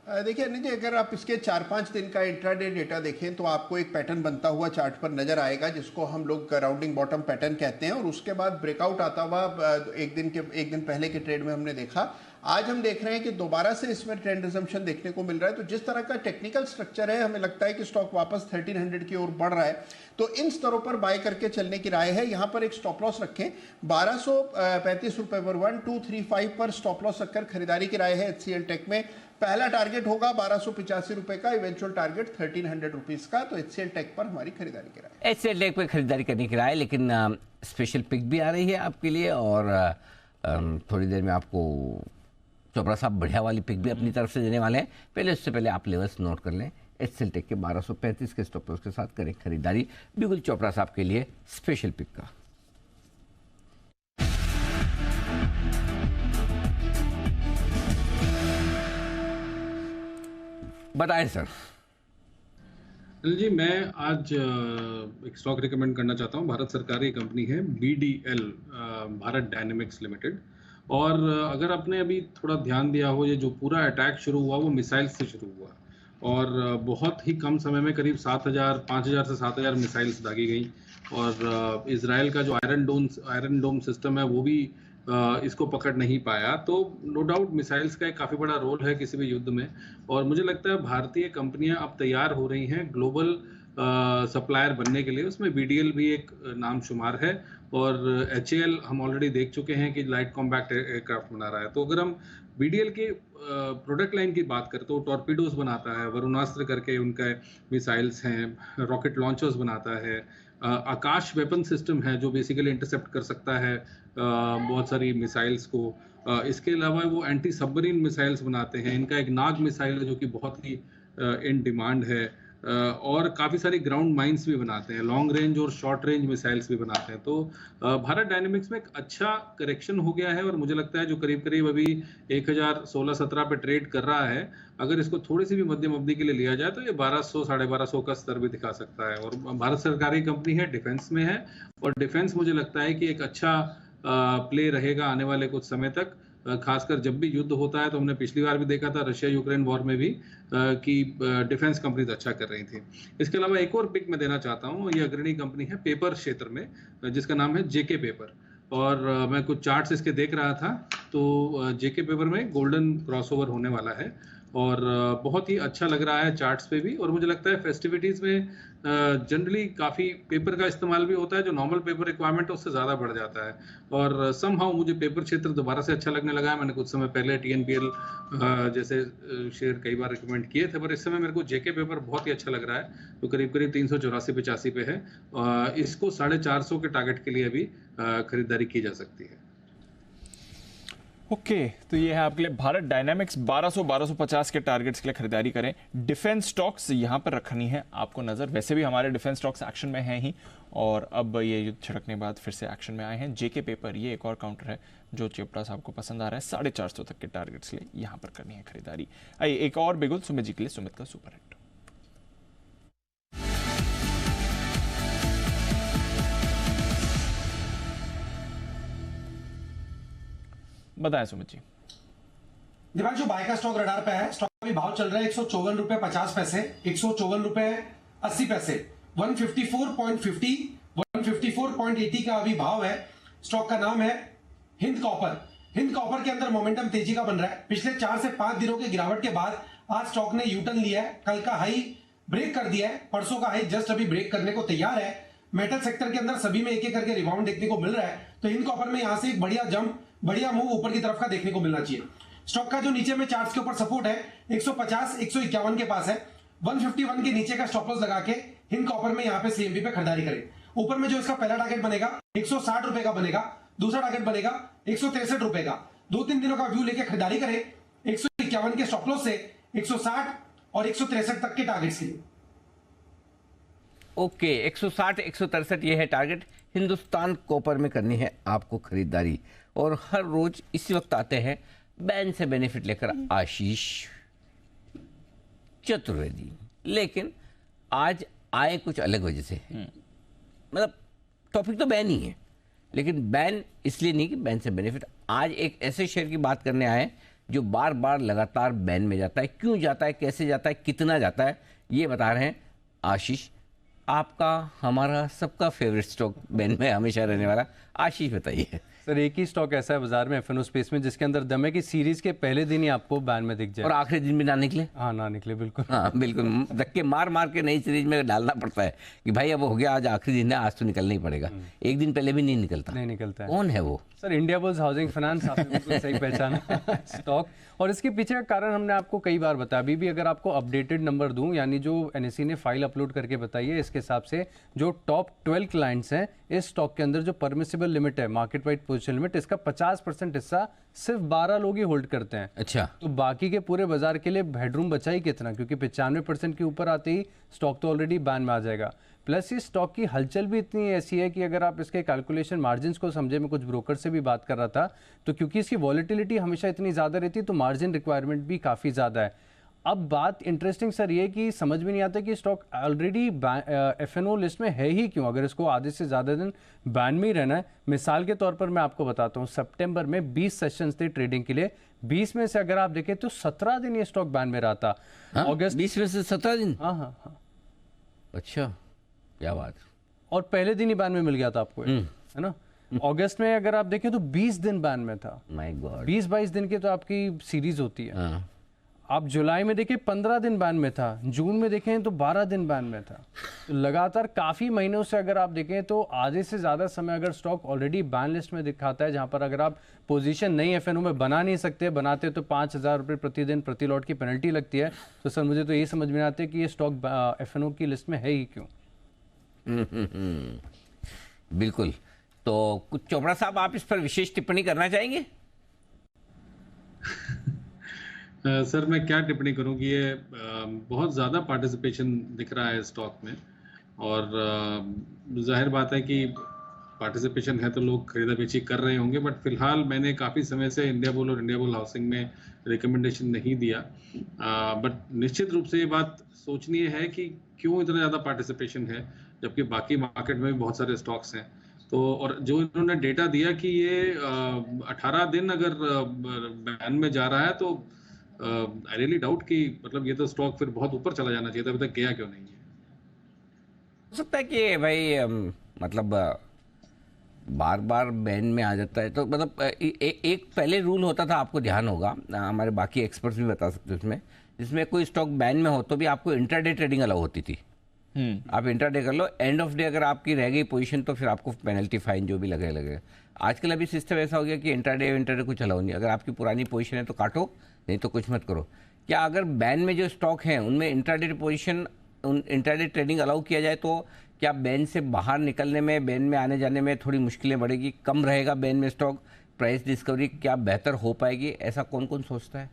[SPEAKER 9] देखिए अनिल जी, अगर आप इसके 4-5 दिन का इंट्राडे डेटा देखें तो आपको एक पैटर्न बनता हुआ चार्ट पर नजर आएगा, जिसको हम लोग राउंडिंग बॉटम पैटर्न कहते हैं, और उसके बाद ब्रेकआउट आता हुआ एक दिन पहले के ट्रेड में हमने देखा। आज हम देख रहे हैं कि दोबारा से इसमें ट्रेंड रिजम्पशन देखने को मिल रहा है। तो जिस तरह का टेक्निकल स्ट्रक्चर है, हमें लगता है कि स्टॉक वापस 1300 की ओर बढ़ रहा है, तो इन स्तरों पर बाय करके चलने की राय है। यहाँ पर एक स्टॉप लॉस रखें, 1235 रुपए पर 1235 पर स्टॉप लॉस रखकर खरीदारी की राय है HCL टेक में। पहला टारगेट होगा 1285 रुपए का, इवेंचुअल टारगेट 1300 रुपीज का। तो HCL टेक पर हमारी खरीदारी की राय है।
[SPEAKER 2] HCL टेक पर खरीदारी करने की राय, लेकिन स्पेशल पिक भी आ रही है आपके लिए, और थोड़ी देर में आपको चोपड़ा साहब बढ़िया वाली पिक भी अपनी तरफ से देने वाले हैं। पहले उससे पहले आप लेवल्स नोट कर लें। HCL टेक के 1235 के स्टॉप लॉस के साथ करें खरीदारी, बिल्कुल चोपड़ा साहब के लिए स्पेशल पिक का। बताएं सर।
[SPEAKER 13] अनिल जी, मैं आज एक स्टॉक रिकमेंड करना चाहता हूँ। भारत सरकारी कंपनी है BDL, भारत डायनेमिक्स लिमिटेड। और अगर आपने अभी थोड़ा ध्यान दिया हो, ये जो पूरा अटैक शुरू हुआ वो मिसाइल से शुरू हुआ, और बहुत ही कम समय में करीब 5000 से 7000 मिसाइल्स दागी गई। और इजराइल का जो आयरन डोम सिस्टम है वो भी इसको पकड़ नहीं पाया। तो नो डाउट मिसाइल्स का एक काफ़ी बड़ा रोल है किसी भी युद्ध में, और मुझे लगता है भारतीय कंपनियां अब तैयार हो रही हैं ग्लोबल सप्लायर बनने के लिए। उसमें BDL भी एक नाम शुमार है, और HAL हम ऑलरेडी देख चुके हैं कि लाइट कॉम्पैक्ट एयरक्राफ्ट बना रहा है। तो अगर हम BDL के प्रोडक्ट लाइन की बात करें तो टॉर्पीडोज बनाता है, वरुणास्त्र करके उनका मिसाइल्स हैं, रॉकेट लॉन्चर्स बनाता है, आकाश वेपन सिस्टम है जो बेसिकली इंटरसेप्ट कर सकता है बहुत सारी मिसाइल्स को। इसके अलावा वो एंटी सबमरीन मिसाइल्स बनाते हैं। इनका एक नाग मिसाइल है जो कि बहुत ही इन डिमांड है, और काफ़ी सारी ग्राउंड माइंस भी बनाते हैं, लॉन्ग रेंज और शॉर्ट रेंज मिसाइल्स भी बनाते हैं। तो भारत डायनेमिक्स में एक अच्छा करेक्शन हो गया है, और मुझे लगता है जो करीब करीब अभी 1016-17 पे ट्रेड कर रहा है, अगर इसको थोड़ी सी भी मध्यम अवधि के लिए लिया जाए तो ये 1200-1250 का स्तर भी दिखा सकता है। और भारत सरकारी कंपनी है, डिफेंस में है, और डिफेंस मुझे लगता है कि एक अच्छा प्ले रहेगा आने वाले कुछ समय तक। खासकर जब भी युद्ध होता है, तो हमने पिछली बार भी देखा था रशिया यूक्रेन वॉर में भी कि डिफेंस कंपनीज अच्छा कर रही थी। इसके अलावा एक और पिक मैं देना चाहता हूँ, ये अग्रणी कंपनी है पेपर क्षेत्र में, जिसका नाम है JK पेपर। और मैं कुछ चार्ट्स इसके देख रहा था, तो JK पेपर में गोल्डन क्रॉसओवर होने वाला है, और बहुत ही अच्छा लग रहा है चार्ट्स पे भी। और मुझे लगता है फेस्टिविटीज़ में जनरली काफ़ी पेपर का इस्तेमाल भी होता है, जो नॉर्मल पेपर रिक्वायरमेंट है उससे ज़्यादा बढ़ जाता है। और समहाउ मुझे पेपर क्षेत्र दोबारा से अच्छा लगने लगा है। मैंने कुछ समय पहले TNPL जैसे शेयर कई बार रिकमेंड किए थे, पर इस समय मेरे को JK पेपर बहुत ही अच्छा लग रहा है, जो करीब करीब 384-85 पे है। इसको 450 के टारगेट के लिए अभी खरीदारी की जा सकती है।
[SPEAKER 1] ओके, तो ये है आपके लिए भारत डायनामिक्स। 1200-1250 के टारगेट्स के लिए खरीदारी करें। डिफेंस स्टॉक्स यहां पर रखनी है आपको नजर। वैसे भी हमारे डिफेंस स्टॉक्स एक्शन में हैं ही, और अब ये युद्ध छिड़कने के बाद फिर से एक्शन में आए हैं। JK पेपर ये एक और काउंटर है जो चोपड़ा साहब को पसंद आ रहा है। 450 तक के टारगेट्स के लिए यहां पर करनी है खरीदारी। आइए एक और बिगुल सुमित जी के लिए, सुमित का सुपर हिट। बताएं सुमित जी।
[SPEAKER 8] दिपांशु, बाय का स्टॉक रडार पे है। स्टॉक अभी भाव चल रहा है 154 रुपए 50 पैसे, 154 रुपए 80 पैसे, 154.50, 154.80 का अभी भाव है। स्टॉक का नाम है हिंद कॉपर। हिंद कॉपर के अंदर मोमेंटम तेजी का बन रहा है। पिछले 4 से 5 दिनों के गिरावट के बाद आज स्टॉक ने यूटर्न लिया है। कल का हाई ब्रेक कर दिया है, परसों का हाई जस्ट अभी ब्रेक करने को तैयार है। मेटल सेक्टर के अंदर सभी में एक एक करके रिबाउंड देखने को मिल रहा है, तो हिंद कॉपर में यहां से एक बढ़िया जंप, बढ़िया मूव ऊपर की तरफ का देखने को मिलना चाहिए। स्टॉक का जो नीचे में चार्ट्स के ऊपर सपोर्ट है 150 151 के पास है। 151 के नीचे का स्टॉप लॉस लगा के हिंद कॉपर में यहां पे सीएमबी पे खरीदारी करें। ऊपर में जो इसका पहला टारगेट बनेगा 160 रुपए का बनेगा, दूसरा टारगेट बनेगा 163 रुपए का। 2-3 दिनों का व्यू लेके खरीदारी करें 151 के स्टॉप लॉस से 160 और 163 तक के टारगेट्स के लिए।
[SPEAKER 2] ओके, 160 163 ये है टारगेट। हिंदुस्तान कॉपर में करनी है आपको खरीदारी, और हर रोज इसी वक्त आते हैं बैन से बेनिफिट लेकर आशीष चतुर्वेदी। लेकिन आज आए कुछ अलग वजह से, मतलब टॉपिक तो बैन ही है, लेकिन बैन इसलिए नहीं कि बैन से बेनिफिट। आज एक ऐसे शेयर की बात करने आए जो बार बार लगातार बैन में जाता है। क्यों जाता है, कैसे जाता है, कितना जाता है, ये बता रहे हैं आशीष। आपका, हमारा, सबका फेवरेट स्टॉक बैन में हमेशा रहने वाला आशीष, बताइए।
[SPEAKER 10] सर, एक ही स्टॉक ऐसा है बाजार में एफएनओ स्पेस में जिसके अंदर दम है कि सीरीज के पहले दिन ही आपको बैन में दिख जाए
[SPEAKER 2] और आखिरी दिन भी ना निकले।
[SPEAKER 10] हाँ, ना निकले, बिल्कुल।
[SPEAKER 2] हाँ बिल्कुल, धक्के मार मार के नई सीरीज में डालना पड़ता है कि भाई अब हो गया, आज आखिरी दिन है, आज तो निकलना ही पड़ेगा। एक दिन पहले भी नहीं निकलता।
[SPEAKER 10] नहीं निकलता है।
[SPEAKER 2] कौन है वो?
[SPEAKER 10] सर, इंडियाबुल्स हाउसिंग फाइनेंस, आपने बिल्कुल सही पहचाना स्टॉक। और इसके पीछे का कारण हमने आपको कई बार बताया। अभी भी अगर आपको अपडेटेड नंबर दूं, यानी जो एनएसई ने फाइल अपलोड करके बताई है, इसके हिसाब से जो टॉप 12 क्लाइंट्स हैं इस स्टॉक के अंदर, जो परमिसिबल लिमिट है, मार्केट वाइड पोजीशन लिमिट, इसका 50% हिस्सा सिर्फ 12 लोग ही होल्ड करते हैं।
[SPEAKER 2] अच्छा,
[SPEAKER 10] तो बाकी के पूरे बाजार के लिए हेडरूम बचा ही कितना, क्योंकि 95% के ऊपर आते ही स्टॉक तो ऑलरेडी बैन में आ जाएगा। प्लस इस स्टॉक की हलचल भी इतनी ऐसी है कि अगर आप इसके कैलकुलेशन मार्जिन्स को समझे, मैं कुछ ब्रोकर से भी बात कर रहा था, तो क्योंकि इसकी वॉलेटिलिटी हमेशा इतनी ज़्यादा रहती है तो मार्जिन रिक्वायरमेंट भी काफ़ी ज़्यादा है। अब बात इंटरेस्टिंग सर ये कि समझ में नहीं आता कि स्टॉक ऑलरेडी एफएनओ लिस्ट में है ही क्यों, अगर इसको आधे से ज़्यादा दिन बैन में ही रहना है। मिसाल के तौर पर मैं आपको बताता हूँ, सितंबर में 20 सेशंस थे ट्रेडिंग के लिए, 20 में से अगर आप देखें तो 17 दिन ये स्टॉक बैन में रहा था।
[SPEAKER 2] अगस्त 20 में से 17 दिन?
[SPEAKER 10] हाँ हाँ हाँ।
[SPEAKER 2] अच्छा, क्या बात।
[SPEAKER 10] और पहले दिन ही बैन में मिल गया था आपको, है ना। अगस्त में अगर आप देखें तो 20 दिन बैन में था।
[SPEAKER 2] माय गॉड,
[SPEAKER 10] 20-22 दिन की तो आपकी सीरीज होती है। आप जुलाई में देखें 15 दिन बैन में था, जून में देखें तो 12 दिन बैन में था। तो लगातार काफ़ी महीनों से अगर आप देखें तो आधे से ज़्यादा समय अगर स्टॉक ऑलरेडी बैन लिस्ट में दिखाता है, जहां पर अगर आप पोजीशन नई एफएनओ में बना नहीं सकते, बनाते तो 5,000 रुपये प्रतिदिन प्रति लॉट की पेनल्टी लगती है। तो सर मुझे तो ये समझ में आता है कि ये स्टॉक एफएनओ की लिस्ट में है ही क्यों।
[SPEAKER 2] बिल्कुल। तो कुछ चोपड़ा साहब, आप इस पर विशेष टिप्पणी करना चाहेंगे?
[SPEAKER 13] सर, मैं क्या टिप्पणी करूं कि ये बहुत ज़्यादा पार्टिसिपेशन दिख रहा है स्टॉक में, और जाहिर बात है कि पार्टिसिपेशन है तो लोग खरीदा बेची कर रहे होंगे। बट फिलहाल मैंने काफ़ी समय से इंडियाबुल और इंडियाबुल हाउसिंग में रिकमेंडेशन नहीं दिया। बट निश्चित रूप से ये बात सोचनीय है कि क्यों इतना ज़्यादा पार्टिसिपेशन है, जबकि बाकी मार्केट में भी बहुत सारे स्टॉक्स हैं। तो और जो इन्होंने डेटा दिया कि ये 18 दिन अगर बैन में जा रहा है, तो आई रियली डाउट कि मतलब ये तो स्टॉक फिर बहुत ऊपर चला जाना चाहिए था, अभी तक गया क्यों नहीं है।
[SPEAKER 2] हो सकता है कि भाई मतलब बार बार बैन में आ जाता है, तो मतलब एक पहले रूल होता था, आपको ध्यान होगा, हमारे बाकी एक्सपर्ट्स भी बता सकते हैं उसमें, जिसमें कोई स्टॉक बैन में हो तो भी आपको इंट्राडे ट्रेडिंग अलाउ होती थी। आप इंट्राडे कर लो, एंड ऑफ डे अगर आपकी रह गई पोजीशन तो फिर आपको पेनल्टी फाइन जो भी लगेगा। आजकल अभी सिस्टम ऐसा हो गया कि इंट्राडे कुछ अलाउ नहीं, अगर आपकी पुरानी पोजीशन है तो काटो, नहीं तो कुछ मत करो। क्या अगर बैन में जो स्टॉक हैं उनमें intraday position, intraday trading allow किया जाए तो क्या बैन से बाहर निकलने में, बैन में आने जाने में थोड़ी मुश्किलें बढ़ेगी, कम रहेगा बैन में स्टॉक, प्राइस डिस्कवरी क्या बेहतर हो पाएगी? ऐसा कौन कौन सोचता है?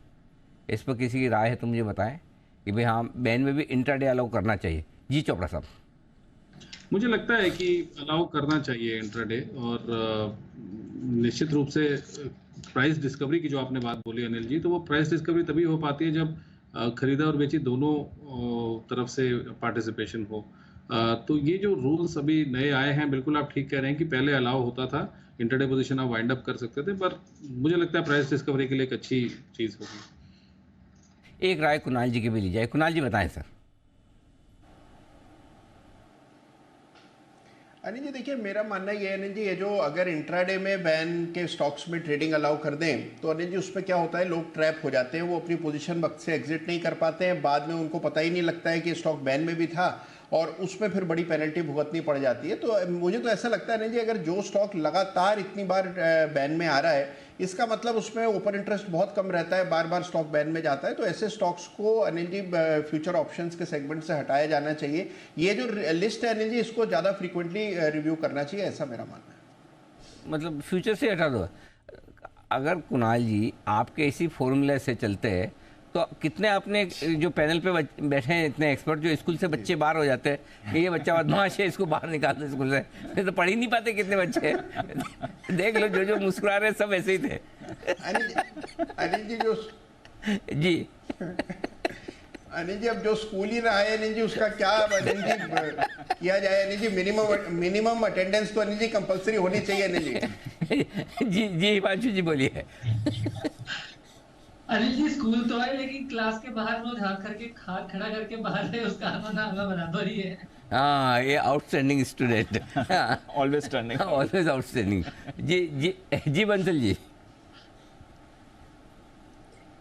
[SPEAKER 2] इस पर किसी की राय है तो मुझे बताएं कि भाई हाँ, बैन में भी इंट्राडे अलाउ करना चाहिए। जी चोपड़ा साहब।
[SPEAKER 13] मुझे लगता है कि अलाउ करना चाहिए इंट्राडे, और निश्चित रूप से प्राइस डिस्कवरी की जो आपने बात बोली अनिल जी, तो वो प्राइस डिस्कवरी तभी हो पाती है जब खरीदा और बेची दोनों तरफ से पार्टिसिपेशन हो। तो ये जो रूल्स अभी नए आए हैं, बिल्कुल आप ठीक कह रहे हैं कि पहले अलाउ होता था, इंटरडे पोजीशन आप वाइंड अप कर सकते थे, पर मुझे लगता है प्राइस डिस्कवरी के लिए एक अच्छी चीज़ होगी।
[SPEAKER 2] एक राय कुणाल जी की भी ली जाए। कुणाल जी बताएं सर।
[SPEAKER 9] अनिल जी देखिए, मेरा मानना ये है अनिल जी, ये जो अगर इंट्राडे में बैन के स्टॉक्स में ट्रेडिंग अलाउ कर दें तो अनिल जी उसमें क्या होता है, लोग ट्रैप हो जाते हैं, वो अपनी पोजीशन वक्त से एग्जिट नहीं कर पाते हैं, बाद में उनको पता ही नहीं लगता है कि स्टॉक बैन में भी था और उसमें फिर बड़ी पेनल्टी भुगतनी पड़ जाती है। तो मुझे तो ऐसा लगता है अनिल जी, अगर जो स्टॉक लगातार इतनी बार बैन में आ रहा है, इसका मतलब उसमें ओपन इंटरेस्ट बहुत कम रहता है, बार बार स्टॉक बैन में जाता है, तो ऐसे स्टॉक्स को अनिल जी फ्यूचर ऑप्शंस के सेगमेंट से हटाया जाना चाहिए। ये जो लिस्ट है अनिल जी, इसको ज़्यादा फ्रीक्वेंटली रिव्यू करना चाहिए, ऐसा मेरा मानना है।
[SPEAKER 2] मतलब फ्यूचर से हटा दो। अगर कुणाल जी आपके इसी फॉर्मूले से चलते हैं तो कितने अपने जो पैनल पे बैठे हैं इतने एक्सपर्ट, जो स्कूल से बच्चे बाहर हो जाते हैं कि ये बच्चा बदमाश है, इसको बाहर निकाल दो स्कूल से, तो पढ़ ही नहीं पाते कितने बच्चे देख लो, जो मुस्कुरा रहे सब ऐसे ही थे।
[SPEAKER 9] अनिल जी जो
[SPEAKER 2] जी
[SPEAKER 9] अनिल जी, अब जो स्कूल ही रहा है अनिल जी, उसका क्या अनिल जी किया जाए अनिल जी? मिनिमम अटेंडेंस तो अनिल जी कंपलसरी होनी चाहिए अनिल जी।
[SPEAKER 2] जी हिमांशु जी बोलिए।
[SPEAKER 7] अनिल जी स्कूल तो है, लेकिन क्लास के बाहर रोज हाथ खड़ा करके बाहर है, उसका आना बराबर ही है।
[SPEAKER 2] हाँ, ये outstanding student,
[SPEAKER 1] always standing,
[SPEAKER 2] always outstanding. जी बंसल जी।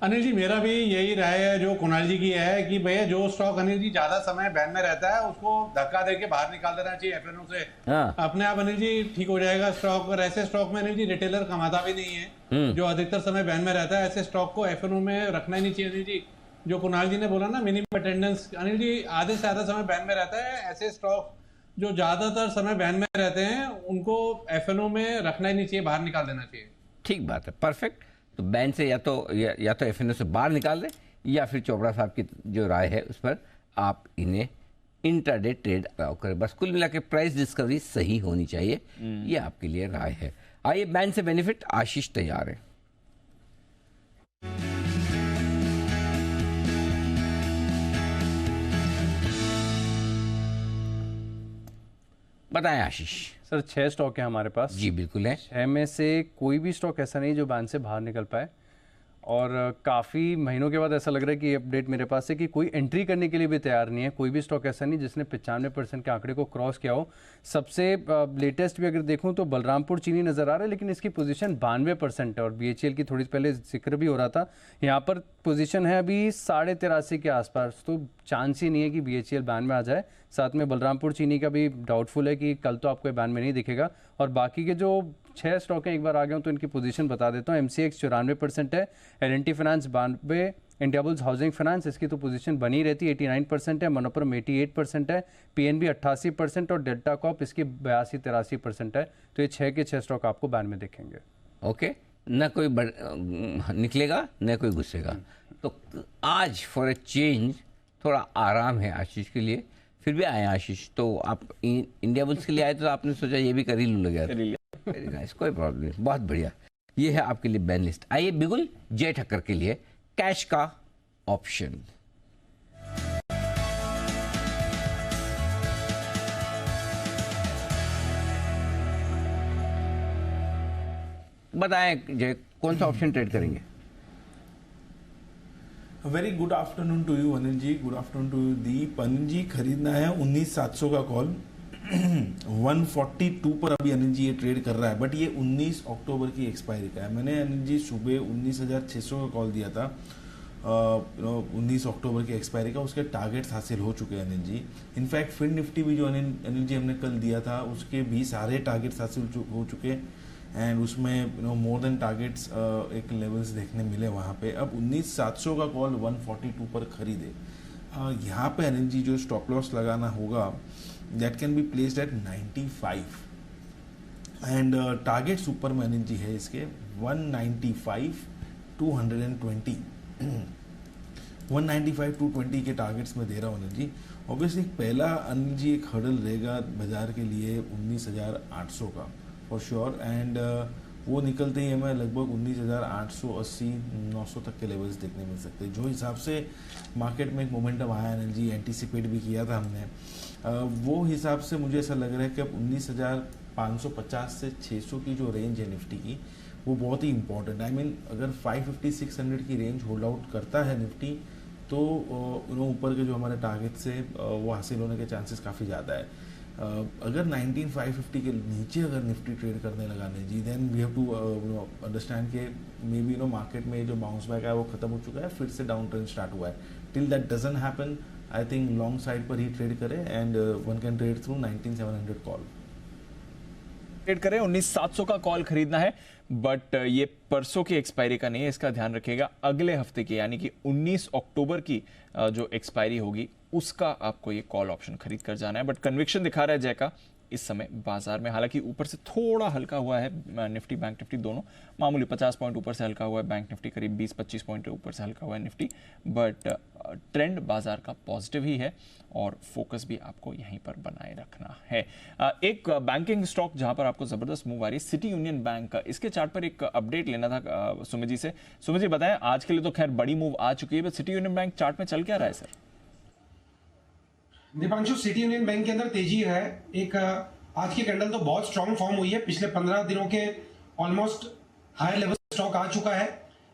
[SPEAKER 10] अनिल जी मेरा भी यही राय है जो कुणाल जी की है कि भैया जो स्टॉक अनिल जी ज्यादा समय बैन में रहता है उसको धक्का देके बाहर निकाल देना चाहिए एफएनओ से।
[SPEAKER 2] हाँ।
[SPEAKER 10] अपने आप अनिल जी ठीक हो जाएगा स्टॉक। और ऐसे स्टॉक में अनिल जी रिटेलर कमाता भी नहीं है, जो अधिकतर समय बैन में रहता है, ऐसे स्टॉक को एफएनओ में रखना ही नहीं चाहिए अनिल जी। जो कुणाल जी ने बोला ना मिनिमम अटेंडेंस, अनिल जी आधे से ज्यादा समय बैन में रहता है, ऐसे स्टॉक जो ज्यादातर समय बैन में रहते हैं उनको एफएनओ में रखना ही नहीं चाहिए, बाहर निकाल देना चाहिए।
[SPEAKER 2] ठीक बात है, परफेक्ट। तो बैन से या तो एफएनओ से बाहर निकाल दें, या फिर चोपड़ा साहब की जो राय है उस पर आप इन्हें इंट्राडे ट्रेड अलाउ करें। बस कुल मिला के प्राइस डिस्कवरी सही होनी चाहिए, ये आपके लिए राय है। आइए बैन से बेनिफिट, आशीष तैयार है। बताएं आशीष।
[SPEAKER 15] सर 6 स्टॉक है हमारे पास।
[SPEAKER 2] जी बिल्कुल है।
[SPEAKER 15] 6 में से कोई भी स्टॉक ऐसा नहीं जो बैन से बाहर निकल पाए, और काफ़ी महीनों के बाद ऐसा लग रहा है कि ये अपडेट मेरे पास है कि कोई एंट्री करने के लिए भी तैयार नहीं है। कोई भी स्टॉक ऐसा नहीं जिसने 95% के आंकड़े को क्रॉस किया हो। सबसे लेटेस्ट भी अगर देखूं तो बलरामपुर चीनी नज़र आ रहा है, लेकिन इसकी पोजीशन 92% है, और BHEL की थोड़ी पहले जिक्र भी हो रहा था, यहाँ पर पोजीशन है अभी 83.5 के आसपास, तो चांस ही नहीं है कि BHEL बैन में आ जाए। साथ में बलरामपुर चीनी का भी डाउटफुल है कि कल तो आपको बैन में नहीं दिखेगा। और बाकी के जो 6 स्टॉक हैं, एक बार आ गया हूँ तो इनकी पोजीशन बता देता हूँ। MCX 94% है, L&T finance 92, Indiabulls housing finance इसकी तो पोजीशन बनी रहती है 89% है, मनोपरम 88% है, PNB 88% और डेल्टा कॉप इसकी 82-83% है। तो ये 6 के 6 स्टॉक आपको बैन में दिखेंगे।
[SPEAKER 2] ओके, न कोई निकलेगा न कोई घुसेगा। तो आज फॉर ए चेंज थोड़ा आराम है आशीष के लिए। फिर भी आए आशीष, तो आप इंडिया बुल्स के लिए आए तो आपने सोचा ये भी कर ही लूँ लगा। वेरी नाइस, कोई प्रॉब्लम नहीं, बहुत बढ़िया। ये है आपके लिए बैन लिस्ट। आइए बिगुल जय ठक्कर के लिए कैश का ऑप्शन। बताएं जय, कौन सा ऑप्शन ट्रेड करेंगे?
[SPEAKER 16] Very good afternoon to you Anil ji, good afternoon to you Deep. Anil ji खरीदना है 19,700 का कॉल 142 पर अभी अनिल जी ये ट्रेड कर रहा है, बट ये 19 अक्टूबर की एक्सपायरी का है। मैंने अनिल जी सुबह 19,600 का कॉल दिया था 19 अक्टूबर की एक्सपायरी का, उसके टारगेट्स हासिल हो चुके हैं Anil ji. In fact fin Nifty भी जो अनिल जी हमने कल दिया था उसके भी सारे टारगेट्स हासिल हो चुके, एंड उसमें मोर देन टारगेट्स एक लेवल्स देखने मिले वहाँ पे। अब 19,700 का कॉल 142 पर खरीदे। यहाँ पे अनिल जी जो स्टॉप लॉस लगाना होगा that can be placed at 95, and targets ऊपर में अनिल जी है इसके 195, 220 195 220 के टारगेट्स में दे रहा हूँ अनिल जी। ऑब्वियसली पहला अनिल जी एक हर्डल रहेगा बाजार के लिए 19,800 का फॉर श्योर, एंड वो निकलते ही हमें लगभग 19,880-900 तक के लेवल्स देखने मिल सकते हैं। जो हिसाब से मार्केट में एक मोमेंटम आया एनर्जी एंटीसिपेट भी किया था हमने, वो हिसाब से मुझे ऐसा लग रहा है कि अब 550 से 600 की जो रेंज है निफ्टी की, वो बहुत ही इंपॉर्टेंट है। आई मीन अगर 550-600 की रेंज होल्ड आउट करता है निफ्टी, तो ऊपर के जो हमारे टारगेट से वो हासिल होने के चांसेस काफ़ी ज़्यादा है। अगर 19,550 के नीचे अगर निफ्टी ट्रेड करने लगा नहीं जी, then we have to understand के मे बी मार्केट में जो बाउंस बैक है वो खत्म हो चुका है, फिर से डाउन ट्रेंड स्टार्ट हुआ है। Till that doesn't happen, I think long side पर ही ट्रेड करें and one can trade through 19,700 call
[SPEAKER 1] trade करें। 19,700 का कॉल खरीदना है, बट ये परसों की एक्सपायरी का नहीं है, इसका ध्यान रखिएगा। अगले हफ्ते की यानी कि 19 अक्टूबर की जो एक्सपायरी होगी उसका आपको ये कॉल ऑप्शन खरीद कर जाना है। बट कन्विक्शन दिखा रहा है जय का इस समय बाजार में, हालांकि ऊपर से थोड़ा हल्का हुआ है निफ्टी बैंक निफ्टी दोनों, मामूली 50 पॉइंट ऊपर से हल्का हुआ है बैंक निफ्टी, करीब 20-25 पॉइंट ऊपर से हल्का हुआ है निफ्टी, बट ट्रेंड बाजार का पॉजिटिव ही है और फोकस भी आपको यहीं पर बनाए रखना है। एक बैंकिंग स्टॉक जहां पर आपको जबरदस्त मूव आ रही है, सिटी यूनियन बैंक का, इसके चार्ट पर एक अपडेट लेना था सुमित जी से। सुमित जी बताएं, आज के लिए तो खैर बड़ी मूव आ चुकी है, but city union bank chart में चल क्या रहा है sir?
[SPEAKER 8] Deepanshu, city union bank के अंदर तेजी है। एक आज की कैंडल तो बहुत स्ट्रांग फॉर्म हुई है, पिछले 15 दिनों के ऑलमोस्ट हायर लेवल स्टॉक आ चुका है।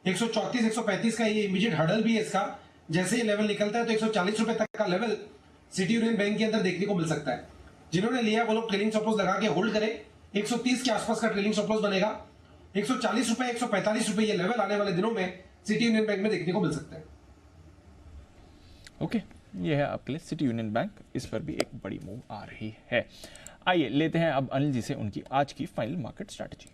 [SPEAKER 8] 134-135 का ये इमीडिएट हर्डल भी है इसका, जैसे ये लेवल निकलता है तो 140 रुपए तक का लेवल सिटी यूनियन बैंक के अंदर देखने को मिल सकता है। जिन्होंने लिया वो लोग ट्रेलिंग स्टॉप लॉस लगा के होल्ड करें, 130 के आसपास का ट्रेलिंग स्टॉप लॉस बनेगा। 140 रुपए 145 रुपए ये लेवल आने वाले दिनों में सिटी यूनियन बैंक में देखने को मिल सकता है।
[SPEAKER 1] ओके, ये है आपके लिए सिटी यूनियन बैंक, इस पर भी एक बड़ी मूव आ रही है। आइए लेते हैं अब अनिल जी से उनकी आज की फाइनल मार्केट स्ट्रैटेजी।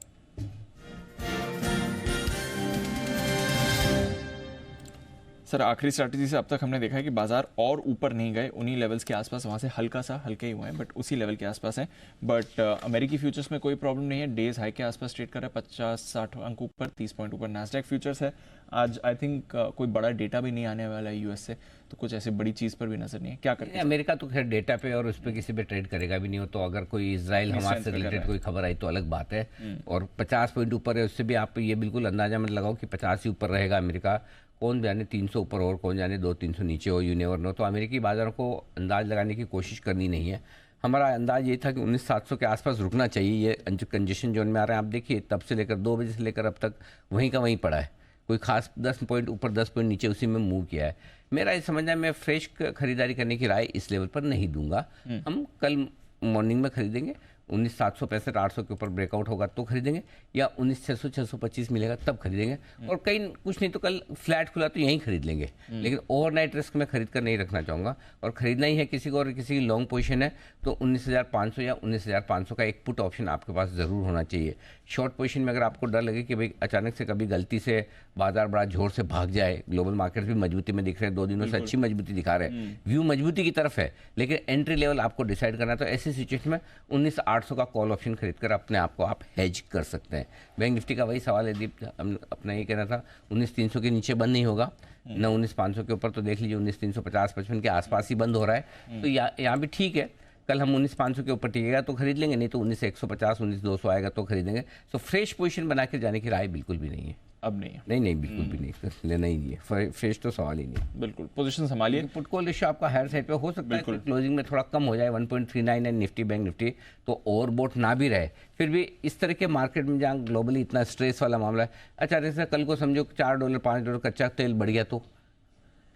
[SPEAKER 1] सर, आखिरी स्ट्रैटेजी से अब तक हमने देखा है कि बाजार और ऊपर नहीं गए, उन्हीं लेवल्स के आसपास, वहां से हल्का सा हल्के ही हुए हैं, बट उसी लेवल के आसपास हैं। बट अमेरिकी फ्यूचर्स में कोई प्रॉब्लम नहीं है, डेज हाई के आसपास ट्रेड कर रहा है, 50-60 अंक ऊपर, 30 पॉइंट ऊपर। नैस्डैक फ्यूचर्स है, आज आई थिंक कोई बड़ा डेटा भी नहीं आने वाला है यूएस से, तो कुछ ऐसी बड़ी चीज पर भी नजर नहीं है। क्या करें?
[SPEAKER 2] अमेरिका तो खैर डेटा पे और उस पर किसी पे ट्रेड करेगा भी नहीं हो, तो अगर कोई इजराइल हमास से रिलेटेड कोई खबर आई तो अलग बात है। और 50 पॉइंट ऊपर है, उससे भी आप ये बिल्कुल अंदाजा मत लगाओ कि 50 ही ऊपर रहेगा अमेरिका। कौन जाने 300 ऊपर और कौन जाने 200-300 नीचे हो, यू नेवर नो। तो अमेरिकी बाजारों को अंदाज लगाने की कोशिश करनी नहीं है। हमारा अंदाज ये था कि 19,700 के आसपास रुकना चाहिए। ये जो कंजेशन जोन में आ रहा है, आप देखिए तब से लेकर 2 बजे से लेकर अब तक वहीं का वहीं पड़ा है, कोई खास 10 पॉइंट ऊपर 10 पॉइंट नीचे उसी में मूव किया है। मेरा ये समझना है, मैं फ्रेश खरीदारी करने की राय इस लेवल पर नहीं दूंगा। हम कल मॉर्निंग में खरीदेंगे, 19,765-800 के ऊपर ब्रेकआउट होगा तो खरीदेंगे, या 19,600-625 मिलेगा तब खरीदेंगे, और कहीं कुछ नहीं तो कल फ्लैट खुला तो यहीं खरीद लेंगे। लेकिन ओवरनाइट रिस्क में खरीद कर नहीं रखना चाहूँगा, और खरीदना ही है किसी को और किसी की लॉन्ग पोजीशन है तो 19,500 या 19,500 का एक पुट ऑप्शन आपके पास ज़रूर होना चाहिए। शॉर्ट पोजीशन में अगर आपको डर लगे कि भाई अचानक से कभी गलती से बाजार बड़ा जोर से भाग जाए, ग्लोबल मार्केट भी मजबूती में दिख रहे हैं, 2 दिनों से अच्छी मजबूती दिखा रहे हैं, व्यू मजबूती की तरफ है, लेकिन एंट्री लेवल आपको डिसाइड करना है, तो ऐसी सिचुएशन में 19,800 का कॉल ऑप्शन खरीदकर अपने आप को आप हेज कर सकते हैं। बैंक निफ्टी का वही सवाल है दीप, अपना ये कहना था 19,300 के नीचे बंद नहीं होगा, न 19,500 के ऊपर, तो देख लीजिए 19,350-55 के आसपास ही बंद हो रहा है। तो यहाँ भी ठीक है, कल हम 19,500 के ऊपर टिकेगा तो खरीद लेंगे, नहीं तो 19,150 19,200 आएगा तो खरीदेंगे। तो फ्रेश पोजीशन बना के जाने की राय बिल्कुल भी नहीं है,
[SPEAKER 1] अब नहीं है।
[SPEAKER 2] नहीं बिल्कुल भी नहीं, लेना ही नहीं है, फ्रेश तो सवाल ही नहीं।
[SPEAKER 1] बिल्कुल पोजीशन संभालिए।
[SPEAKER 2] पुट कॉल रेशियो आपका हायर साइड पे हो सकता है, क्लोजिंग में थोड़ा कम हो जाए, 1.39 है निफ्टी बैंक निफ्टी, तो ओवरबोट ना भी रहे। फिर भी इस तरह के मार्केट में जहाँ ग्लोबली इतना स्ट्रेस वाला मामला है, अचानक से कल को समझो $4 $5 कच्चा तेल बढ़ गया, तो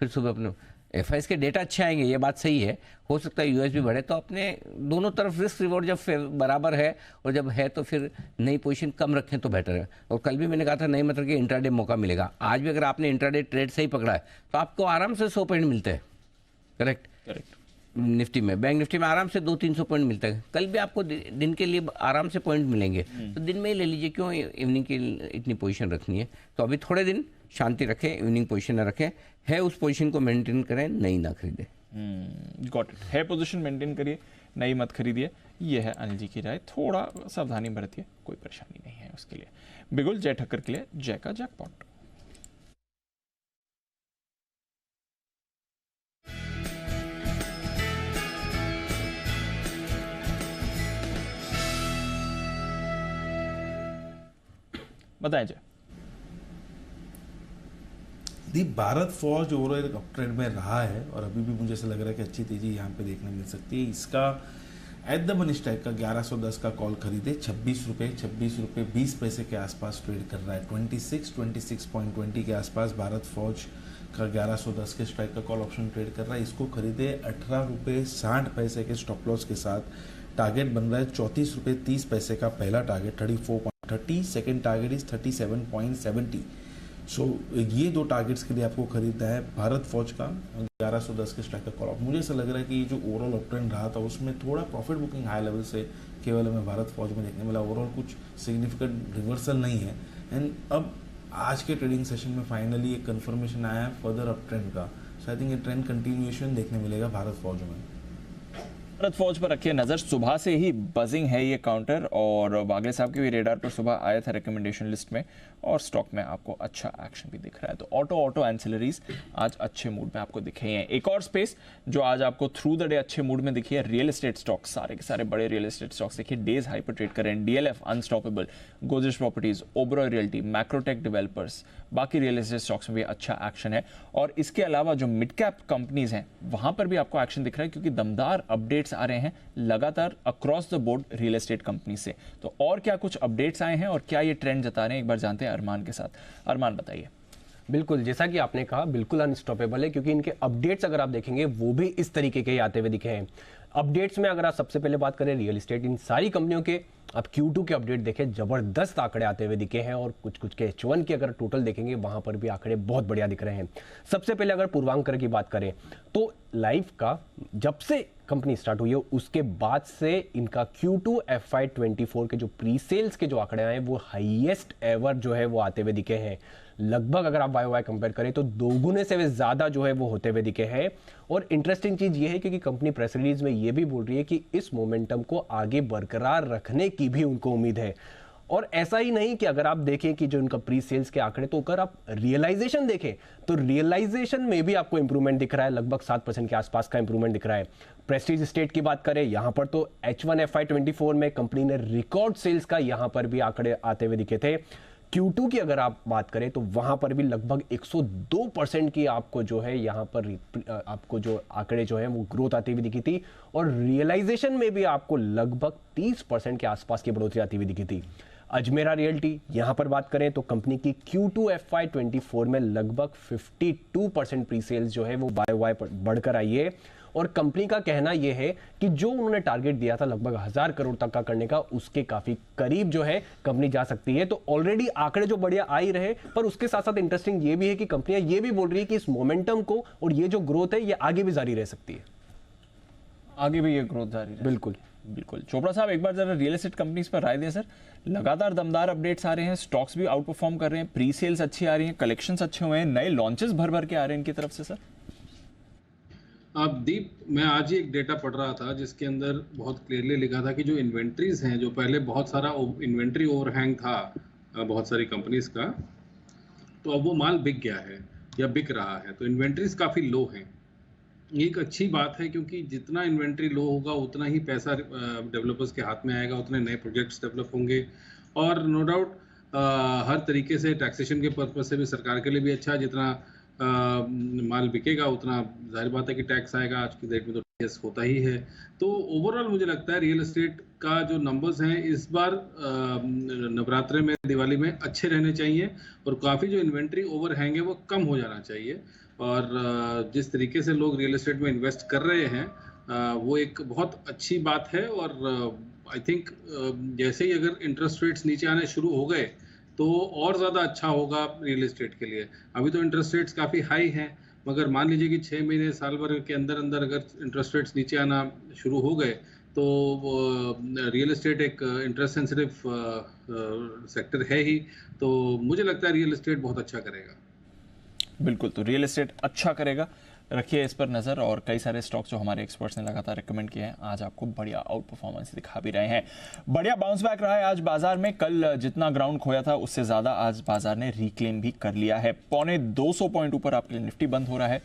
[SPEAKER 2] फिर सुबह अपने FIs के डेटा अच्छे आएंगे, ये बात सही है, हो सकता है यूएस भी बढ़े, तो अपने दोनों तरफ रिस्क रिवॉर्ड जब बराबर है, और जब है तो फिर नई पोजीशन कम रखें तो बेटर है। और कल भी मैंने कहा था नहीं मतलब कि इंट्राडे मौका मिलेगा, आज भी अगर आपने इंट्राडे ट्रेड सही पकड़ा है तो आपको आराम से 100 पॉइंट मिलते हैं। करेक्ट निफ्टी में, बैंक निफ्टी में आराम से 200-300 पॉइंट मिलता है, कल भी आपको दिन के लिए आराम से पॉइंट मिलेंगे, तो दिन में ही ले लीजिए, क्यों इवनिंग की इतनी पोजीशन रखनी है। तो अभी थोड़े दिन शांति रखें, इवनिंग पोजीशन ना रखें, है उस पोजीशन को मेंटेन करें, नहीं ना खरीदें।
[SPEAKER 1] गॉट इट, है पोजीशन मेंटेन करिए, नई मत खरीदिए, ये है अनिल जी की राय। थोड़ा सावधानी बरतिए, कोई परेशानी नहीं है उसके लिए। बिगुल जय ठक्कर के लिए जय का जैकपॉट। बताएं जय।
[SPEAKER 16] दी भारत फॉर्ज ओवरऑल एक अपट्रेंड में रहा है, और अभी भी मुझे ऐसा लग रहा है कि अच्छी तेजी यहाँ पे देखने मिल सकती है। इसका एट द मनी स्ट्राइक का 1110 का कॉल खरीदे, 26 रुपये 20 पैसे के आसपास ट्रेड कर रहा है। 26.20 के आसपास भारत फौज का 1110 के स्ट्राइक का कॉल ऑप्शन ट्रेड कर रहा है। इसको खरीदे 18 रुपये 60 पैसे के स्टॉप लॉस के साथ। टारगेट बन रहा है 34 रुपये 30 पैसे का पहला टारगेट 34.30, सेकेंड टारगेट इज 37.70। सो ये दो टारगेट्स के लिए आपको खरीदना है भारत फौज का 1110 के स्ट्राइक का कॉल ऑफ। मुझे ऐसा लग रहा है कि ये जो ओवरऑल अप ट्रेंड रहा था उसमें थोड़ा प्रॉफिट बुकिंग हाई लेवल से केवल हमें भारत फौज में देखने मिला। ओवरऑल कुछ सिग्निफिकेंट रिवर्सल नहीं है। एंड अब आज के ट्रेडिंग सेशन में फाइनली एक कंफर्मेशन आया है फर्दर अप ट्रेंड का। सो आई थिंक ये ट्रेंड कंटिन्यूएशन देखने मिलेगा भारत फौज में।
[SPEAKER 1] भारत फौज पर रखिए नजर, सुबह से ही बजिंग है ये काउंटर और वागले साहब के भी रेडार पर सुबह आया था रिकमेंडेशन लिस्ट में और स्टॉक में आपको अच्छा एक्शन भी दिख रहा है। तो ऑटो एंसिलरीज आज अच्छे मूड में आपको दिखे हैं। एक और स्पेस जो आज आपको थ्रू द डे अच्छे मूड में दिखी है, रियल एस्टेट स्टॉक, सारे के सारे बड़े रियल एस्टेट स्टॉक्स देखिए डेज हाई पर ट्रेड कर रहे हैं। DLF unstoppable, Godrej properties, Oberoi realty, Macrotech developers, बाकी रियल एस्टेट स्टॉक्स में भी अच्छा एक्शन है। और इसके अलावा जो मिड कैप कंपनीज हैं वहां पर भी आपको एक्शन दिख रहा है क्योंकि दमदार अपडेट्स आ रहे हैं लगातार across the board real estate company से। तो और क्या कुछ अपडेट्स आए हैं और क्या ये ट्रेंड जता रहे हैं, एक बार जानते हैं अरमान के साथ। अरमान बताइए।
[SPEAKER 4] बिल्कुल, जैसा कि आपने कहा बिल्कुल अनस्टॉपेबल है क्योंकि इनके अपडेट्स अगर आप देखेंगे वो भी इस तरीके के आते हुए दिखे हैं। अपडेट्स में अगर आप सबसे पहले बात करें रियल एस्टेट, इन सारी कंपनियों के आप Q2 के अपडेट देखें, जबरदस्त आंकड़े आते हुए दिखे हैं और कुछ के H1 के अगर टोटल देखेंगे वहां पर भी आंकड़े बहुत बढ़िया दिख रहे हैं। सबसे पहले अगर पूर्वांकर की बात करें तो लाइफ का जब से कंपनी स्टार्ट हुई है उसके बाद से इनका Q2 FY24 के जो प्री सेल्स के जो आंकड़े आए वो हाईएस्ट एवर जो है वो आते हुए दिखे हैं। लगभग अगर आप वाई कंपेयर करें तो दोगुने से भी ज्यादा जो है वो होते हुए दिखे हैं। और इंटरेस्टिंग चीज ये है क्योंकि कंपनी प्रेस रिलीज में ये भी बोल रही है कि इस मोमेंटम को आगे बरकरार रखने की भी उनको उम्मीद है। और ऐसा ही नहीं कि अगर आप देखें कि जो इनका प्री सेल्स के आंकड़े, तो अगर आप रियलाइजेशन देखें तो रियलाइजेशन में भी आपको इंप्रूवमेंट दिख रहा है, लगभग 7% के आसपास का इंप्रूवमेंट दिख रहा है। प्रेस्टीज स्टेट की बात करें यहां पर तो H1 FY24 में कंपनी ने रिकॉर्ड सेल्स का यहां पर भी आंकड़े आते हुए दिखे थे। Q2 की अगर आप बात करें तो वहां पर भी लगभग 102% की आपको जो है यहां पर आपको जो आंकड़े जो है वो ग्रोथ आती हुई दिखी थी। और रियलाइजेशन में भी आपको लगभग 30% के आसपास की बढ़ोतरी आती हुई दिखी थी। अजमेरा रियल्टी यहां पर बात करें तो कंपनी की Q2 FY24 में लगभग 52% प्री सेल्स जो है वो वाई बढ़कर आई है। और कंपनी का कहना यह है कि जो उन्होंने टारगेट दिया था लगभग 1000 करोड़ तक का करने का, उसके काफी करीब जो है कंपनी जा सकती है। तो ऑलरेडी आंकड़े जो बढ़िया आ ही रहे, पर उसके साथ साथ इंटरेस्टिंग ये भी है कि कंपनियां ये भी बोल रही है कि इस मोमेंटम को और ये जो ग्रोथ है ये आगे भी जारी रह सकती है।
[SPEAKER 1] आगे भी ये ग्रोथ जारी रहे।
[SPEAKER 4] बिल्कुल
[SPEAKER 1] बिल्कुल। चोपड़ा साहब एक बार जरा रियल एस्टेट कंपनीज पर राय दें सर। लगातार दमदार अपडेट्स आ रहे हैं, स्टॉक्स भी आउट परफॉर्म कर रहे हैं, प्री सेल्स अच्छी आ रही हैं, कलेक्शंस अच्छे हुए हैं, नए लॉन्चेस भर भर के आ रहे हैं इनकी तरफ से सर।
[SPEAKER 13] आप दीप, मैं आज ही एक डेटा पढ़ रहा था जिसके अंदर बहुत क्लियरली लिखा था कि जो इन्वेंट्रीज हैं, जो पहले बहुत सारा इन्वेंट्री ओवरहैंग था बहुत सारी कंपनीज का, तो अब वो माल बिक गया है या बिक रहा है। तो इन्वेंट्रीज काफ़ी लो हैं। ये एक अच्छी बात है क्योंकि जितना इन्वेंट्री लो होगा उतना ही पैसा डेवलपर्स के हाथ में आएगा, उतने नए प्रोजेक्ट्स डेवलप होंगे। और नो डाउट हर तरीके से टैक्सेशन के पर्पज से भी सरकार के लिए भी अच्छा है। जितना माल बिकेगा उतना जाहिर बात है कि टैक्स आएगा। आज की डेट में तो टैक्स होता ही है। तो ओवरऑल मुझे लगता है रियल एस्टेट का जो नंबर्स हैं इस बार नवरात्रे में, दिवाली में अच्छे रहने चाहिए और काफ़ी जो इन्वेंट्री ओवरहैंग है वो कम हो जाना चाहिए। और जिस तरीके से लोग रियल एस्टेट में इन्वेस्ट कर रहे हैं वो एक बहुत अच्छी बात है। और आई थिंक जैसे ही अगर इंटरेस्ट रेट्स नीचे आने शुरू हो गए तो और ज़्यादा अच्छा होगा रियल एस्टेट के लिए। अभी तो इंटरेस्ट रेट्स काफ़ी हाई हैं, मगर मान लीजिए कि 6 महीने साल भर के अंदर अंदर अगर इंटरेस्ट रेट्स नीचे आना शुरू हो गए तो रियल एस्टेट एक इंटरेस्ट सेंसिटिव सेक्टर है ही। तो मुझे लगता है रियल एस्टेट बहुत अच्छा करेगा।
[SPEAKER 1] बिल्कुल, तो रियल एस्टेट अच्छा करेगा, रखिए इस पर नज़र। और कई सारे स्टॉक्स जो हमारे एक्सपर्ट्स ने लगातार रिकमेंड किए हैं आज आपको बढ़िया आउट परफॉर्मेंस दिखा भी रहे हैं। बढ़िया बाउंस बैक रहा है आज बाजार में। कल जितना ग्राउंड खोया था उससे ज़्यादा आज बाजार ने रिक्लेम भी कर लिया है। 250 पॉइंट ऊपर आपके लिए निफ्टी बंद हो रहा है।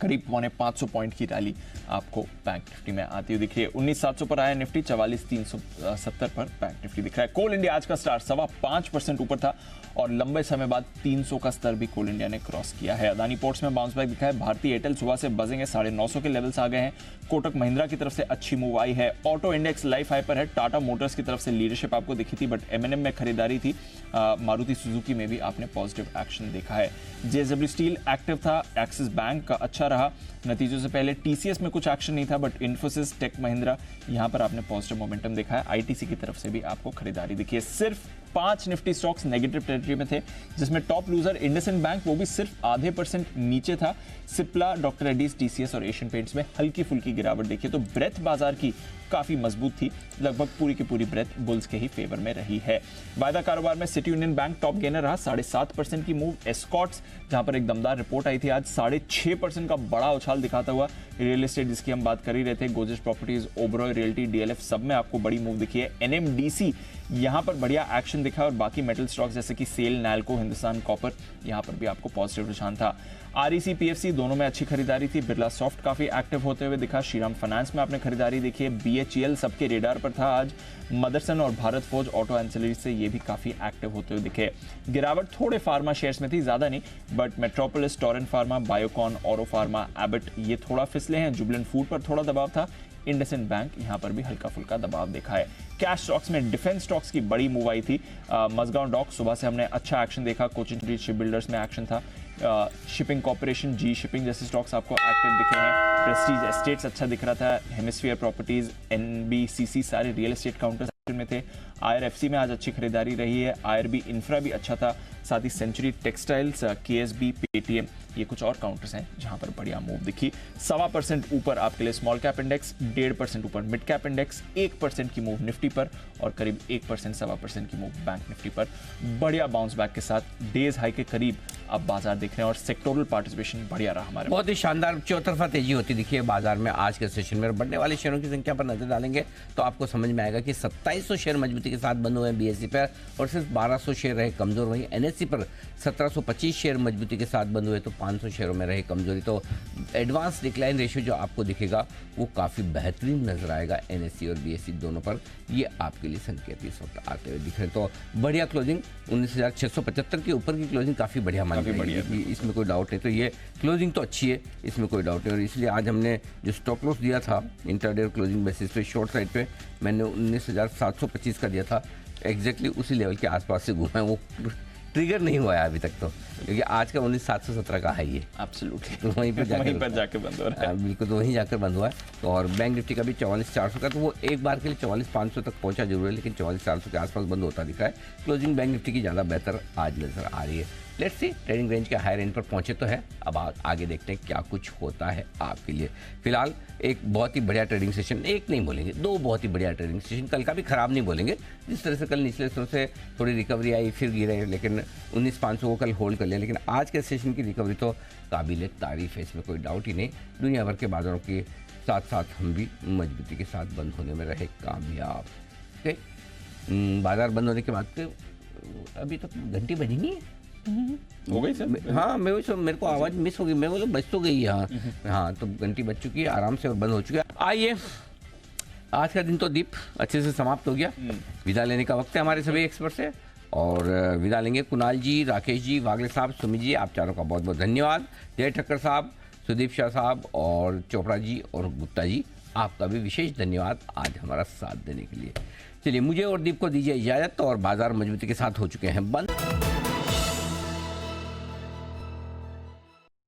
[SPEAKER 1] करीब 550 पॉइंट की रैली आपको बैंक निफ्टी में आती हुई दिख रही है। 19,700 पर आया निफ्टी, 44,370 पर बैंक निफ्टी दिख रहा है। कोल इंडिया आज का स्टार 5.25% ऊपर था और लंबे समय बाद 300 का स्तर भी कोल इंडिया ने क्रॉस किया है। अदानी पोर्ट्स में बाउंस बैक दिखा है। भारतीय एयरटेल सुबह से बजेंगे 950 के लेवल्स आ गए हैं। कोटक महिंद्रा की तरफ से अच्छी मूव आई है। ऑटो इंडेक्स लाइफ हाई पर है। टाटा मोटर्स की तरफ से लीडरशिप आपको दिखी थी, बट एमएनएम में खरीदारी थी। मारुति सुजुकी में भी आपने पॉजिटिव एक्शन देखा है। जेएसडब्ल्यू स्टील एक्टिव था। एक्सिस बैंक का अच्छा रहा। नतीजों से पहले टीसीएस में कुछ एक्शन नहीं था, बट इन्फोसिस, टेक महिंद्रा यहां पर आपने पॉजिटिव मोमेंटम देखा है। आईटीसी की तरफ से भी आपको खरीदारी दिखी है। सिर्फ 5 निफ्टी स्टॉक्स नेगेटिव टेरिटरी में थे, जिसमें टॉप लूजर इंडसइंड बैंक, वो भी सिर्फ आधे % नीचे था। सिप्ला, डॉक्टर रेड्डीज, टीसीएस और एशियन पेंट्स में हल्की फुल्की गिरावट देखिए। तो ब्रेथ बाजार की काफी मजबूत थी, लगभग पूरी की पूरी ब्रेथ बुल्स के ही फेवर में रही है। वायदा कारोबार में city union bank top gainer रहा, 7.5% की मूव। एस्कॉट्स, जहां पर एक दमदार रिपोर्ट आई थी आज, 6.5% का बड़ा उछाल दिखाता हुआ। रियल एस्टेट जिसकी हम बात कर ही रहे थे, Gauss's properties, Oberoi realty, DLF, सब में आपको बड़ी मूव दिखी है। एनएमडीसी यहां पर बढ़िया एक्शन दिखा और बाकी मेटल स्टॉक्स जैसे कि सेल, नैल्को, हिंदुस्तान कॉपर, यहां पर भी आपको पॉजिटिव रुझान था। आरईसी, पीएफसी दोनों में अच्छी खरीदारी थी। बिरला सॉफ्ट काफी एक्टिव होते हुए दिखा। श्रीराम फाइनेंस में आपने खरीदारी देखी है। बीएचईएल सबके रेडार पर था आज। मदरसन और भारत फोर्ज ऑटो एंसिलरी से ये भी काफी एक्टिव होते हुए दिखे। गिरावट थोड़े फार्मा शेयर्स में थी, ज्यादा नहीं, but metropolis, Torrent pharma, Biocon, Auro pharma, Abbott ये थोड़ा फिसले हैं। जुबिलेंट फूड पर थोड़ा दबाव था। इंडसइंड बैंक यहां पर भी हल्का फुल्का दबाव देखा है। कैश स्टॉक्स में डिफेंस स्टॉक्स की बड़ी मूव आई थी। मजगांव डॉक सुबह से हमने अच्छा एक्शन देखा। कोचिन शिप बिल्डर्स में एक्शन था। शिपिंग कॉर्पोरेशन, जी शिपिंग जैसे स्टॉक्स आपको एक्टिव दिखे हैं। प्रेस्टीज एस्टेट्स अच्छा दिख रहा था। हेमिस्फीयर प्रॉपर्टीज, एनबीसीसी सारे रियल एस्टेट काउंटर्स में थे। आईआरएफसी में आज अच्छी खरीदारी रही है। आईआरबी इंफ्रा भी अच्छा था। साथ ही सेंचुरी टेक्सटाइल्स, केएसबी, पेटीएम, ये कुछ और काउंटर्स हैं जहां पर बढ़िया मूव दिखी। 1.25% ऊपर आपके लिए स्मॉल कैप इंडेक्स, 1.5% ऊपर मिड कैप इंडेक्स, 1% की मूव निफ्टी पर और करीब 1%, 1.25% की मूव बैंक निफ्टी पर। बढ़िया बाउंस बैक के साथ डेज हाई के करीब अब बाजार दिख रहे हैं और सेक्टोरल पार्टिसिपेशन बढ़िया रहा हमारे।
[SPEAKER 2] बहुत ही शानदार चौतरफा तेजी होती दिखी है बाजार में आज के सेशन में। बढ़ने वाले शेयरों की संख्या पर नजर डालेंगे तो आपको समझ में आएगा कि 2700 शेयर मजबूती के साथ बंद हुए बीएसई पर और सिर्फ 1200 शेयर रहे कमजोर। वहीं एनएससी पर 1725 शेयर मजबूती के साथ बंद हुए तो 500 शेयरों में रहे कमजोरी। तो एडवांस डिक्लाइन रेशियो जो आपको दिखेगा वो काफ़ी बेहतरीन नजर आएगा एनएससी और बीएसई दोनों पर। ये आपके लिए संकेत इस वक्त आते हुए दिख रहे हैं। तो बढ़िया क्लोजिंग 19,675 के ऊपर की क्लोजिंग काफ़ी बढ़िया मानी जाएगी, इसमें कोई डाउट नहीं। तो ये क्लोजिंग तो अच्छी है, इसमें कोई डाउट नहीं। और इसलिए आज हमने जो स्टॉप लॉस दिया था इंटरडे क्लोजिंग बेसिस पे शॉर्ट साइड पे मैंने 19,725 का दिया था। एग्जैक्टली उसी लेवल के आसपास से घूमा है, वो ट्रिगर नहीं हुआ है अभी तक तो, क्योंकि आज का 19,717 का है ये।
[SPEAKER 1] एब्सोल्युटली,
[SPEAKER 2] तो वहीं पर
[SPEAKER 1] जाके बंद हो रहा है।
[SPEAKER 2] बिल्कुल, तो वहीं जाकर बंद हुआ है। तो और बैंक निफ्टी का भी 44,400 का, तो वो एक बार के लिए 44,500 तक पहुंचा जरूर है, लेकिन 44,400 के आसपास बंद होता दिखा है। क्लोजिंग बैंक निफ्टी की ज़्यादा बेहतर आज नजर आ रही है। लेट्स सी, ट्रेडिंग रेंज के हायर एंड पर पहुंचे तो है, अब आगे देखते हैं क्या कुछ होता है आपके लिए। फिलहाल एक बहुत ही बढ़िया ट्रेडिंग सेशन, एक नहीं बोलेंगे, 2 बहुत ही बढ़िया ट्रेडिंग सेशन। कल का भी खराब नहीं बोलेंगे, जिस तरह से कल निचले स्तरों से थोड़ी रिकवरी आई फिर गिरे, लेकिन 19,500 को कल होल्ड कर लिया। लेकिन आज के सेशन की रिकवरी तो काबिल तारीफ है, इसमें कोई डाउट ही नहीं। दुनिया भर के बाजारों के साथ साथ हम भी मजबूती के साथ बंद होने में रहे कामयाब। ओके, बाजार बंद होने के बाद अभी तो घंटी बजी नहीं है,
[SPEAKER 1] हो गई सर?
[SPEAKER 2] हाँ, मैं वही मेरे को आवाज़ मिस हो गई, मैं बोला बज तो गई है। हाँ, तो घंटी बज चुकी है आराम से और बंद हो चुकी है। आइए, आज का दिन तो दीप अच्छे से समाप्त हो गया। विदा लेने का वक्त है हमारे सभी एक्सपर्ट से, और विदा लेंगे कुणाल जी, राकेश जी, वागले साहब, सुमित जी, आप चारों का बहुत बहुत धन्यवाद। जय ठक्कर साहब, सुदीप शाह साहब और चोपड़ा जी और गुप्ता जी, आपका भी विशेष धन्यवाद आज हमारा साथ देने के लिए। चलिए, मुझे और दीप को दीजिए इजाज़त, और बाजार मजबूती के साथ हो चुके हैं बंद।